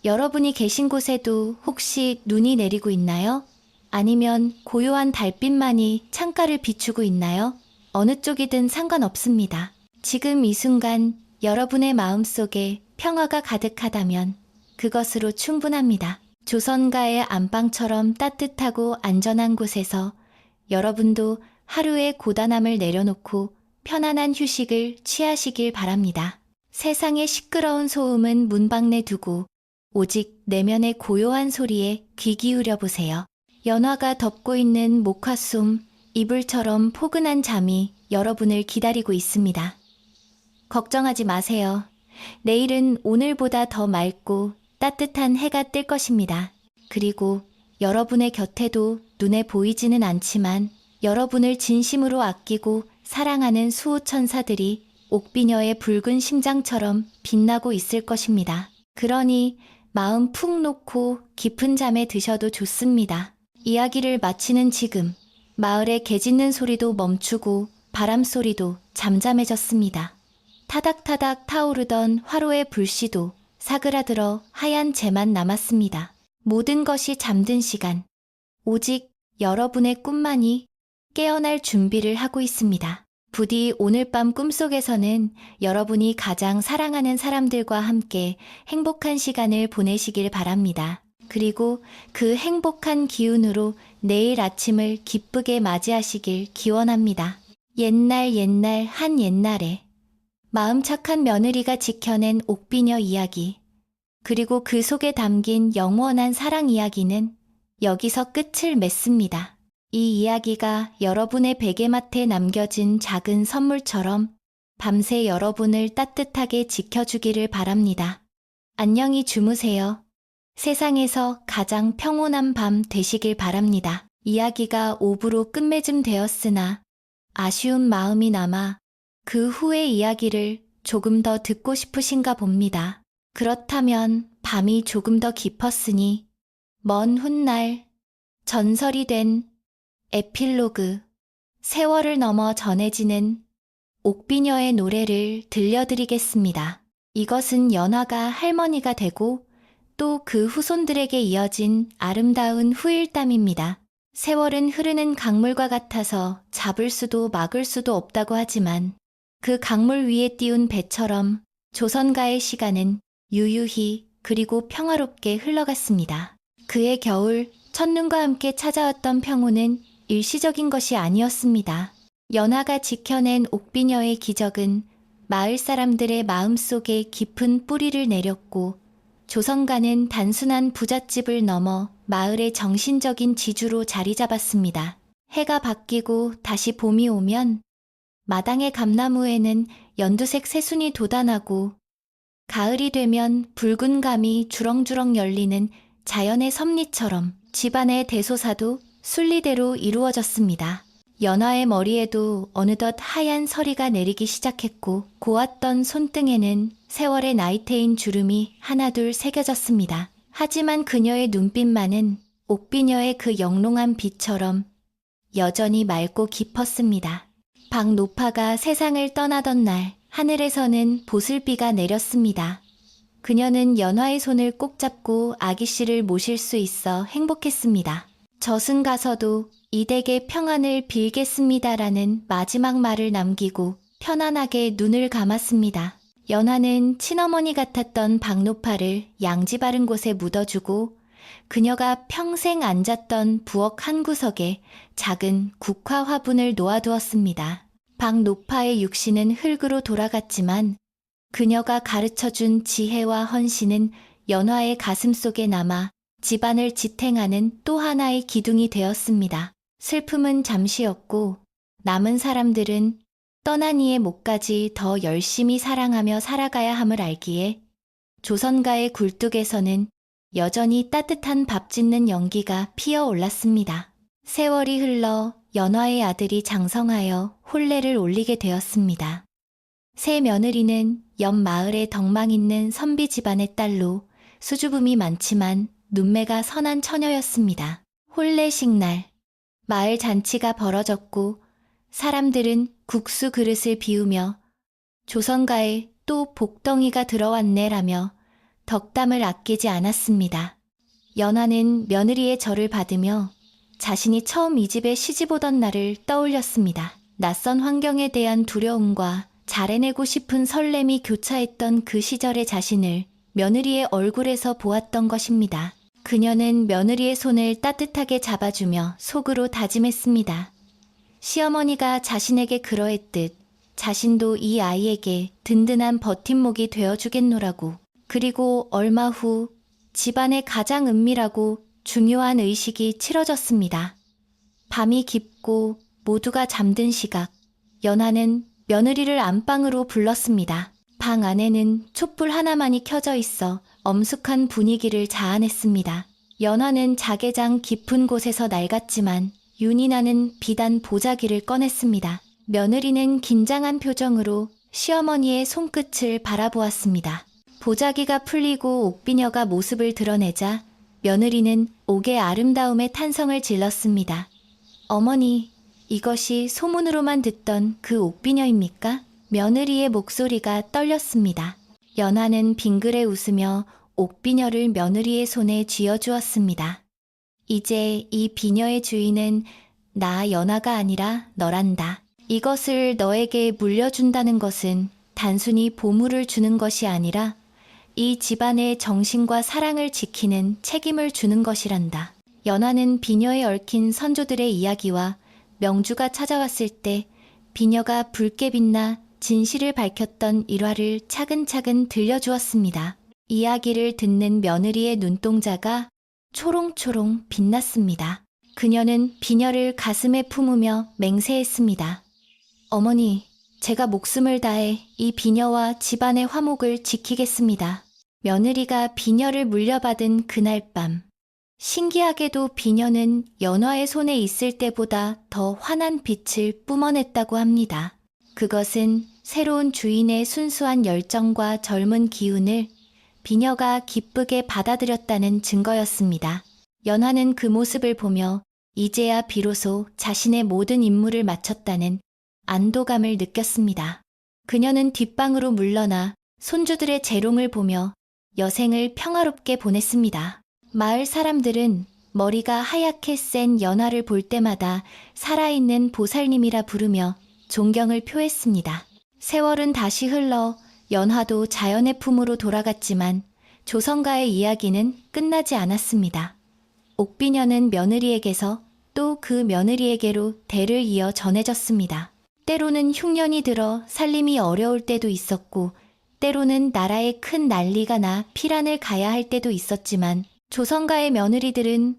여러분이 계신 곳에도 혹시 눈이 내리고 있나요? 아니면 고요한 달빛만이 창가를 비추고 있나요? 어느 쪽이든 상관없습니다. 지금 이 순간 여러분의 마음속에 평화가 가득하다면 그것으로 충분합니다. 조선가의 안방처럼 따뜻하고 안전한 곳에서 여러분도 하루의 고단함을 내려놓고 편안한 휴식을 취하시길 바랍니다. 세상의 시끄러운 소음은 문밖내 두고 오직 내면의 고요한 소리에 귀 기울여 보세요. 연화가 덮고 있는 목화솜, 이불처럼 포근한 잠이 여러분을 기다리고 있습니다. 걱정하지 마세요. 내일은 오늘보다 더 맑고 따뜻한 해가 뜰 것입니다. 그리고 여러분의 곁에도 눈에 보이지는 않지만 여러분을 진심으로 아끼고 사랑하는 수호천사들이 옥비녀의 붉은 심장처럼 빛나고 있을 것입니다. 그러니 마음 푹 놓고 깊은 잠에 드셔도 좋습니다. 이야기를 마치는 지금 마을의 개 짖는 소리도 멈추고 바람 소리도 잠잠해졌습니다. 타닥타닥 타오르던 화로의 불씨도 사그라들어 하얀 재만 남았습니다. 모든 것이 잠든 시간, 오직 여러분의 꿈만이 깨어날 준비를 하고 있습니다. 부디 오늘 밤 꿈속에서는 여러분이 가장 사랑하는 사람들과 함께 행복한 시간을 보내시길 바랍니다. 그리고 그 행복한 기운으로 내일 아침을 기쁘게 맞이하시길 기원합니다. 옛날 한 옛날에 마음 착한 며느리가 지켜낸 옥비녀 이야기, 그리고 그 속에 담긴 영원한 사랑 이야기는 여기서 끝을 맺습니다. 이 이야기가 여러분의 베개맡에 남겨진 작은 선물처럼 밤새 여러분을 따뜻하게 지켜주기를 바랍니다. 안녕히 주무세요. 세상에서 가장 평온한 밤 되시길 바랍니다. 이야기가 5부로 끝맺음 되었으나 아쉬운 마음이 남아 그 후의 이야기를 조금 더 듣고 싶으신가 봅니다. 그렇다면 밤이 조금 더 깊었으니 먼 훗날 전설이 된 에필로그 세월을 넘어 전해지는 옥비녀의 노래를 들려드리겠습니다. 이것은 연화가 할머니가 되고 또 그 후손들에게 이어진 아름다운 후일담입니다. 세월은 흐르는 강물과 같아서 잡을 수도 막을 수도 없다고 하지만 그 강물 위에 띄운 배처럼 조선가의 시간은 유유히 그리고 평화롭게 흘러갔습니다. 그해 겨울 첫눈과 함께 찾아왔던 평온은 일시적인 것이 아니었습니다. 연화가 지켜낸 옥비녀의 기적은 마을 사람들의 마음속에 깊은 뿌리를 내렸고 조선가는 단순한 부잣집을 넘어 마을의 정신적인 지주로 자리 잡았습니다. 해가 바뀌고 다시 봄이 오면 마당의 감나무에는 연두색 새순이 돋아나고 가을이 되면 붉은 감이 주렁주렁 열리는 자연의 섭리처럼 집안의 대소사도 순리대로 이루어졌습니다. 연화의 머리에도 어느덧 하얀 서리가 내리기 시작했고 고왔던 손등에는 세월의 나이테인 주름이 하나둘 새겨졌습니다. 하지만 그녀의 눈빛만은 옥비녀의 그 영롱한 빛처럼 여전히 맑고 깊었습니다. 박노파가 세상을 떠나던 날 하늘에서는 보슬비가 내렸습니다. 그녀는 연화의 손을 꼭 잡고 아기 씨를 모실 수 있어 행복했습니다. 젖은 가서도 이 댁의 평안을 빌겠습니다라는 마지막 말을 남기고 편안하게 눈을 감았습니다. 연화는 친어머니 같았던 박노파를 양지 바른 곳에 묻어주고 그녀가 평생 앉았던 부엌 한 구석에 작은 국화 화분을 놓아두었습니다. 박노파의 육신은 흙으로 돌아갔지만 그녀가 가르쳐준 지혜와 헌신은 연화의 가슴속에 남아 집안을 지탱하는 또 하나의 기둥이 되었습니다. 슬픔은 잠시였고 남은 사람들은 떠난 이의 목까지 더 열심히 사랑하며 살아가야 함을 알기에 조선가의 굴뚝에서는 여전히 따뜻한 밥 짓는 연기가 피어올랐습니다. 세월이 흘러 연화의 아들이 장성하여 혼례를 올리게 되었습니다. 새 며느리는 옆 마을에 덕망 있는 선비 집안의 딸로 수줍음이 많지만 눈매가 선한 처녀였습니다. 혼례식 날 마을 잔치가 벌어졌고 사람들은 국수 그릇을 비우며 조선가에 또 복덩이가 들어왔네라며 덕담을 아끼지 않았습니다. 연화는 며느리의 절을 받으며 자신이 처음 이 집에 시집오던 날을 떠올렸습니다. 낯선 환경에 대한 두려움과 잘해내고 싶은 설렘이 교차했던 그 시절의 자신을 며느리의 얼굴에서 보았던 것입니다. 그녀는 며느리의 손을 따뜻하게 잡아주며 속으로 다짐했습니다. 시어머니가 자신에게 그러했듯 자신도 이 아이에게 든든한 버팀목이 되어주겠노라고. 그리고 얼마 후 집안의 가장 은밀하고 중요한 의식이 치러졌습니다. 밤이 깊고 모두가 잠든 시각, 연화는 며느리를 안방으로 불렀습니다. 방 안에는 촛불 하나만이 켜져 있어 엄숙한 분위기를 자아냈습니다. 연화는 자개장 깊은 곳에서 낡았지만 윤이 나는 비단 보자기를 꺼냈습니다. 며느리는 긴장한 표정으로 시어머니의 손끝을 바라보았습니다. 보자기가 풀리고 옥비녀가 모습을 드러내자 며느리는 옥의 아름다움에 탄성을 질렀습니다. 어머니, 이것이 소문으로만 듣던 그 옥비녀입니까? 며느리의 목소리가 떨렸습니다. 연화는 빙그레 웃으며 옥비녀를 며느리의 손에 쥐어주었습니다. 이제 이 비녀의 주인은 나 연화가 아니라 너란다. 이것을 너에게 물려준다는 것은 단순히 보물을 주는 것이 아니라 이 집안의 정신과 사랑을 지키는 책임을 주는 것이란다. 연화는 비녀에 얽힌 선조들의 이야기와 명주가 찾아왔을 때 비녀가 붉게 빛나 진실을 밝혔던 일화를 차근차근 들려주었습니다. 이야기를 듣는 며느리의 눈동자가 초롱초롱 빛났습니다. 그녀는 비녀를 가슴에 품으며 맹세했습니다. 어머니, 제가 목숨을 다해 이 비녀와 집안의 화목을 지키겠습니다. 며느리가 비녀를 물려받은 그날 밤, 신기하게도 비녀는 연화의 손에 있을 때보다 더 환한 빛을 뿜어냈다고 합니다. 그것은 새로운 주인의 순수한 열정과 젊은 기운을 비녀가 기쁘게 받아들였다는 증거였습니다. 연화는 그 모습을 보며 이제야 비로소 자신의 모든 임무를 마쳤다는 안도감을 느꼈습니다. 그녀는 뒷방으로 물러나 손주들의 재롱을 보며 여생을 평화롭게 보냈습니다. 마을 사람들은 머리가 하얗게 센 연화를 볼 때마다 살아있는 보살님이라 부르며 존경을 표했습니다. 세월은 다시 흘러 연화도 자연의 품으로 돌아갔지만 조선가의 이야기는 끝나지 않았습니다. 옥비녀는 며느리에게서 또 그 며느리에게로 대를 이어 전해졌습니다. 때로는 흉년이 들어 살림이 어려울 때도 있었고 때로는 나라에 큰 난리가 나 피란을 가야 할 때도 있었지만 조선가의 며느리들은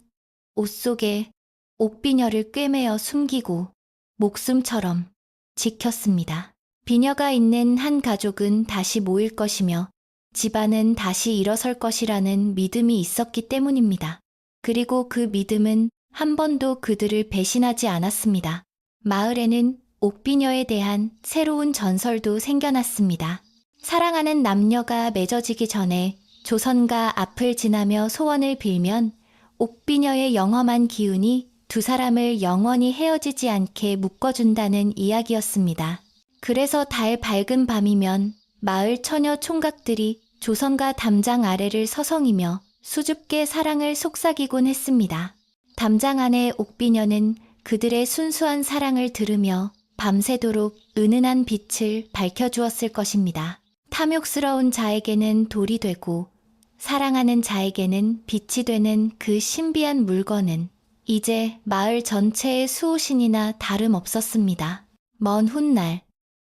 옷 속에 옥비녀를 꿰매어 숨기고 목숨처럼 지켰습니다. 비녀가 있는 한 가족은 다시 모일 것이며 집안은 다시 일어설 것이라는 믿음이 있었기 때문입니다. 그리고 그 믿음은 한 번도 그들을 배신하지 않았습니다. 마을에는 옥비녀에 대한 새로운 전설도 생겨났습니다. 사랑하는 남녀가 맺어지기 전에 조선가 앞을 지나며 소원을 빌면 옥비녀의 영험한 기운이 두 사람을 영원히 헤어지지 않게 묶어준다는 이야기였습니다. 그래서 달 밝은 밤이면 마을 처녀 총각들이 조선가 담장 아래를 서성이며 수줍게 사랑을 속삭이곤 했습니다. 담장 안의 옥비녀는 그들의 순수한 사랑을 들으며 밤새도록 은은한 빛을 밝혀주었을 것입니다. 탐욕스러운 자에게는 돌이 되고 사랑하는 자에게는 빛이 되는 그 신비한 물건은 이제 마을 전체의 수호신이나 다름없었습니다. 먼 훗날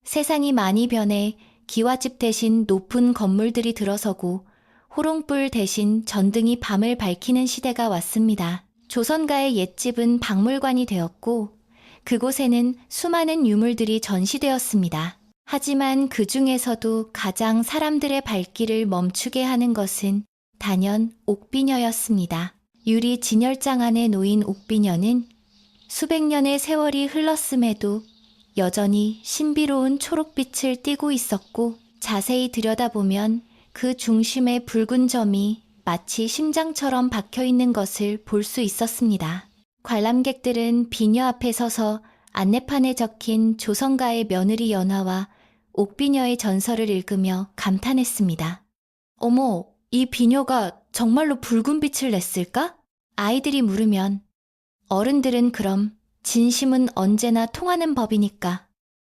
세상이 많이 변해 기와집 대신 높은 건물들이 들어서고 호롱불 대신 전등이 밤을 밝히는 시대가 왔습니다. 조선가의 옛집은 박물관이 되었고 그곳에는 수많은 유물들이 전시되었습니다. 하지만 그 중에서도 가장 사람들의 발길을 멈추게 하는 것은 단연 옥비녀였습니다. 유리 진열장 안에 놓인 옥비녀는 수백 년의 세월이 흘렀음에도 여전히 신비로운 초록빛을 띠고 있었고 자세히 들여다보면 그 중심에 붉은 점이 마치 심장처럼 박혀있는 것을 볼 수 있었습니다. 관람객들은 비녀 앞에 서서 안내판에 적힌 조선가의 며느리 연화와 옥비녀의 전설을 읽으며 감탄했습니다. 어머, 이 비녀가 정말로 붉은 빛을 냈을까? 아이들이 물으면 어른들은 그럼 진심은 언제나 통하는 법이니까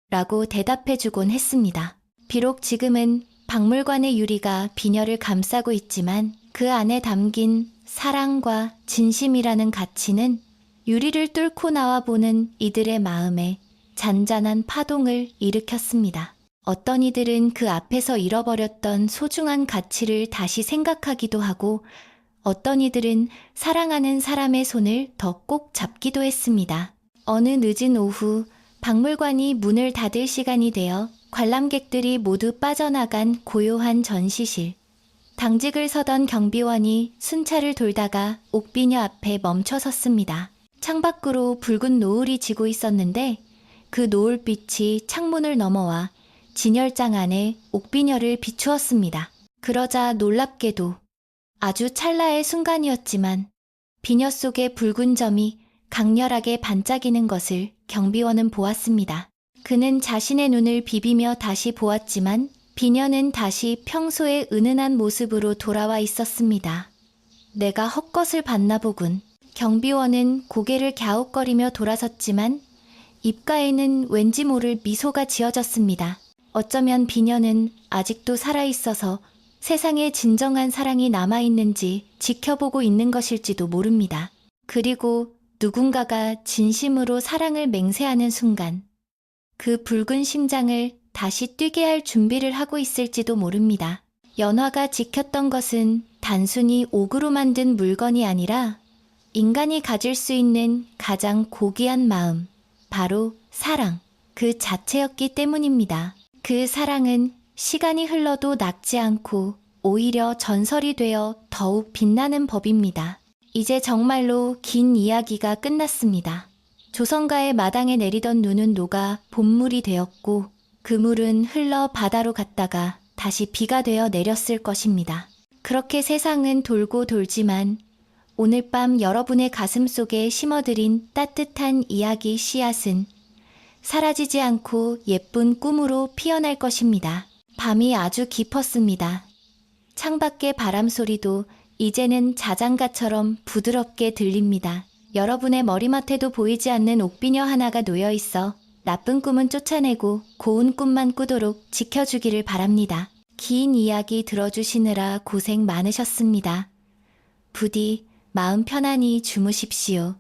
라고 대답해주곤 했습니다. 비록 지금은 박물관의 유리가 비녀를 감싸고 있지만 그 안에 담긴 사랑과 진심이라는 가치는 유리를 뚫고 나와 보는 이들의 마음에 잔잔한 파동을 일으켰습니다. 어떤 이들은 그 앞에서 잃어버렸던 소중한 가치를 다시 생각하기도 하고 어떤 이들은 사랑하는 사람의 손을 더 꼭 잡기도 했습니다. 어느 늦은 오후 박물관이 문을 닫을 시간이 되어 관람객들이 모두 빠져나간 고요한 전시실. 당직을 서던 경비원이 순찰을 돌다가 옥비녀 앞에 멈춰 섰습니다. 창밖으로 붉은 노을이 지고 있었는데 그 노을빛이 창문을 넘어와 진열장 안에 옥비녀를 비추었습니다. 그러자 놀랍게도 아주 찰나의 순간이었지만 비녀 속의 붉은 점이 강렬하게 반짝이는 것을 경비원은 보았습니다. 그는 자신의 눈을 비비며 다시 보았지만 비녀는 다시 평소의 은은한 모습으로 돌아와 있었습니다. 내가 헛것을 봤나 보군. 경비원은 고개를 갸웃거리며 돌아섰지만 입가에는 왠지 모를 미소가 지어졌습니다. 어쩌면 비녀는 아직도 살아있어서 세상에 진정한 사랑이 남아있는지 지켜보고 있는 것일지도 모릅니다. 그리고 누군가가 진심으로 사랑을 맹세하는 순간 그 붉은 심장을 다시 뛰게 할 준비를 하고 있을지도 모릅니다. 연화가 지켰던 것은 단순히 옥으로 만든 물건이 아니라 인간이 가질 수 있는 가장 고귀한 마음, 바로 사랑, 그 자체였기 때문입니다. 그 사랑은 시간이 흘러도 낙지 않고 오히려 전설이 되어 더욱 빛나는 법입니다. 이제 정말로 긴 이야기가 끝났습니다. 조선가의 마당에 내리던 눈은 녹아 봄물이 되었고 그 물은 흘러 바다로 갔다가 다시 비가 되어 내렸을 것입니다. 그렇게 세상은 돌고 돌지만 오늘 밤 여러분의 가슴 속에 심어드린 따뜻한 이야기 씨앗은 사라지지 않고 예쁜 꿈으로 피어날 것입니다. 밤이 아주 깊었습니다. 창밖의 바람 소리도 이제는 자장가처럼 부드럽게 들립니다. 여러분의 머리맡에도 보이지 않는 옥비녀 하나가 놓여 있어 나쁜 꿈은 쫓아내고 고운 꿈만 꾸도록 지켜주기를 바랍니다. 긴 이야기 들어주시느라 고생 많으셨습니다. 부디 마음 편안히 주무십시오.